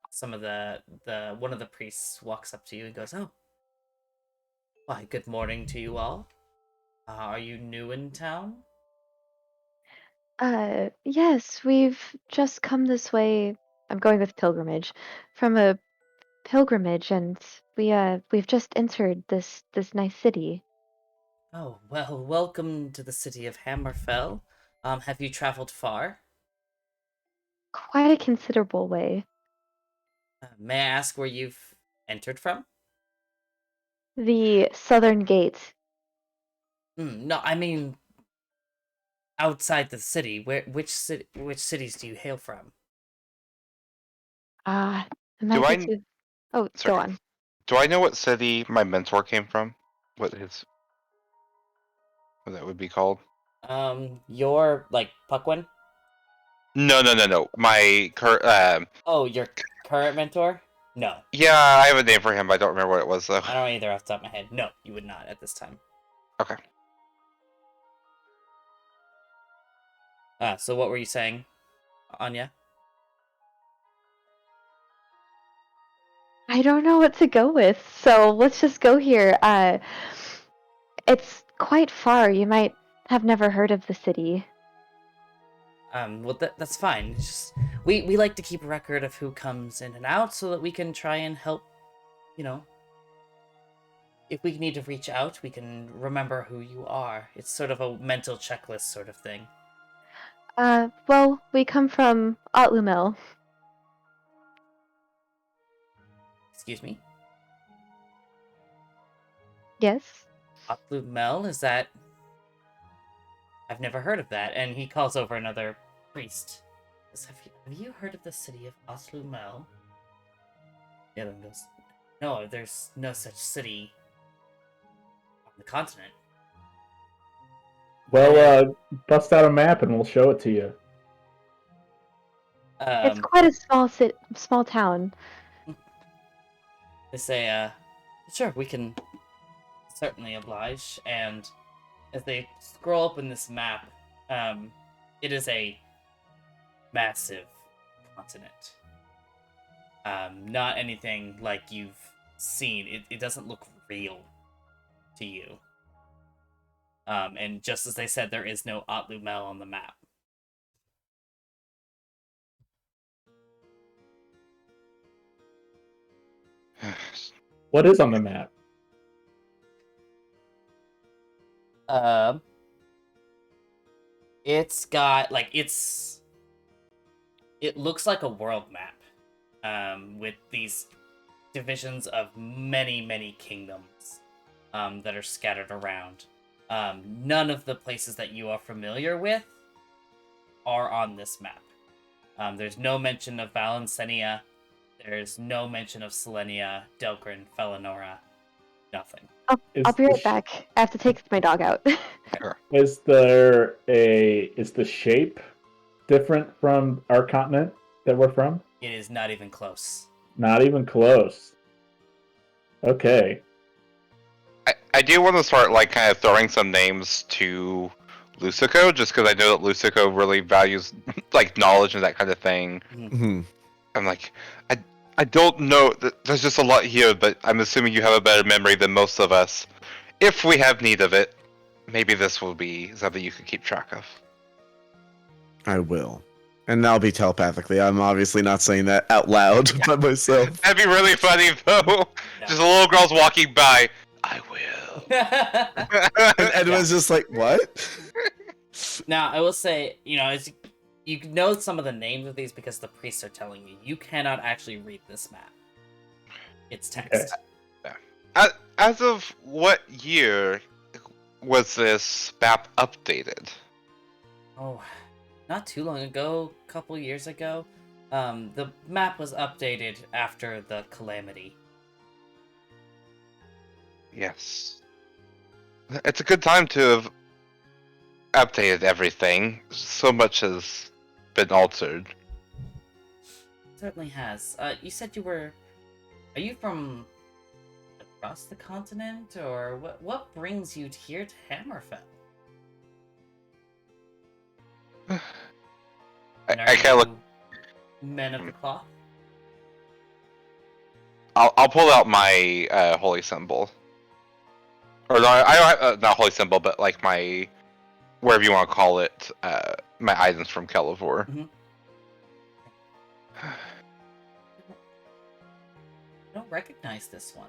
some of the one of the priests walks up to you and goes, "Oh, why, good morning to you all. Are you new in town?" Yes, we've just come this way. I'm going with pilgrimage, from a pilgrimage, and we've just entered this nice city. Oh, well, welcome to the city of Hammerfell. Have you traveled far? Quite a considerable way. May I ask where you've entered from? The southern gate. No, I mean outside the city. Which cities do you hail from? It might I- be too. Oh, go Sorry. on. Do I know what city my mentor came from? What that would be called? You're like Puckwin? No. My Oh, your current mentor? No, yeah, I have a name for him, but I don't remember what it was though. I don't either off the top of my head. No, you would not at this time. Okay. So what were you saying, Anya? I don't know what to go with, so let's just go here. It's quite far. You might have never heard of the city. Well, that's fine. It's just we like to keep a record of who comes in and out so that we can try and help, if we need to reach out, we can remember who you are. It's sort of a mental checklist sort of thing. Well, we come from Otlumel. Excuse me? Yes? Otlumel, is that... I've never heard of that. And he calls over another priest. Says, have you heard of the city of Otlumel? The other one goes, no, there's no such city. the continent. Well, bust out a map and we'll show it to you. It's quite a small town. They say, sure, we can certainly oblige. And as they scroll open this map, it is a massive continent. Not anything like you've seen. It doesn't look real to you. And just as they said, there is no Otlumel on the map. What is on the map? It's got it looks like a world map, with these divisions of many kingdoms, that are scattered around. None of the places that you are familiar with are on this map. There's no mention of Valencenia. There's no mention of Selenia, Delgrin, Felinora. Nothing. I'll be right back. I have to take my dog out. Is the shape different from our continent that we're from? It is not even close. Not even close. Okay. I do want to start kind of throwing some names to Lucico, just because I know that Lucico really values knowledge and that kind of thing. Mm-hmm. I'm I don't know. There's just a lot here, but I'm assuming you have a better memory than most of us. If we have need of it, maybe this will be something you can keep track of. I will. And that'll be telepathically. I'm obviously not saying that out loud by myself. That'd be really funny, though. No. Just a little girl's walking by. I will. And Edwin's just like, what? Now, I will say, you know some of the names of these because the priests are telling you. You cannot actually read this map. It's text. As of what year was this map updated? Oh, not too long ago, a couple years ago. The map was updated after the calamity. Yes. It's a good time to have updated everything. So much has been altered. Certainly has. You said you were... Are you from across the continent, or what brings you here to Hammerfell? I kind of look. Men of the cloth? I'll pull out my holy symbol. Or no, I don't have, not holy symbol, but my, wherever you want to call it, my items from Kelivor. Mm-hmm. I don't recognize this one.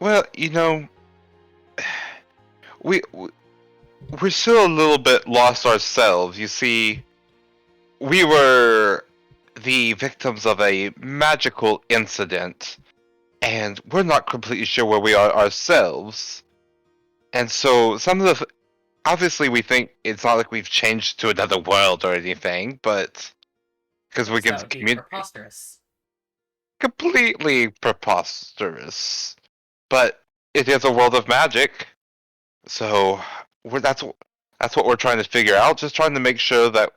Well, we're still a little bit lost ourselves. You see, we were the victims of a magical incident, and we're not completely sure where we are ourselves. And so some of the... Obviously, we think it's not like we've changed to another world or anything, but... Because we can communicate... Preposterous. Completely preposterous. But it is a world of magic. So that's what we're trying to figure out. Just trying to make sure that,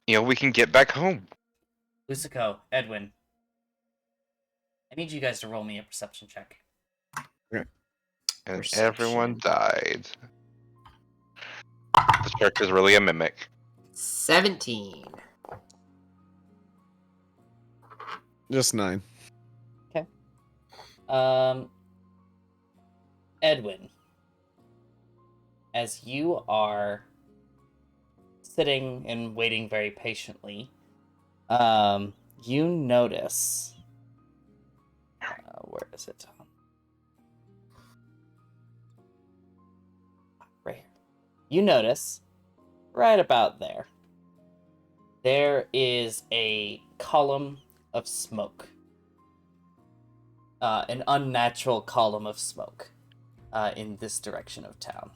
we can get back home. Lucico, Edwin, I need you guys to roll me a perception check. And Perception. everyone died. The shark is really a mimic. 17. Just 9. Edwin, as you are sitting and waiting very patiently, you notice... where is it? Right here. You notice, right about there, there is a column of smoke. An unnatural column of smoke in this direction of town.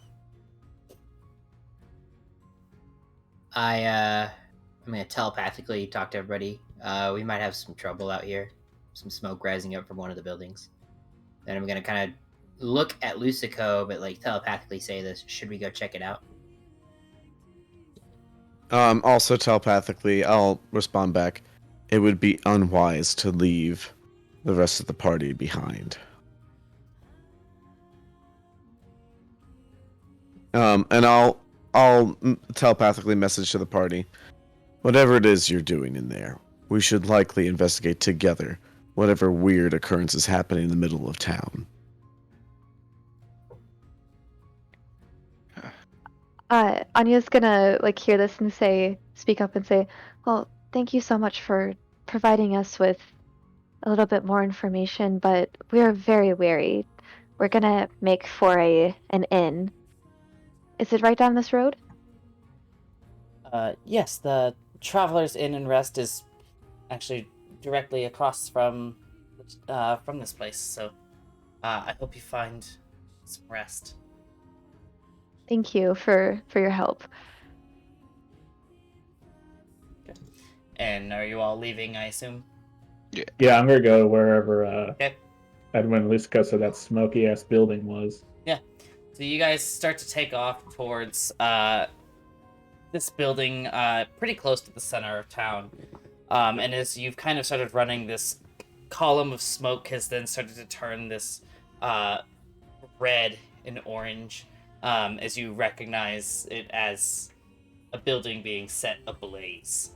I'm gonna telepathically talk to everybody. We might have some trouble out here. Some smoke rising up from one of the buildings. Then I'm gonna kind of look at Lucico, but like telepathically say this: should we go check it out? Also telepathically, I'll respond back. It would be unwise to leave the rest of the party behind. And I'll telepathically message to the party. Whatever it is you're doing in there, we should likely investigate together whatever weird occurrence is happening in the middle of town. Anya's gonna like hear this and speak up and say, "Well, thank you so much for providing us with a little bit more information, but we are very wary. We're gonna make for an inn. Is it right down this road?" Yes, the Traveler's Inn and Rest is actually directly across from this place. So, I hope you find some rest. Thank you for your help. And are you all leaving, I assume? Yeah, I'm gonna go wherever Okay. Edwin Lucico said that smoky ass building was. Yeah. So you guys start to take off towards this building pretty close to the center of town. And as you've kind of started running, this column of smoke has then started to turn this red and orange as you recognize it as a building being set ablaze.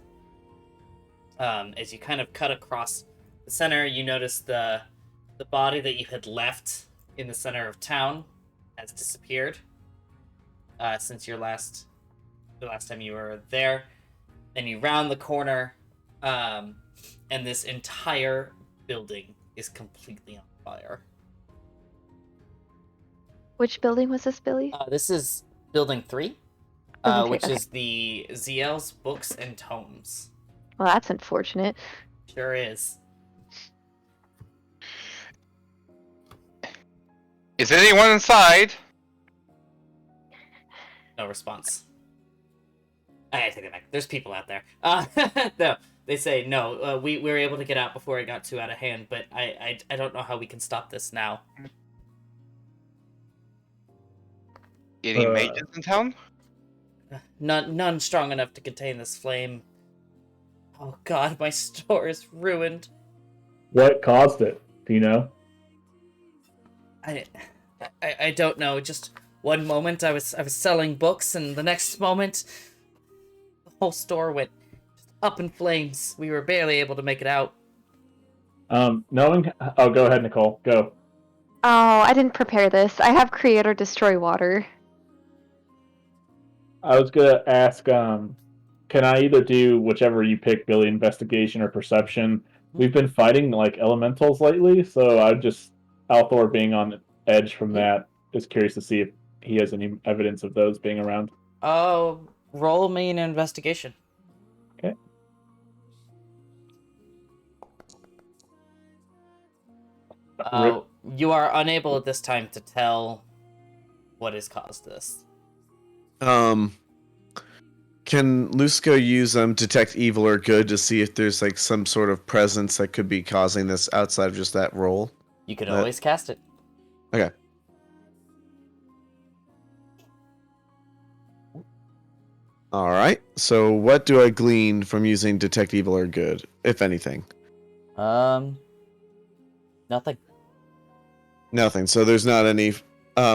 As you kind of cut across the center, you notice the body that you had left in the center of town has disappeared since the last time you were there. Then you round the corner, and this entire building is completely on fire. Which building was this, Billy? This is building 3, Building three, which okay. is the ZL's Books and Tomes. Well, that's unfortunate. Sure is. Is anyone inside? No response. I take it back. There's people out there. No, they say no. We were able to get out before it got too out of hand, but I don't know how we can stop this now. Any mages in town? None strong enough to contain this flame. Oh God, my store is ruined. What caused it? Do you know? I don't know. Just one moment I was selling books, and the next moment the whole store went up in flames. We were barely able to make it out. Knowing. Oh, go ahead, Nicole. Go. Oh, I didn't prepare this. I have create or destroy water. I was gonna ask. Can I either do whichever you pick, Billy, investigation or perception? We've been fighting like elementals lately, so I just Althor being on edge from that is curious to see if he has any evidence of those being around. Oh, roll me an investigation. Okay. You are unable at this time to tell what has caused this. Can Lusco use detect evil or good to see if there's like some sort of presence that could be causing this outside of just that roll? You could always cast it. Okay. All right. So what do I glean from using detect evil or good, if anything? Nothing. Nothing. So there's not any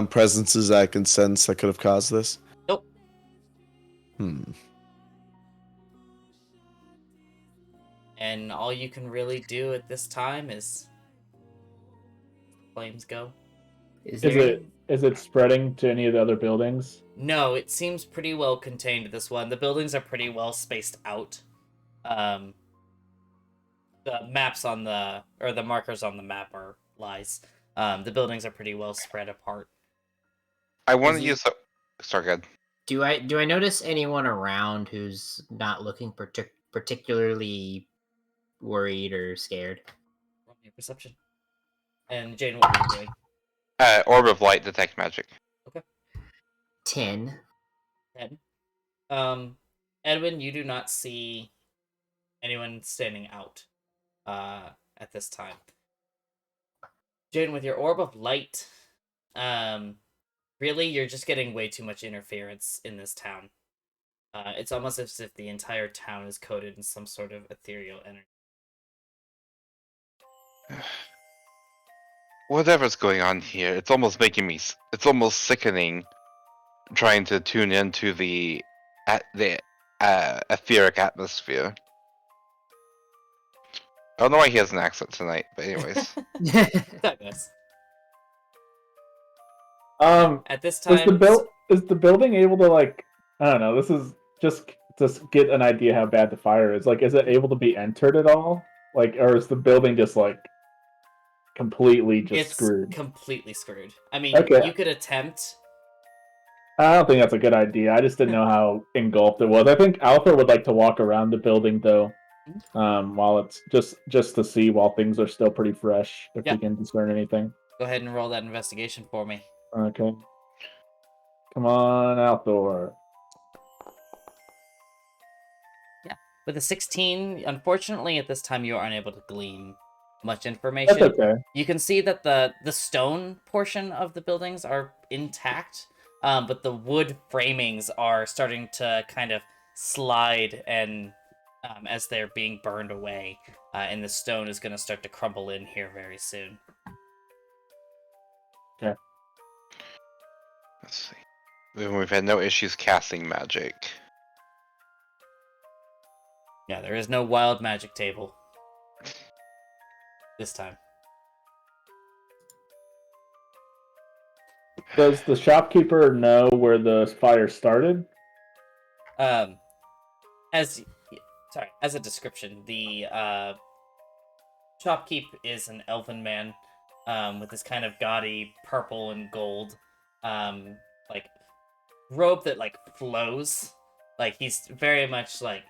presences I can sense that could have caused this? Nope. And all you can really do at this time is flames go. Is it spreading to any of the other buildings? No, it seems pretty well contained to this one. The buildings are pretty well spaced out. The maps on the markers on the map are lies. The buildings are pretty well spread apart. I want to use. Sorry, good. Do I notice anyone around who's not looking particularly worried or scared? Roll me a perception. And Jane, what are you doing? Orb of light, detect magic. Okay. 10. 10. Edwin, you do not see anyone standing out at this time. Jane, with your orb of light, really, you're just getting way too much interference in this town. It's almost as if the entire town is coated in some sort of ethereal energy. Whatever's going on here, it's almost making me. It's almost sickening. Trying to tune into the etheric atmosphere. I don't know why he has an accent tonight, but anyways. Douglas. At this Is time, the building able to, like, I don't know, this is just to get an idea how bad the fire is. Like, is it able to be entered at all? Like, or is the building just like completely it's screwed? completely screwed. I mean, Okay. you could attempt. I don't think that's a good idea. I just didn't know how engulfed it was. I think Alpha would like to walk around the building though, while it's just to see while things are still pretty fresh, if Yeah. we can discern anything. Go ahead and roll that investigation for me. Okay. Come on, Althor. With a 16, unfortunately, at this time you are unable to glean much information. That's okay. You can see that the stone portion of the buildings are intact, but the wood framings are starting to kind of slide, and as they're being burned away, and the stone is going to start to crumble in here very soon. Okay. Let's see. We've had no issues casting magic. Yeah, there is no wild magic table this time. Does the shopkeeper know where the fire started? As a description, the shopkeep is an elven man, with this kind of gaudy purple and gold, like robe that like flows. Like he's very much like,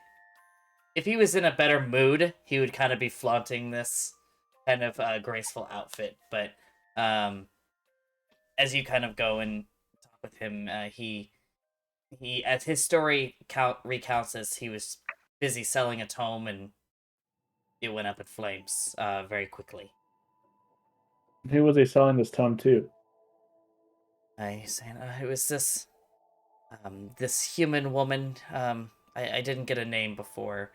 if he was in a better mood, he would kind of be flaunting this kind of graceful outfit. But as you kind of go and talk with him, he as his story recounts, as he was busy selling a tome and it went up in flames very quickly. Who was he selling this tome to? He's saying it was this this human woman. I didn't get a name before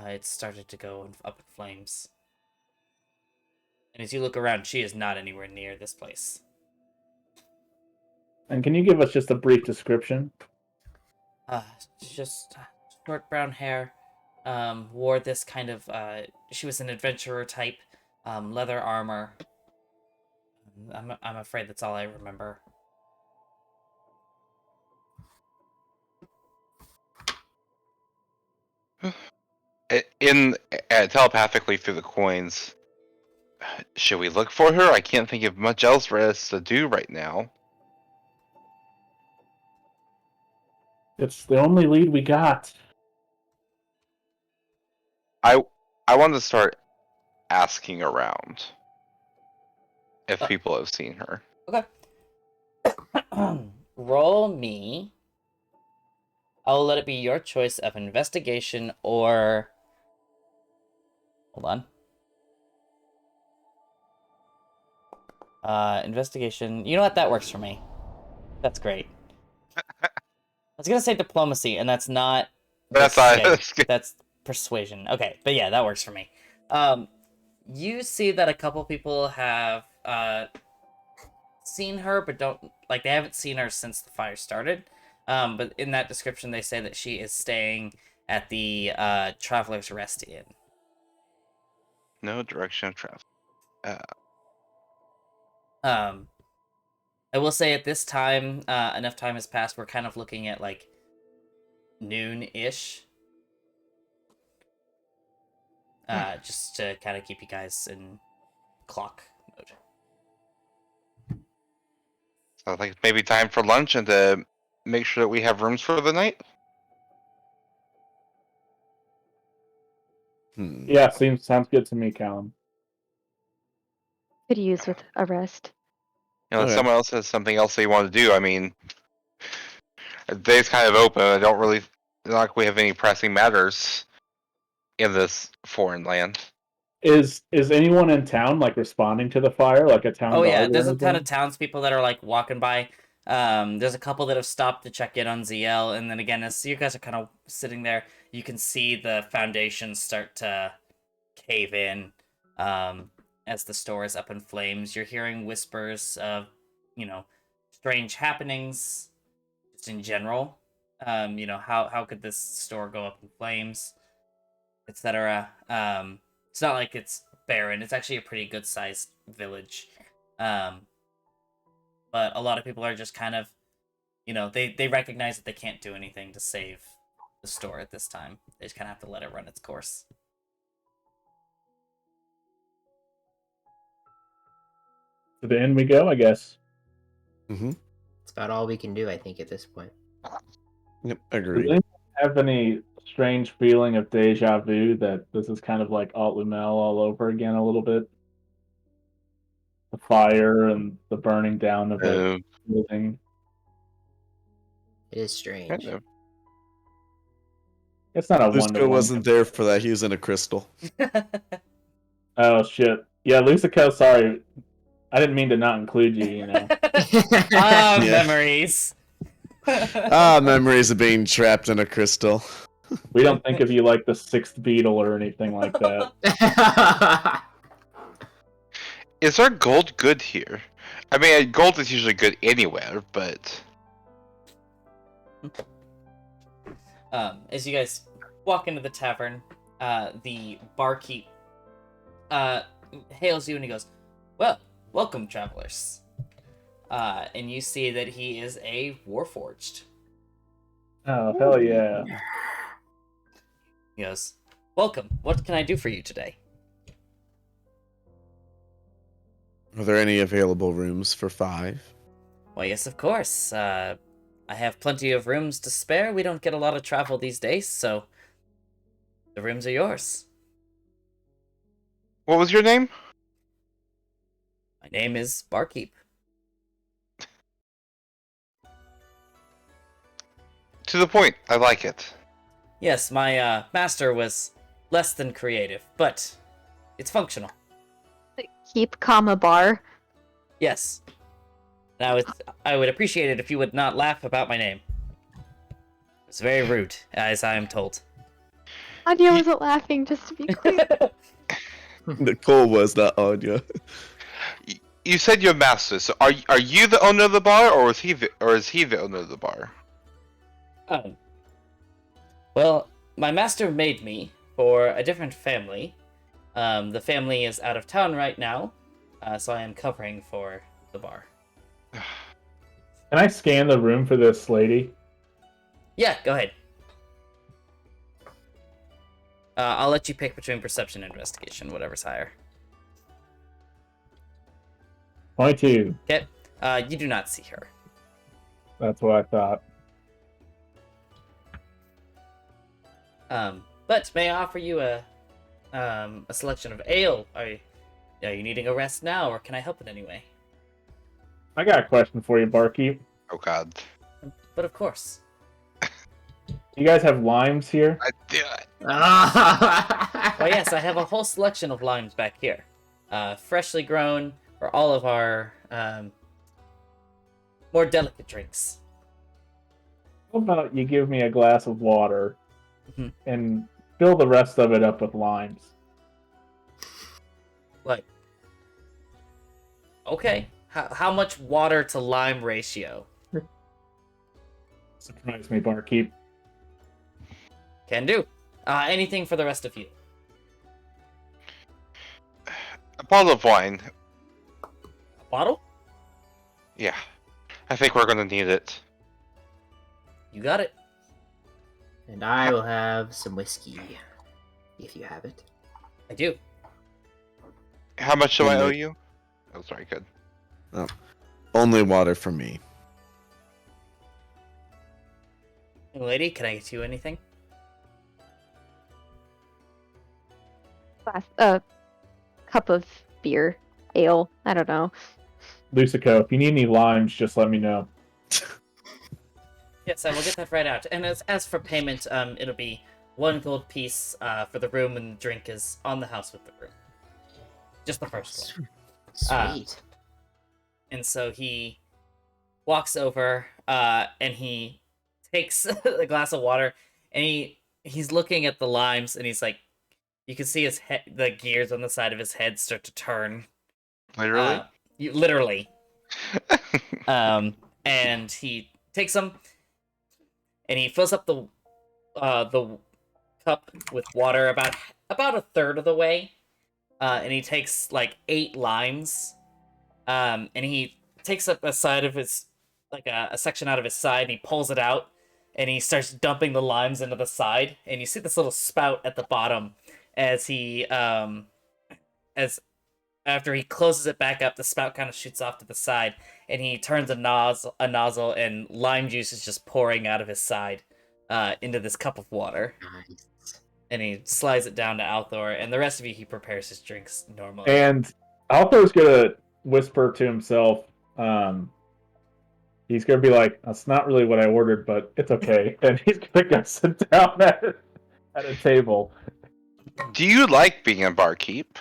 it started to go up in flames. And as you look around, she is not anywhere near this place. And can you give us just a brief description? Just short brown hair. Wore this kind of. She was an adventurer type. Leather armor. I'm afraid that's all I remember. Telepathically through the coins, should we look for her? I can't think of much else for us to do right now. It's the only lead we got. I want to start asking around if people have seen her. Okay. Roll me. I'll let it be your choice of investigation or... Hold on. Investigation. You know what? That works for me. That's great. I was gonna say diplomacy, and that's not... That's persuasion. Okay, but yeah, that works for me. You see that a couple people have seen her, but they haven't seen her since the fire started. But in that description, they say that she is staying at the Traveler's Rest Inn. No direction of travel. I will say at this time, enough time has passed. We're kind of looking at like noon-ish. Just to kind of keep you guys in clock mode. So I think it's maybe time for lunch and to make sure that we have rooms for the night. Yeah, sounds good to me, Callum. Could use with a rest. You know, if Okay. someone else has something else they want to do, I mean, the day's kind of open. I don't really, not like we have any pressing matters in this foreign land. Is anyone in town like responding to the fire, like a town Oh guard? yeah, or there's a ton anything? of townspeople that are like walking by. There's a couple that have stopped to check in on ZL, and then again, as you guys are kind of sitting there, you can see the foundations start to cave in. As the store is up in flames, you're hearing whispers of, strange happenings, just in general. How could this store go up in flames, etc. It's not like it's barren. It's actually a pretty good sized village. But a lot of people are just kind of, they recognize that they can't do anything to save the store at this time. They just kind of have to let it run its course. To the end we go, I guess. Mm-hmm. It's about all we can do, I think, at this point. Yep, Does agreed. anyone have any strange feeling of deja vu that this is kind of like Alt Lumel all over again a little bit? The fire and the burning down of the building. It is strange. Kind of. It's not a Lusco one-to-one. wasn't there for that. He was in a crystal. Oh shit. Yeah, Lucico, sorry. I didn't mean to not include you, you know. Ah, Yeah. memories. Memories of being trapped in a crystal. We don't think of you like the sixth beetle or anything like that. Is our gold good here? I mean, gold is usually good anywhere, but As you guys walk into the tavern, the barkeep hails you and he goes, "Well, welcome, travelers." And you see that he is a Warforged. Oh, hell yeah. He goes, "Welcome. What can I do for you today?" Are there any available rooms for 5? Well, yes, of course. I have plenty of rooms to spare. We don't get a lot of travel these days, so the rooms are yours. what was your name? My name is Barkeep. To the point. I like it. Yes, my master was less than creative, but it's functional. Keep comma bar. Yes. Now, I would appreciate it if you would not laugh about my name. It's very rude, as I am told. Anya wasn't laughing, just to be clear. Nicole was not Anya. You said you're master, so are you the owner of the bar, or is he the owner of the bar? Well, my master made me for a different family. The family is out of town right now, so I am covering for the bar. Can I scan the room for this lady? Yeah, go ahead. I'll let you pick between perception and investigation, whatever's higher. 22. Okay. You do not see her. That's what I thought. But may I offer you a selection of ale? Are you needing a rest now, or can I help in any way? I got a question for you, Barkeep. Oh God. But of course. You guys have limes here? I did. Oh yes, I have a whole selection of limes back here. Freshly grown for all of our more delicate drinks. How about you give me a glass of water Mhm. and fill the rest of it up with limes? Like, okay. How much water to lime ratio? Surprise me, Barkeep. Can do. Anything for the rest of you. A bottle of wine. A bottle? Yeah. I think we're gonna need it. You got it. And I will have some whiskey, if you have it. I do. How much do I Mm. owe you? Oh, sorry, good. Only water for me. Young lady, can I get you anything? Cup of beer, ale. I don't know. Lucico, if you need any limes, just let me know. Yes, I will get that right out. And as for payment, it'll be 1 gold piece for the room, and the drink is on the house with the room. Just the first one. Sweet. And so he walks over, and he takes a glass of water, and he's looking at the limes, and he's like, you can see his head, the gears on the side of his head start to turn. Literally. Literally. And he takes them, and he fills up the cup with water about a third of the way, and he takes like 8 limes, and he takes up a side of his, like a section out of his side, and he pulls it out, and he starts dumping the limes into the side, and you see this little spout at the bottom as he as after he closes it back up, the spout kind of shoots off to the side, and he turns a nozzle, and lime juice is just pouring out of his side into this cup of water. Nice. And he slides it down to Althor, and the rest of you, he prepares his drinks normally. And Althor's gonna whisper to himself, he's gonna be like, that's not really what I ordered, but it's okay. And he's gonna go sit down at a table. Do you like being a barkeep?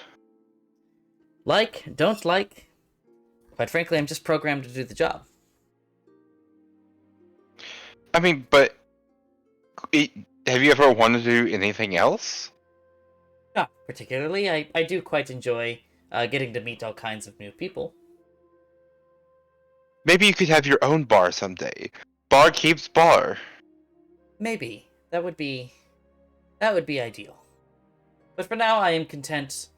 Like, don't like. Quite frankly, I'm just programmed to do the job. I mean, but have you ever wanted to do anything else? Not particularly. I do quite enjoy getting to meet all kinds of new people. Maybe you could have your own bar someday. Barkeep's Bar. Maybe. That would be ideal. But for now, I am content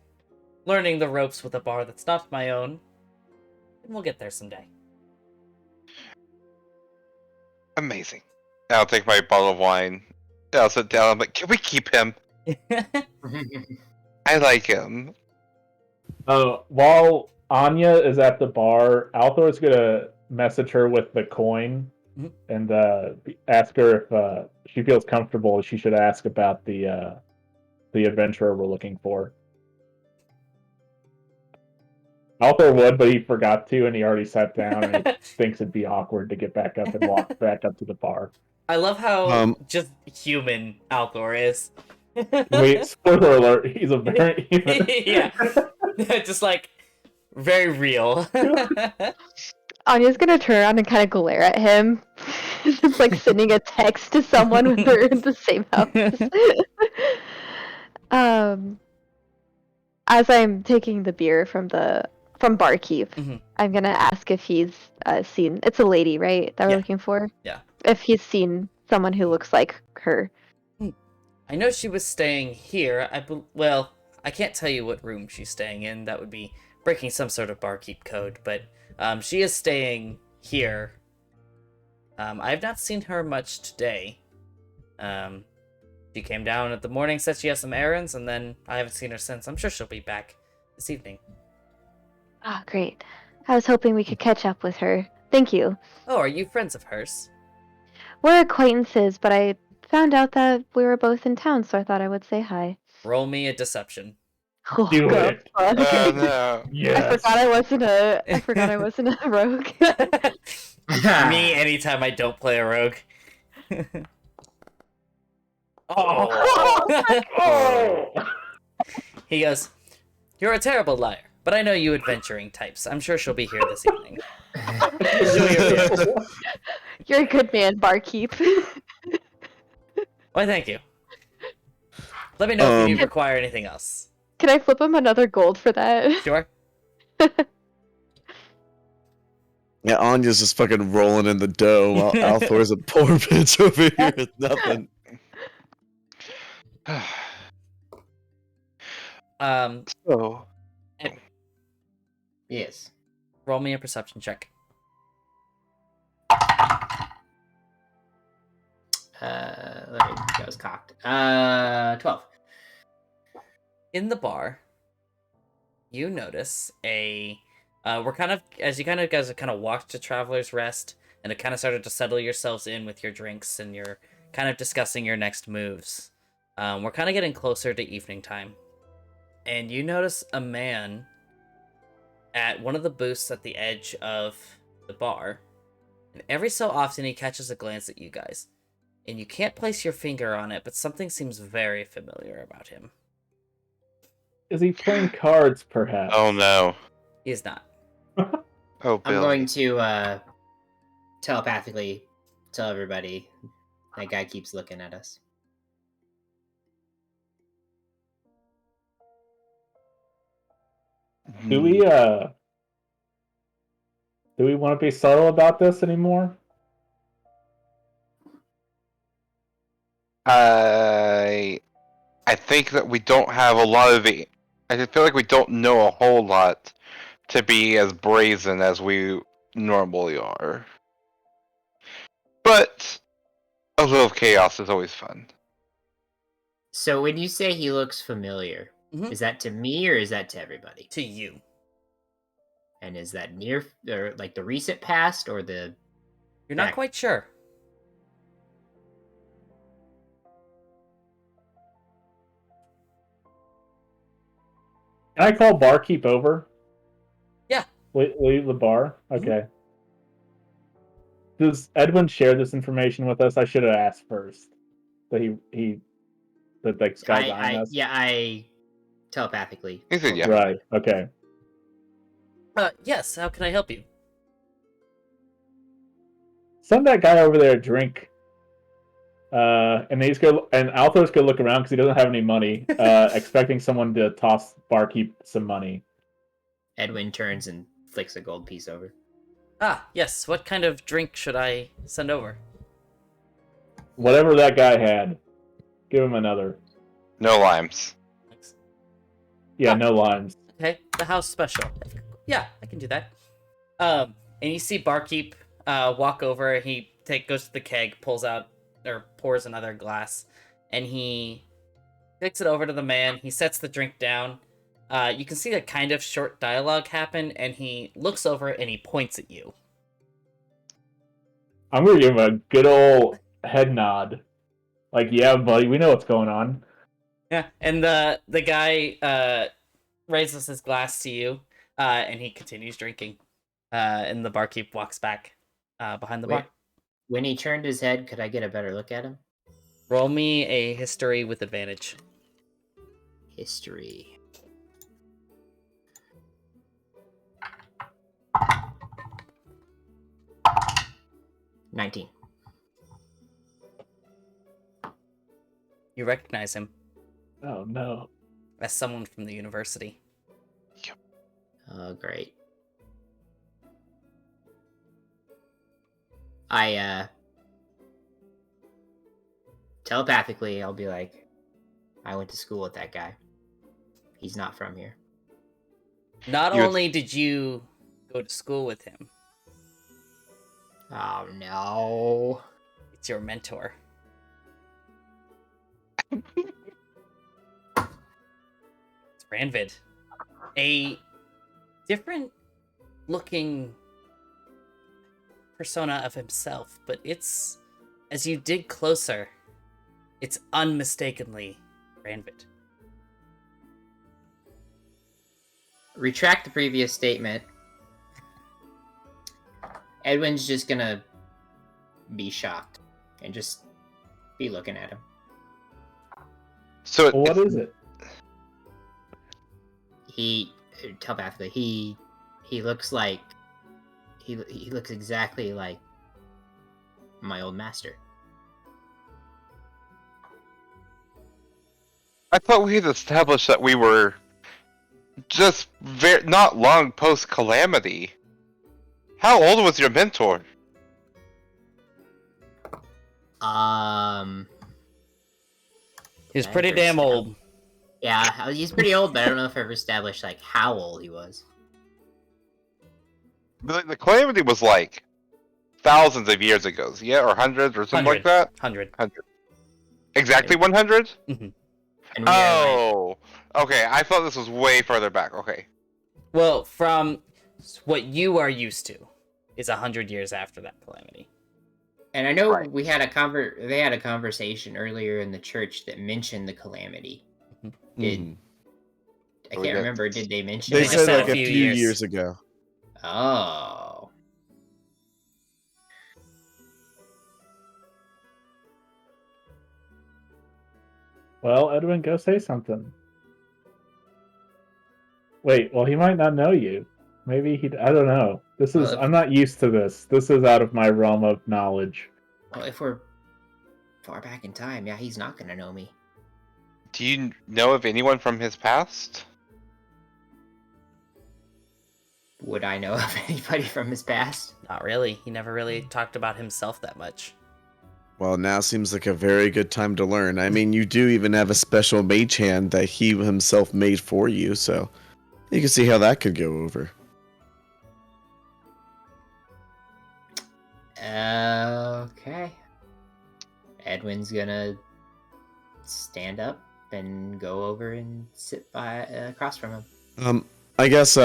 learning the ropes with a bar that's not my own. And we'll get there someday. Amazing. I'll take my bottle of wine. I'll sit down. I'm like, can we keep him? I like him. While Anya is at the bar, Althor's gonna message her with the coin and ask her if she feels comfortable. She should ask about the adventurer we're looking for. Althor would, but he forgot to, and he already sat down, and he thinks it'd be awkward to get back up and walk back up to the bar. I love how just human Althor is. Wait, spoiler alert, he's a very human. Yeah. Just like very real. Anya's gonna turn around and kind of glare at him. It's like sending a text to someone when they're in the same house. As I'm taking the beer from Barkeep, I'm gonna ask if he's seen. It's a lady, right? That we're looking for. Yeah. If he's seen someone who looks like her. I know she was staying here. Well, I can't tell you what room she's staying in. That would be breaking some sort of barkeep code. But she is staying here. I have not seen her much today. She came down at the morning, said she has some errands, and then I haven't seen her since. I'm sure she'll be back this evening. Ah, great. I was hoping we could catch up with her. Thank you. Oh, are you friends of hers? We're acquaintances, but I found out that we were both in town, so I thought I would say hi. Roll me a deception. Oh, Do God. it. Oh no. Yes. I forgot I wasn't a rogue. Me, anytime I don't play a rogue. Oh. He goes, "You're a terrible liar, but I know you adventuring types. I'm sure she'll be here this evening." You're a good man, Barkeep. Why, thank you. Let me know if you require anything else. Can I flip him another gold for that? Sure. Yeah, Anya's just fucking rolling in the dough while Althor's a poor bitch over here with nothing. So, Yes. Roll me a perception check. That was cocked. 12. In the bar, you notice we're kind of, as you guys have kind of walked to Traveler's Rest, and it kind of started to settle yourselves in with your drinks, and you're kind of discussing your next moves. We're kind of getting closer to evening time. And you notice a man at one of the booths at the edge of the bar. And every so often he catches a glance at you guys. And you can't place your finger on it, but something seems very familiar about him. Is he playing cards, perhaps? Oh no. He is not. Oh, Billy. I'm going to telepathically tell everybody that guy keeps looking at us. Do we want to be subtle about this anymore? I think that we don't have a lot of the. I feel like we don't know a whole lot to be as brazen as we normally are. But a little chaos is always fun. So when you say he looks familiar, Mhm. is that to me or is that to everybody? To you. And is that near or like the recent past or the You're not Back. quite sure. Can I call barkeep over? Yeah. Leave the bar? Mhm. Okay. Does Edwin share this information with us? I should have asked first. That that this guy's eyeing us? I telepathically. He said yeah. Right, okay. Yes, how can I help you? Send that guy over there a drink. And Althor's gonna look around because he doesn't have any money, expecting someone to toss barkeep some money. Edwin turns and flicks a gold piece over. Ah, yes. What kind of drink should I send over? Whatever that guy had, give him another. No limes. Thanks. Yeah, Ah. no limes. Okay, the house special. Yeah, I can do that. And you see barkeep walk over. He goes to the keg, pulls out or pours another glass, and he takes it over to the man. He sets the drink down. You can see a kind of short dialogue happen, and he looks over and he points at you. I'm gonna give him a good old head nod. Like, yeah, buddy, we know what's going on. Yeah, and the guy raises his glass to you, and he continues drinking. And the barkeep walks back behind the bar. When he turned his head, could I get a better look at him? Roll me a history with advantage. History. $19. You recognize him Oh no. as someone from the university. Oh, great. I telepathically, I'll be like, I went to school with that guy. He's not from here. Not You would- only did you go to school with him, Oh no. it's your mentor. It's Ranvid. A different looking persona of himself, but it's, as you dig closer, it's unmistakably Ranvid. Retract the previous statement. Edwin's just gonna be shocked and just be looking at him. So Well, what is it? He telepathically he looks like he looks exactly like my old master. I thought we had established that we were just not long post calamity. How old was your mentor? He's I pretty damn understand. old. Yeah, he's pretty old, but I don't know if I ever established like how old he was. The calamity was like thousands of years ago, yeah, or hundreds or something like that. 100. Exactly 100. And we are, like, Oh, okay. I thought this was way further back. Okay. Well, from what you are used to, is 100 years after that calamity. and I know Right. we had they had a conversation earlier in the church that mentioned the calamity. Did Mhm. I We can't did. remember? Did they mention? They They it? just said said like a a few few years. years ago. Oh. Well, Edwin, go say something. Wait, well, he might not know you. Maybe he. I don't know. This is. Well, I'm not used to this. This is out of my realm of knowledge. Well, if we're far back in time, yeah, he's not gonna know me. Do you know of anyone from his past? Would I know of anybody from his past? Not really. He never really talked about himself that much. Well, now seems like a very good time to learn. I mean, you do even have a special mage hand that he himself made for you, so you can see how that could go over. Okay. Edwin's gonna stand up and go over and sit across from him. I guess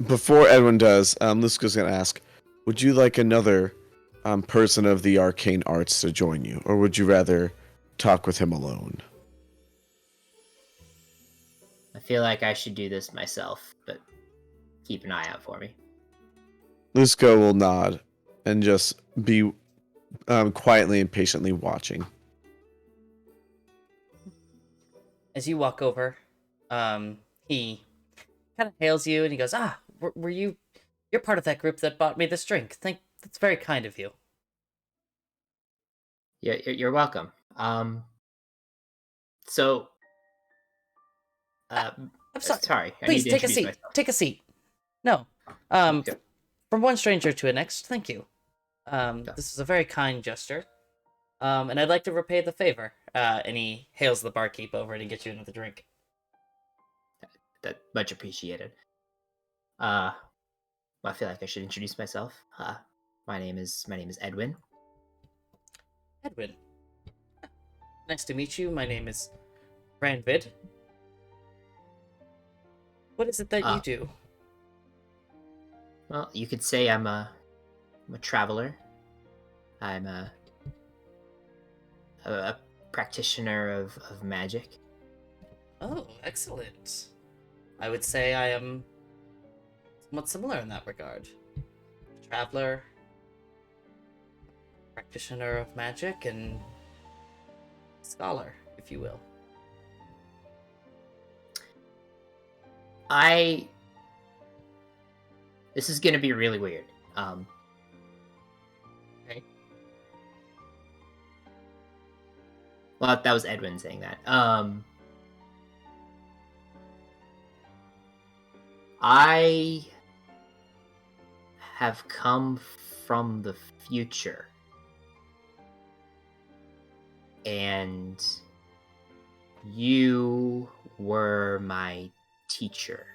before Edwin does, Lusco's gonna ask, would you like another person of the arcane arts to join you, or would you rather talk with him alone? I feel like I should do this myself, but keep an eye out for me. Lusco will nod and just be quietly and patiently watching. As you walk over, he kind of hails you and he goes, were you... You're part of that group that bought me this drink. That's very kind of you. Yeah, you're welcome. So... I'm sorry. Sorry. I Please need to take a seat. introduce myself. Take a seat. No. Okay. From one stranger to the next, thank you. This is a very kind gesture. And I'd like to repay the favor. And he hails the barkeep over to get you another drink. That much appreciated. Well, I feel like I should introduce myself. My name is Edwin. Edwin. Nice to meet you. My name is Ranvid. What is it that you do? Well, you could say I'm a traveler. I'm a practitioner of magic. Oh, excellent. I would say I am somewhat similar in that regard. Traveler, practitioner of magic, and scholar, if you will. This is gonna be really weird. Okay. Well, that was Edwin saying that. I have come from the future. And you were my teacher.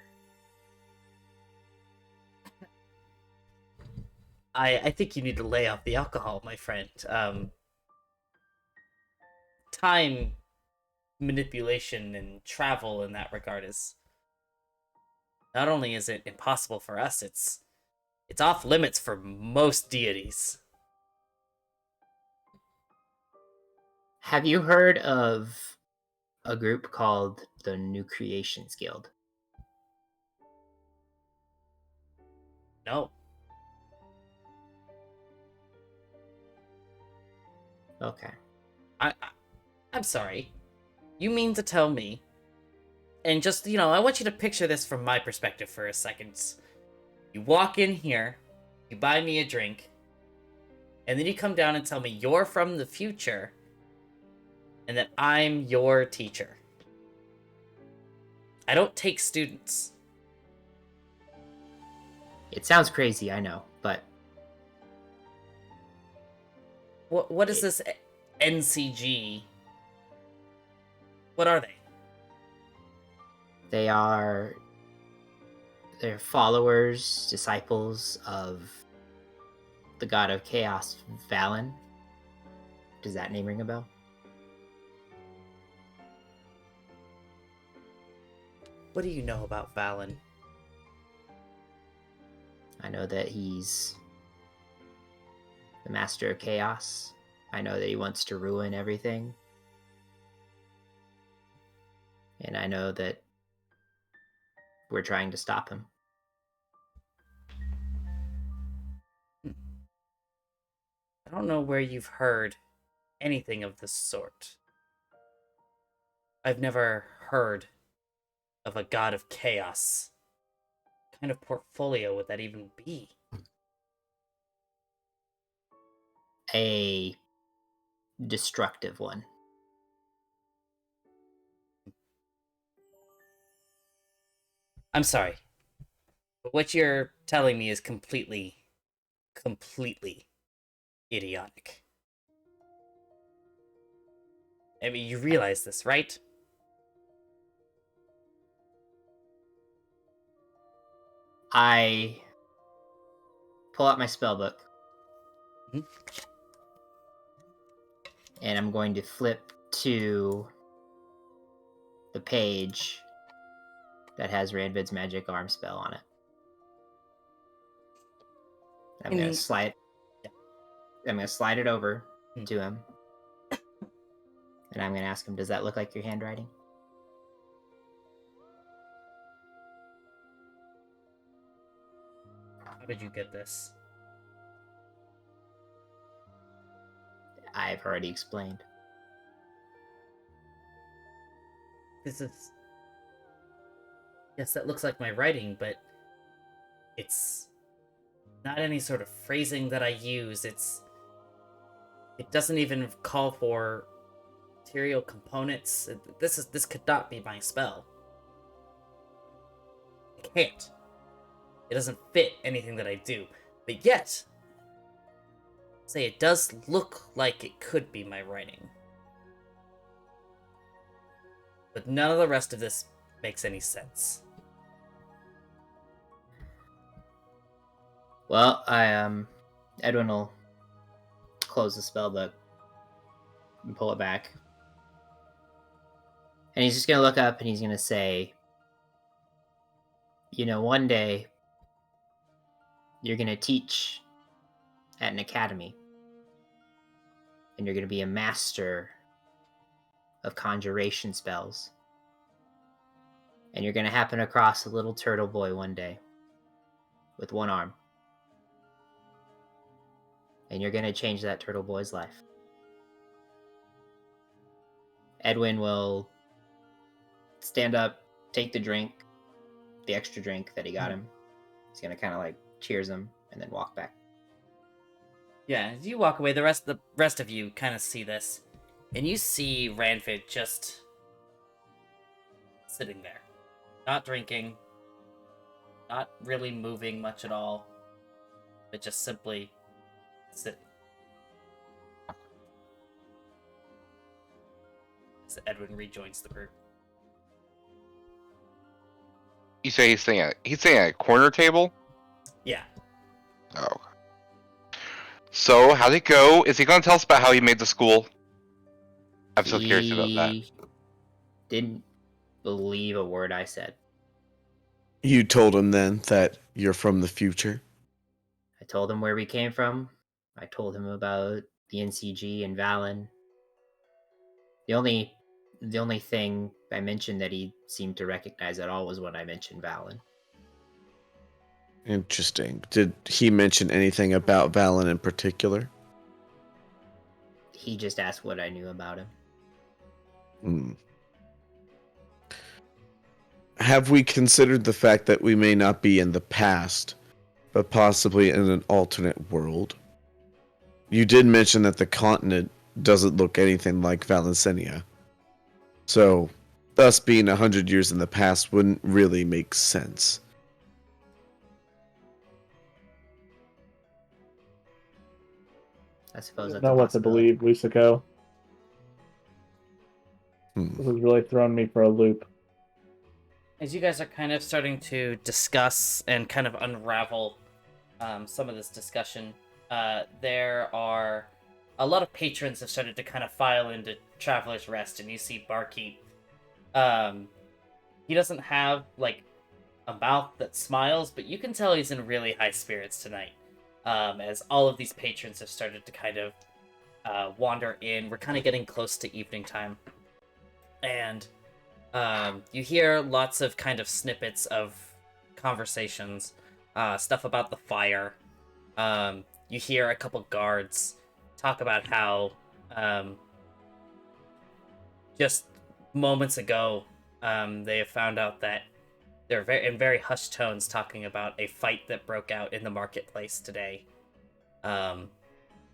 I think you need to lay off the alcohol, my friend. Time manipulation and travel in that regard is... Not only is it impossible for us, it's off limits for most deities. Have you heard of a group called the New Creations Guild? No. Okay. I'm sorry. You mean to tell me, and just, I want you to picture this from my perspective for a second. You walk in here, you buy me a drink, and then you come down and tell me you're from the future, and that I'm your teacher. I don't take students. It sounds crazy, I know, but... What is this NCG? What are they? They're followers, disciples of the god of chaos, Valen. Does that name ring a bell? What do you know about Valen? I know that he's the master of chaos. I know that he wants to ruin everything. And I know that we're trying to stop him. I don't know where you've heard anything of this sort. I've never heard of a god of chaos kind of portfolio would that even be? A destructive one. I'm sorry. But what you're telling me is completely idiotic. I mean, you realize this, right? I pull out my spell book. Mhm. And I'm going to flip to the page that has Ranvid's magic arm spell on it. I'm going to slide. I'm going to slide it over to him. And I'm going to ask him, does that look like your handwriting? How did you get this? I've already explained. This is... Yes, that looks like my writing, but it's not any sort of phrasing that I use. It doesn't even call for material components. This could not be my spell. It can't. It doesn't fit anything that I do. But yet, say it does look like it could be my writing. But none of the rest of this makes any sense. Well, Edwin will close the spell book and pull it back. And he's just going to look up and he's going to say, you know, one day you're going to teach at an academy. And you're going to be a master of conjuration spells. And you're going to happen across a little turtle boy one day with one arm. And you're going to change that turtle boy's life. Edwin will stand up, take the drink, the extra drink that he got him. He's going to kind of like cheers him and then walk back. Yeah, as you walk away, the rest of you kind of see this. And you see Ranvid just sitting there. Not drinking. Not really moving much at all. But just simply sitting. As Edwin rejoins the group. You say he's sitting at a corner table? Yeah. Oh. So, how'd it go? Is he going to tell us about how he made the school? I'm so curious about that. He didn't believe a word I said. You told him then that you're from the future? I told him where we came from. I told him about the NCG and Valen. The only thing I mentioned that he seemed to recognize at all was when I mentioned Valen. Interesting. Did he mention anything about Valen in particular? He just asked what I knew about him. Have we considered the fact that we may not be in the past, but possibly in an alternate world? You did mention that the continent doesn't look anything like Valencenia. So, us being 100 years in the past wouldn't really make sense. I suppose I that's don't know what to possibility. believe, Lucico. This has really thrown me for a loop. As you guys are kind of starting to discuss and kind of unravel some of this discussion, there are a lot of patrons have started to kind of file into Traveler's Rest, and you see Barkeep. He doesn't have, like, a mouth that smiles, but you can tell he's in really high spirits tonight. As all of these patrons have started to kind of wander in. We're kind of getting close to evening time. And you hear lots of kind of snippets of conversations, stuff about the fire. You hear a couple guards talk about how just moments ago they have found out that they're in very hushed tones talking about a fight that broke out in the marketplace today. And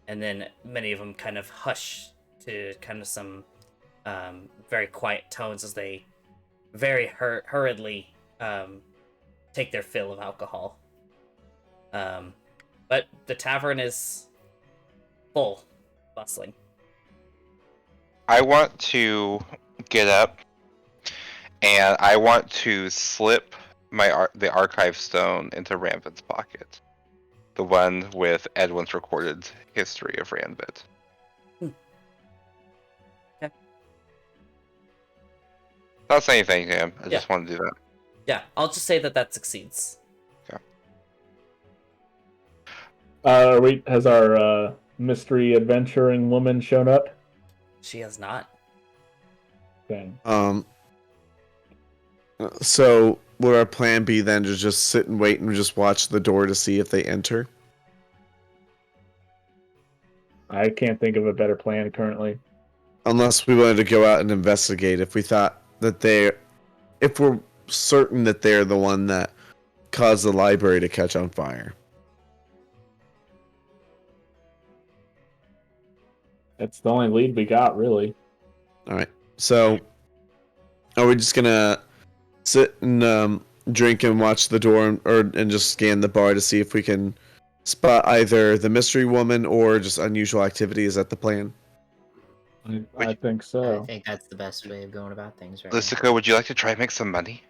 then many of them kind of hush to kind of some very quiet tones as they very hurriedly take their fill of alcohol. But the tavern is full, bustling. I want to get up, and I want to slip the archive stone into Ranvid's pocket, the one with Edwin's recorded history of Ranvid. Okay. Not saying anything to him. I Yeah. just want to do that. Yeah, I'll just say that succeeds. Has our mystery adventuring woman shown up? She has not. Okay. So would our plan be then to just sit and wait and just watch the door to see if they enter? I can't think of a better plan currently. Unless we wanted to go out and investigate if we thought that if we're certain that they're the one that caused the library to catch on fire. That's the only lead we got, really. Alright, so are we just gonna sit and drink and watch the door and just scan the bar to see if we can spot either the mystery woman or just unusual activity? Is that the plan? I think so. I think that's the best way of going about things, right? Lucico, would you like to try and make some money?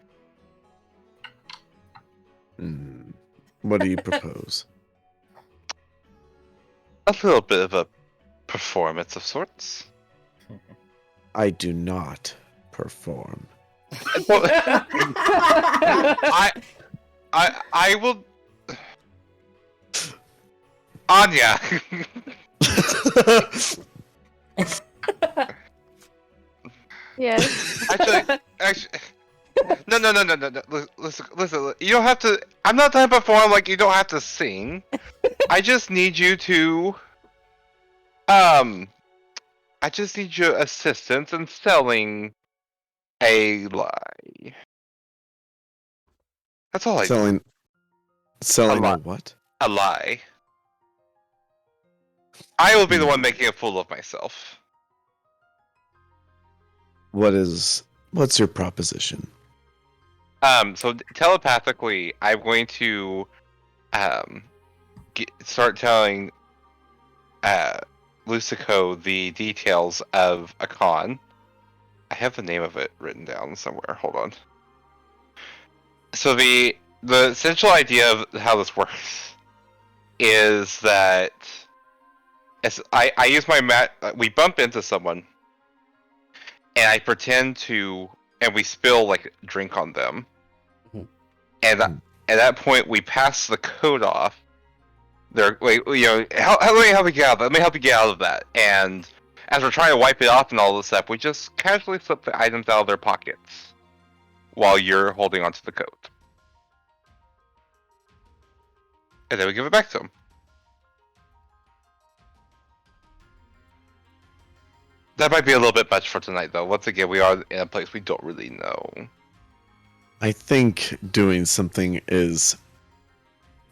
What do you propose? A little bit of a performance of sorts. I do not perform. Well, I will. Anya. Yes. actually, no. Listen. You don't have to. I'm not trying to perform like you don't have to sing. I just need you to. I just need your assistance in selling a lie. That's all I do. Selling A a lie. what? A lie. I will be the one making a fool of myself. What's your proposition? So telepathically, I'm going to start telling Lucico the details of a con. I have the name of it written down somewhere. Hold on. So the essential idea of how this works is that as I use my we bump into someone, and I pretend to, and we spill like drink on them, and at that point we pass the code off. Let me help you get out of that. Let me help you get out of that. And as we're trying to wipe it off and all this stuff, we just casually slip the items out of their pockets while you're holding onto the code. And then we give it back to them. That might be a little bit much for tonight, though. Once again, we are in a place we don't really know. I think doing something as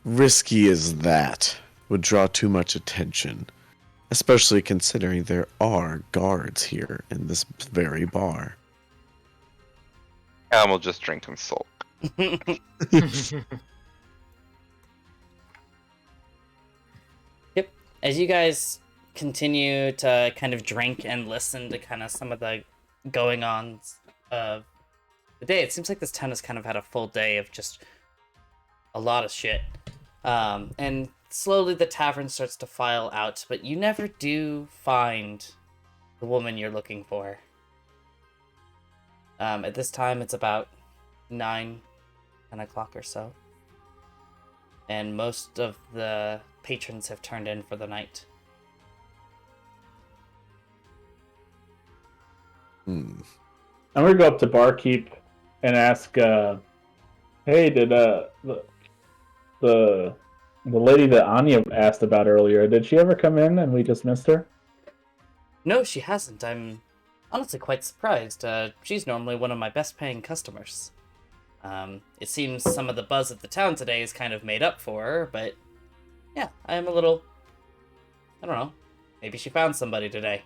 risky as that would draw too much attention, especially considering there are guards here in this very bar. And we'll just drink and sulk. Yep. As you guys continue to kind of drink and listen to kind of some of the going-ons of the day, it seems like this town has kind of had a full day of just a lot of shit. And slowly the tavern starts to file out, but you never do find the woman you're looking for. At this time, it's about 9 o'clock or so. And most of the patrons have turned in for the night. I'm gonna go up to Barkeep and ask, hey, did the lady that Anya asked about earlier, did she ever come in and we just missed her? No, she hasn't. I'm honestly quite surprised. She's normally one of my best paying customers. It seems some of the buzz of the town today is kind of made up for her, but yeah, I am a little... I don't know. Maybe she found somebody today.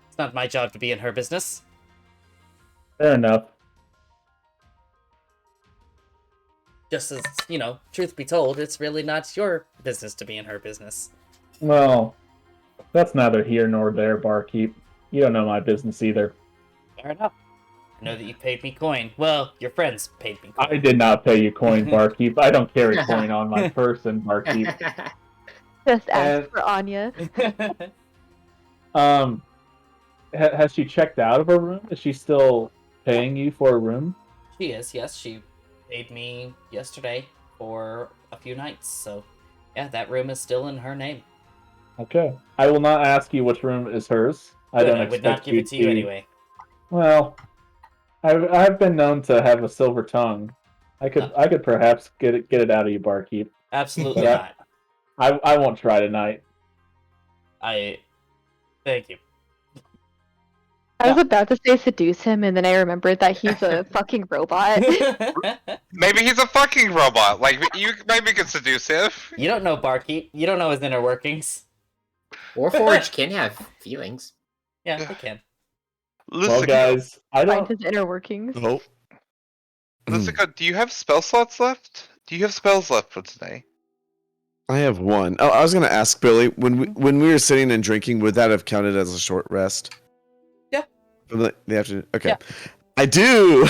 It's not my job to be in her business. Fair enough. Just as, truth be told, it's really not your business to be in her business. Well, that's neither here nor there, barkeep. You don't know my business either. Fair enough. I know that you paid me coin. Well, your friends paid me coin. I did not pay you coin, barkeep. I don't carry coin on my person, barkeep. Just ask And- for Anya. Has she checked out of her room? Is she still paying you for a room? She is, yes. She paid me yesterday for a few nights, so yeah, that room is still in her name. Okay. I will not ask you which room is hers. I don't I would expect not give it to you anyway. Well, I've been known to have a silver tongue. I could perhaps get it out of you, barkeep. Absolutely But not. I won't try tonight. Thank you. I was about to say seduce him, and then I remembered that he's a fucking robot. Maybe he's a fucking robot. Like, you maybe could seduce him. You don't know Barkeep. You don't know his inner workings. Warforged can have feelings. Yeah, they can. Well, guys, I Find don't. his inner workings. Oh. Lucica, do you have spell slots left? Do you have spells left for today? I have one. Oh, I was gonna ask Billy when we were sitting and drinking, would that have counted as a short rest? Yeah. From the afternoon. Okay. Yeah. I do.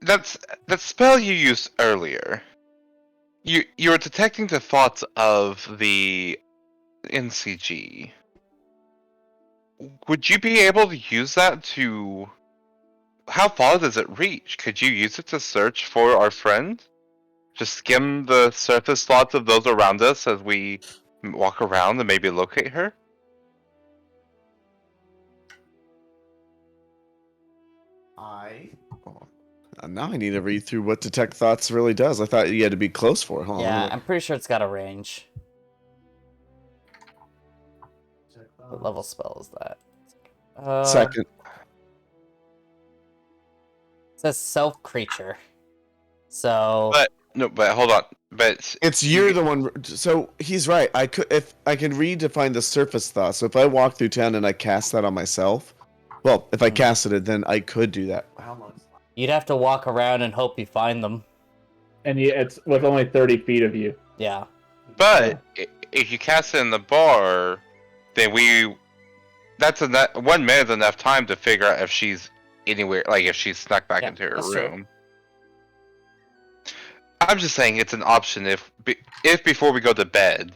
That's that spell you used earlier. You were detecting the thoughts of the NCG. Would you be able to use that to... How far does it reach? Could you use it to search for our friend? Just skim the surface thoughts of those around us as we walk around and maybe locate her? Now I need to read through what detect thoughts really does. I thought you had to be close for it. Hold on, Yeah, look. I'm pretty sure it's got a range. What level spell is that? Second. It says self creature. So But hold on. But It's you're the one. So he's right. I could if I can redefine the surface thought. So if I walk through town and I cast that on myself, well, if I casted it, then I could do that. you'd have to walk around and hope you find them. And it's with only 30 feet of you. Yeah. But if you cast it in the bar, then that's 1 minute enough time to figure out if she's anywhere, like if she's snuck back Yeah, into her that's true. room. I'm just saying it's an option if before we go to bed,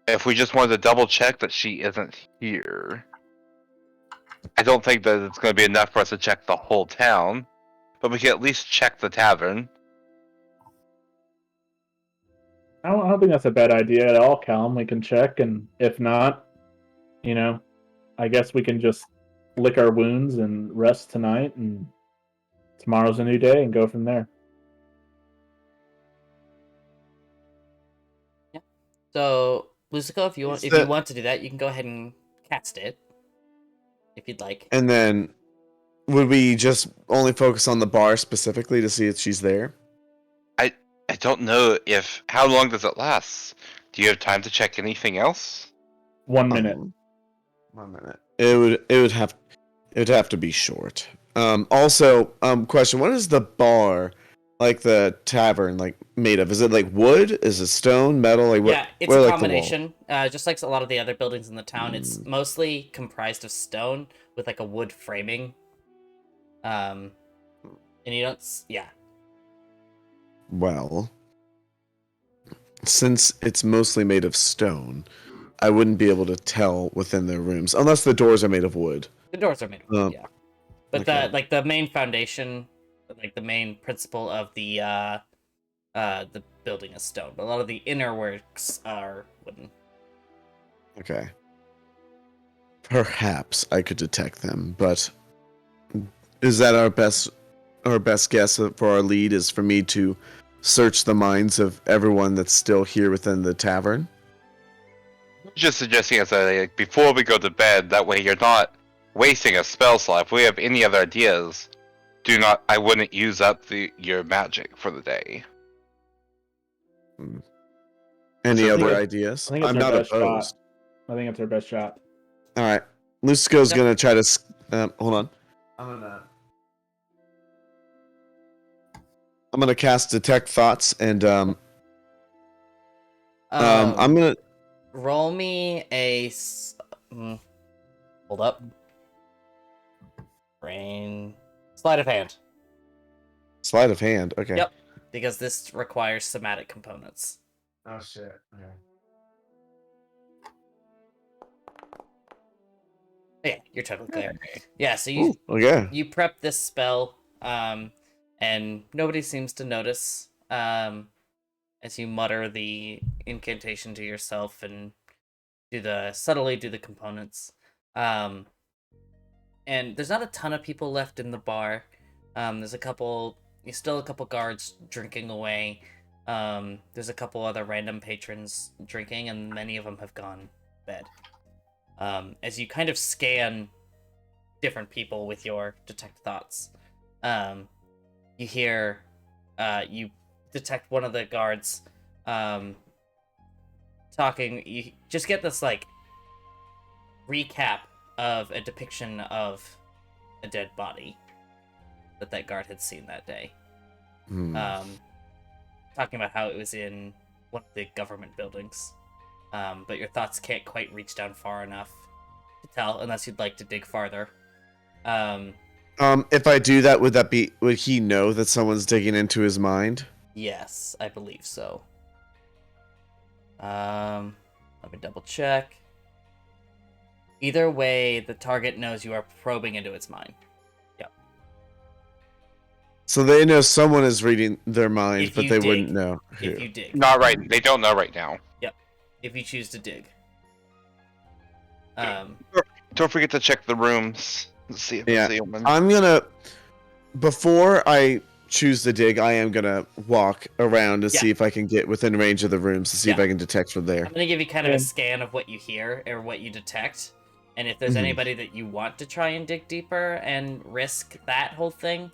if we just wanted to double check that she isn't here. I don't think that it's going to be enough for us to check the whole town, but we can at least check the tavern. I don't think that's a bad idea at all, Callum. We can check, and if not, I guess we can just lick our wounds and rest tonight, and tomorrow's a new day, and go from there. So, Lucico, if you want to do that, you can go ahead and cast it. If you'd like. And then, would we just only focus on the bar specifically to see if she's there? I don't know how long does it last? Do you have time to check anything else? 1 minute. 1 minute. It would have to be short. Also, question: what is the bar, like the tavern, like made of? Is it like wood? Is it stone, metal? Like what? Yeah, it's what a are, like, the combination. Just like a lot of the other buildings in the town, it's mostly comprised of stone with like a wood framing. And you don't. Yeah. Well, since it's mostly made of stone, I wouldn't be able to tell within their rooms unless the doors are made of wood. The doors are made of wood, yeah. But okay. the main foundation, like the main principle of the building is stone. But a lot of the inner works are wooden. Okay. Perhaps I could detect them, but is that our best guess for our lead is for me to search the minds of everyone that's still here within the tavern? Just suggesting as before we go to bed, that way you're not wasting a spell slot. If we have any other ideas, I wouldn't use up your magic for the day. Any So I think other it's- ideas? I think it's I'm our not best opposed. shot. I think it's our best shot. All right, Lusco's Yep. gonna try to. Hold on. I'm gonna cast detect thoughts, and I'm gonna. roll me a. Hold up. Brain. Sleight of hand. Sleight of hand. Okay. Yep. Because this requires somatic components. Oh shit. Okay. Yeah, you're totally clear. Yeah, so you Okay. you prep this spell, and nobody seems to notice as you mutter the incantation to yourself and subtly do the components. And there's not a ton of people left in the bar. There's still a couple guards drinking away. There's a couple other random patrons drinking, and many of them have gone to bed. As you kind of scan different people with your detect thoughts, you hear, you detect one of the guards talking. You just get this like recap of a depiction of a dead body that guard had seen that day. Talking about how it was in one of the government buildings. But your thoughts can't quite reach down far enough to tell, unless you'd like to dig farther. If I do that, would he know that someone's digging into his mind? Yes, I believe so. Let me double check. Either way, the target knows you are probing into its mind. Yep. So they know someone is reading their mind, If but you they dig. wouldn't know who. If you dig. Not right. They don't know right now. If you choose to dig. Don't forget to check the rooms. Let's see if Yeah. it's open. I'm gonna, before I choose to dig, I am gonna walk around to see if I can get within range of the rooms to see if Yeah. I can detect from there. I'm gonna give you kind of a Yeah. scan of what you hear or what you detect, and if there's Mhm. anybody that you want to try and dig deeper and risk that whole thing,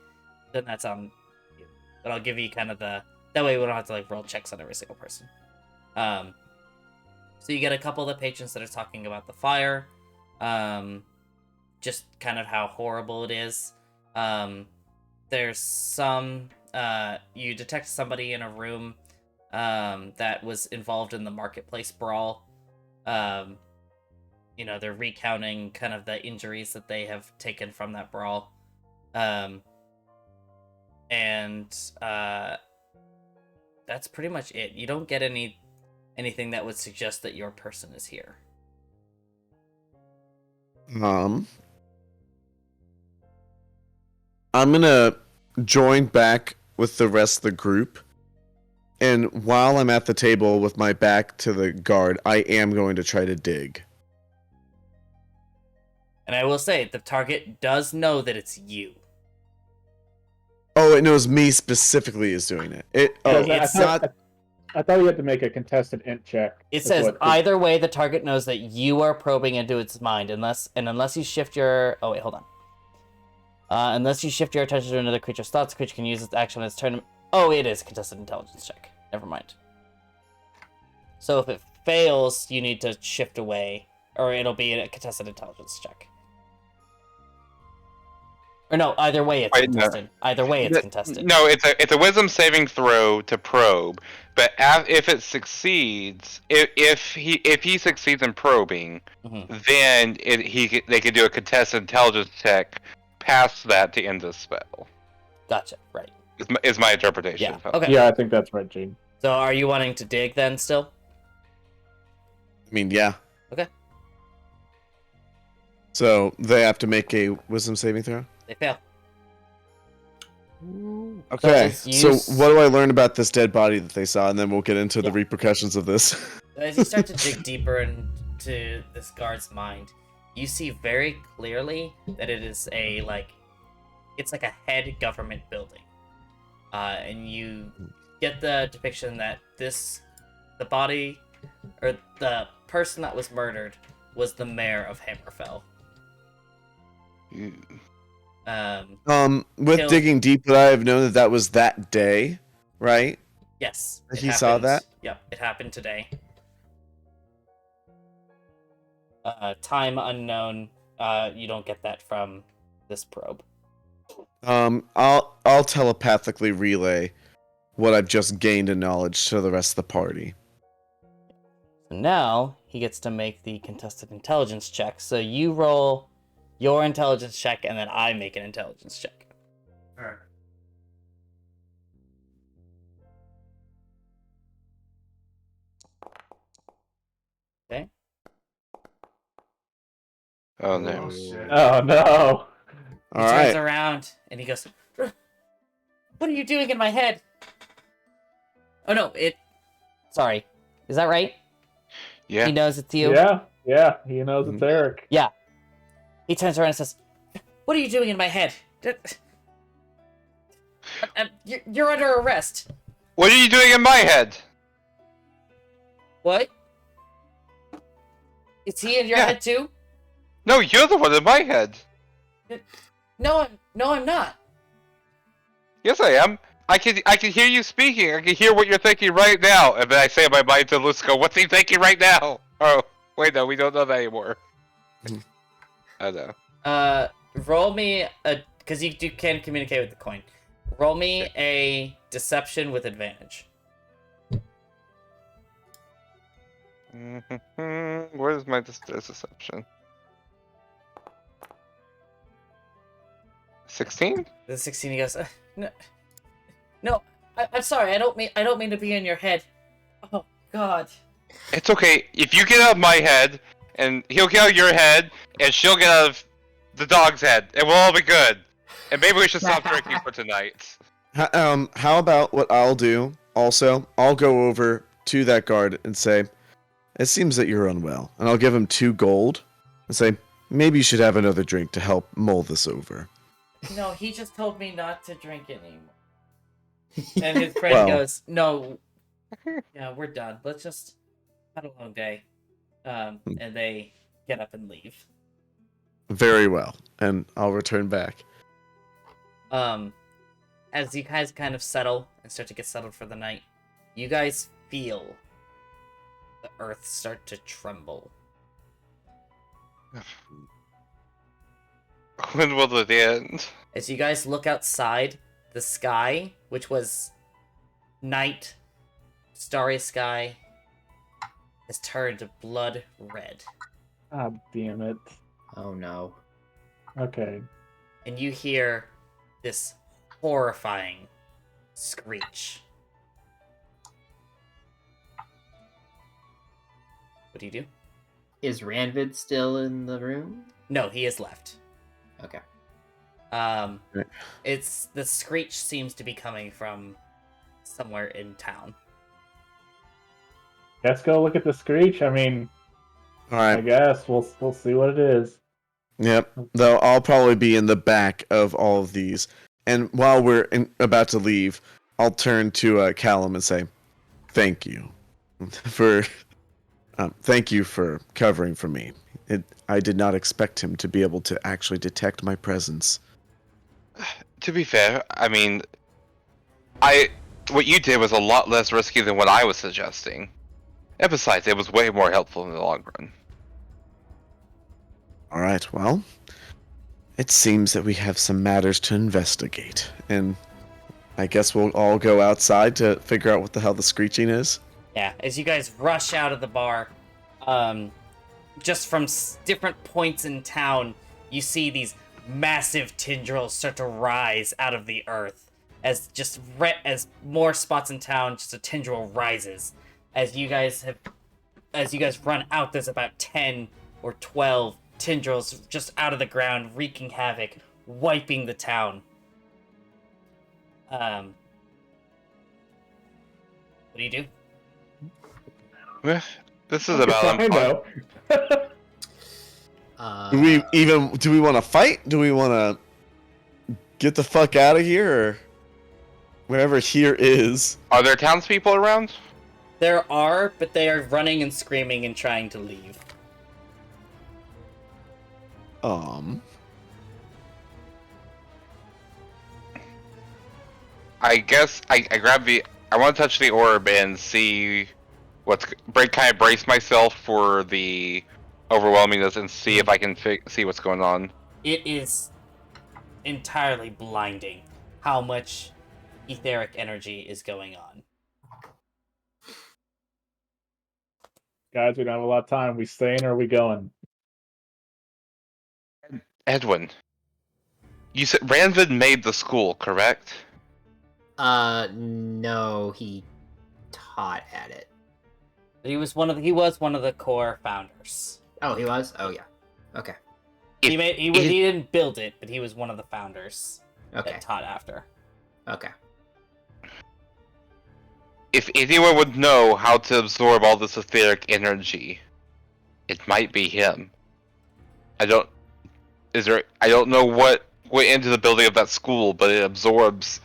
then that's on you. But I'll give you kind of that way we don't have to like roll checks on every single person. So you get a couple of the patrons that are talking about the fire, just kind of how horrible it is. There's some you detect somebody in a room that was involved in the marketplace brawl. They're recounting kind of the injuries that they have taken from that brawl. That's pretty much it. You don't get anything that would suggest that your person is here. I'm gonna join back with the rest of the group, and while I'm at the table with my back to the guard, I am going to try to dig. And I will say, the target does know that it's you. Oh, it knows me specifically is doing it. I thought you had to make a contested int check. It That's says what- either way, the target knows that you are probing into its mind, unless you shift your. Oh wait, hold on. Unless you shift your attention to another creature's thoughts, the creature can use its action on its turn. Oh, it is a contested intelligence check. Never mind. So if it fails, you need to shift away, or it'll be a contested intelligence check. Or no, either way it's Wait, no. contested. Either way it's contested. No, it's a wisdom saving throw to probe, but if it succeeds, if he succeeds in probing, Mhm. then they can do a contested intelligence check past that to end the spell. Gotcha. Right. Is my interpretation. Yeah. Okay. Yeah, I think that's right, Gene. So are you wanting to dig then still? I mean, yeah. Okay. So they have to make a wisdom saving throw? They fail. Okay, as so you what do I learn about this dead body that they saw, and then we'll get into the Yeah. repercussions of this. As you start to dig deeper into this guard's mind, you see very clearly that it is it's like a head government building. And you get the depiction that the body, or the person that was murdered, was the mayor of Hammerfell. With Kill- digging deep, would I have known that was that day, right? Yes. He saw that? Yep, it happened today. Time unknown. You don't get that from this probe. I'll telepathically relay what I've just gained in knowledge to the rest of the party. So now he gets to make the contested intelligence check. So you roll your intelligence check, and then I make an intelligence check. Alright. Okay. Oh no. Oh, shit. Oh no. He All turns right. around and he goes, "What are you doing in my head?" Oh no, Sorry. Is that right? Yeah. He knows it's you? Yeah, he knows it's Eric. Yeah. He turns around and says, "What are you doing in my head? You're under arrest." What are you doing in my head? What? Is he in your Yeah. head too? No, you're the one in my head. No, I'm not. Yes, I am. I can hear you speaking. I can hear what you're thinking right now. And then I say in my mind to Lusco, "What's he thinking right now?" Oh, wait, no, we don't know that anymore. I know. Roll me because you can communicate with the coin. Roll me a deception with advantage. Where's my deception? 16? The 16, he goes, no, I'm sorry. I don't mean to be in your head. Oh God. It's okay. If you get out of my head, and he'll get out of your head, and she'll get out of the dog's head, and we'll all be good. And maybe we should stop drinking for tonight. How about what I'll do? Also, I'll go over to that guard and say, "It seems that you're unwell," and I'll give him 2 gold and say, "Maybe you should have another drink to help mull this over." No, he just told me not to drink anymore. And his friend Well. goes, "No, yeah, we're done. Let's just have a long day." And they get up and leave. Very well, and I'll return back. As you guys kind of settle and start to get settled for the night, you guys feel the earth start to tremble. When will it end? As you guys look outside, the sky, which was night, starry sky, has turned blood red. Ah, damn it. Oh no. Okay. And you hear this horrifying screech. What do you do? Is Ranvid still in the room? No, he is left. Okay. Right. It's the screech seems to be coming from somewhere in town. Let's go look at the screech. I mean, All I right. guess we'll see what it is. Yep. Though I'll probably be in the back of all of these, and while we're about to leave, I'll turn to Callum and say, "Thank you for covering for me. I did not expect him to be able to actually detect my presence." To be fair, I mean, what you did was a lot less risky than what I was suggesting. And besides, it was way more helpful in the long run. All right. Well, it seems that we have some matters to investigate, and I guess we'll all go outside to figure out what the hell the screeching is. Yeah, as you guys rush out of the bar, just from different points in town, you see these massive tendrils start to rise out of the earth. As more spots in town, just a tendril rises. As you guys run out, there's about 10 or 12 tendrils just out of the ground, wreaking havoc, wiping the town. What do you do? This is about I know. Do we want to fight? Do we want to get the fuck out of here, or wherever here is? Are there townspeople around? There are, but they are running and screaming and trying to leave. I guess I grab the. I want to touch the orb and see what's. Kind of brace myself for the overwhelmingness and see if I can see what's going on. It is entirely blinding how much etheric energy is going on. Guys, we don't have a lot of time. We staying or are we going? Edwin, you said Ranvid made the school, correct? No, he taught at it. He was one of the core founders. Oh, he was? Oh, yeah. Okay. He didn't build it, but he was one of the founders Okay. that taught after. Okay. If anyone would know how to absorb all this etheric energy, it might be him. I don't know what went into the building of that school, but it absorbs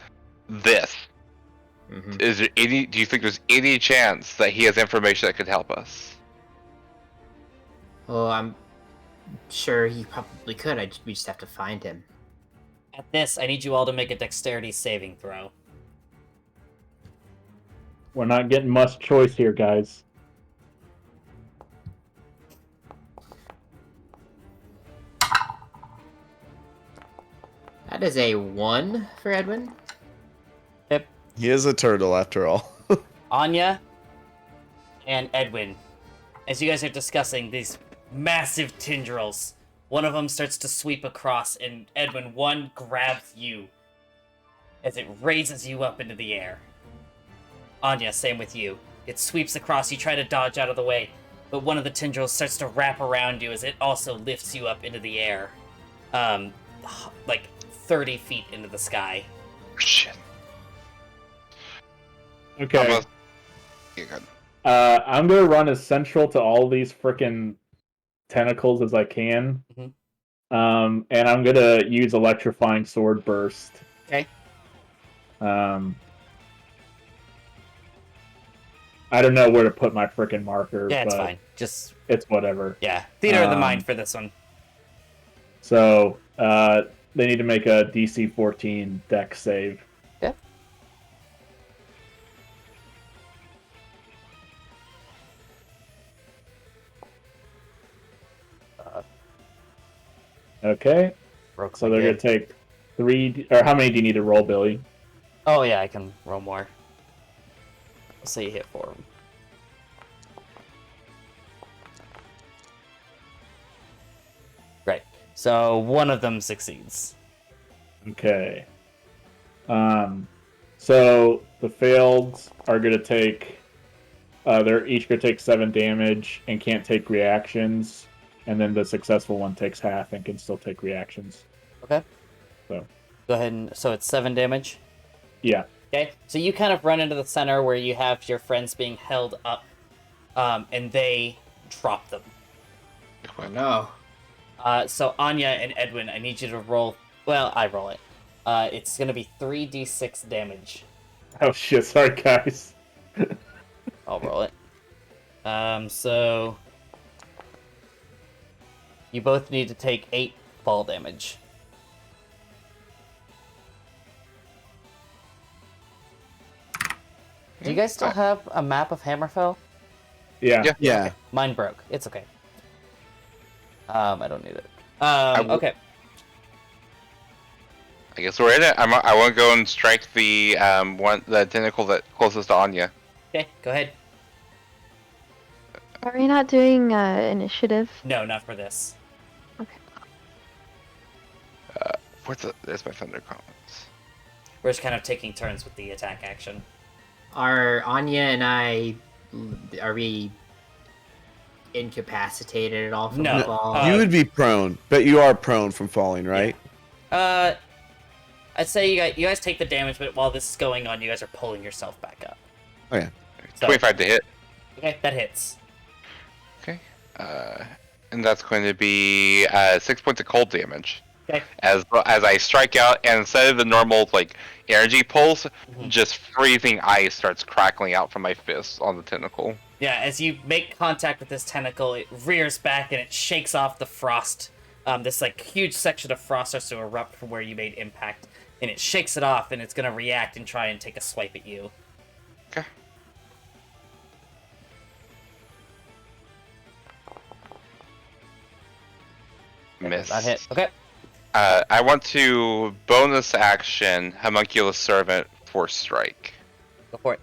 this. Mm-hmm. Do you think there's any chance that he has information that could help us? Well, I'm sure he probably could. We just have to find him. At this, I need you all to make a dexterity saving throw. We're not getting much choice here, guys. That is a 1 for Edwin. He is a turtle after all. Anya and Edwin, as you guys are discussing these massive tendrils, one of them starts to sweep across, and Edwin, one grabs you as it raises you up into the air. Anya, same with you. It sweeps across, you try to dodge out of the way, but one of the tendrils starts to wrap around you as it also lifts you up into the air. Like 30 feet into the sky. Shit. Okay. You're good. I'm gonna run as central to all these frickin' tentacles as I can. Mhm. And I'm gonna use electrifying sword burst. Okay. I don't know where to put my frickin' marker. Yeah, it's but fine. Just, it's whatever. yeah. Theater of the Um, mind for this one. So they need to make a DC 14 dex save. Yeah. Okay. Broke So my they're gig. gonna take 3. Or how many do you need to roll, Billy? Oh yeah, I can roll more. Let's say you hit 4 of them. Right. So one of them succeeds. Okay. So the failed are gonna take. They're each gonna take 7 damage and can't take reactions, and then the successful one takes half and can still take reactions. Okay. So. Go ahead and so it's 7 damage. Yeah. Okay. So you kind of run into the center where you have your friends being held up, and they drop them. Oh, no. So Anya and Edwin, I need you to roll. Well, I roll it. It's gonna be 3d6 damage. Oh shit! Sorry, guys. I'll roll it. So you both need to take 8 fall damage. Do you guys still have a map of Hammerfell? Yeah. Yeah. Yeah. Mine broke. It's okay. I don't need it. Okay. I guess we're in it. I want to go and strike the the tentacle that closest to Anya. Okay, go ahead. Are we not doing initiative? No, not for this. Okay. There's my thunder comments. We're just kind of taking turns with the attack action. Are Anya and I... Are we incapacitated at all from No. the fall? You would be prone, but you are prone from falling, right? I'd say you guys take the damage, but while this is going on, you guys are pulling yourself back up. Oh yeah. So, 25 to hit. okay, that hits. Okay. And that's going to be 6 points of cold damage. Okay. As I strike out, and instead of the normal energy pulse, just freezing ice starts crackling out from my fist on the tentacle. Yeah, as you make contact with this tentacle, it rears back and it shakes off the frost. This huge section of frost starts to erupt from where you made impact, and it shakes it off, and it's gonna react and try and take a swipe at you. Okay. Miss. That hit. Okay. I want to bonus action Homunculus Servant Force Strike Go for it.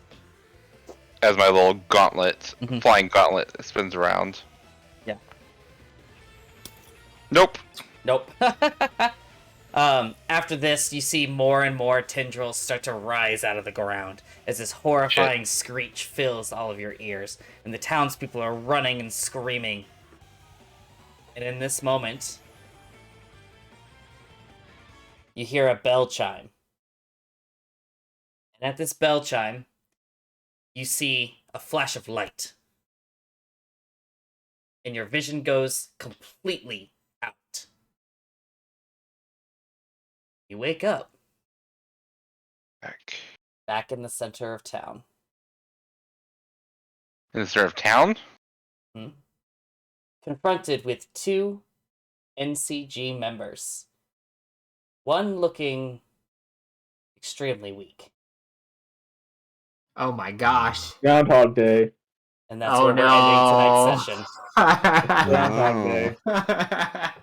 as my little gauntlet, Mhm. flying gauntlet that spins around. Yeah. Nope. Nope. After this, you see more and more tendrils start to rise out of the ground as this horrifying screech fills all of your ears, and the townspeople are running and screaming. And in this moment, you hear a bell chime. And at this bell chime, you see a flash of light. And your vision goes completely out. You wake up back in the center of town. In the center of town? Confronted with 2 NCG members. One looking extremely weak. Oh my gosh. Groundhog Day. And that's Oh where we're ending tonight's session. Groundhog No. Day.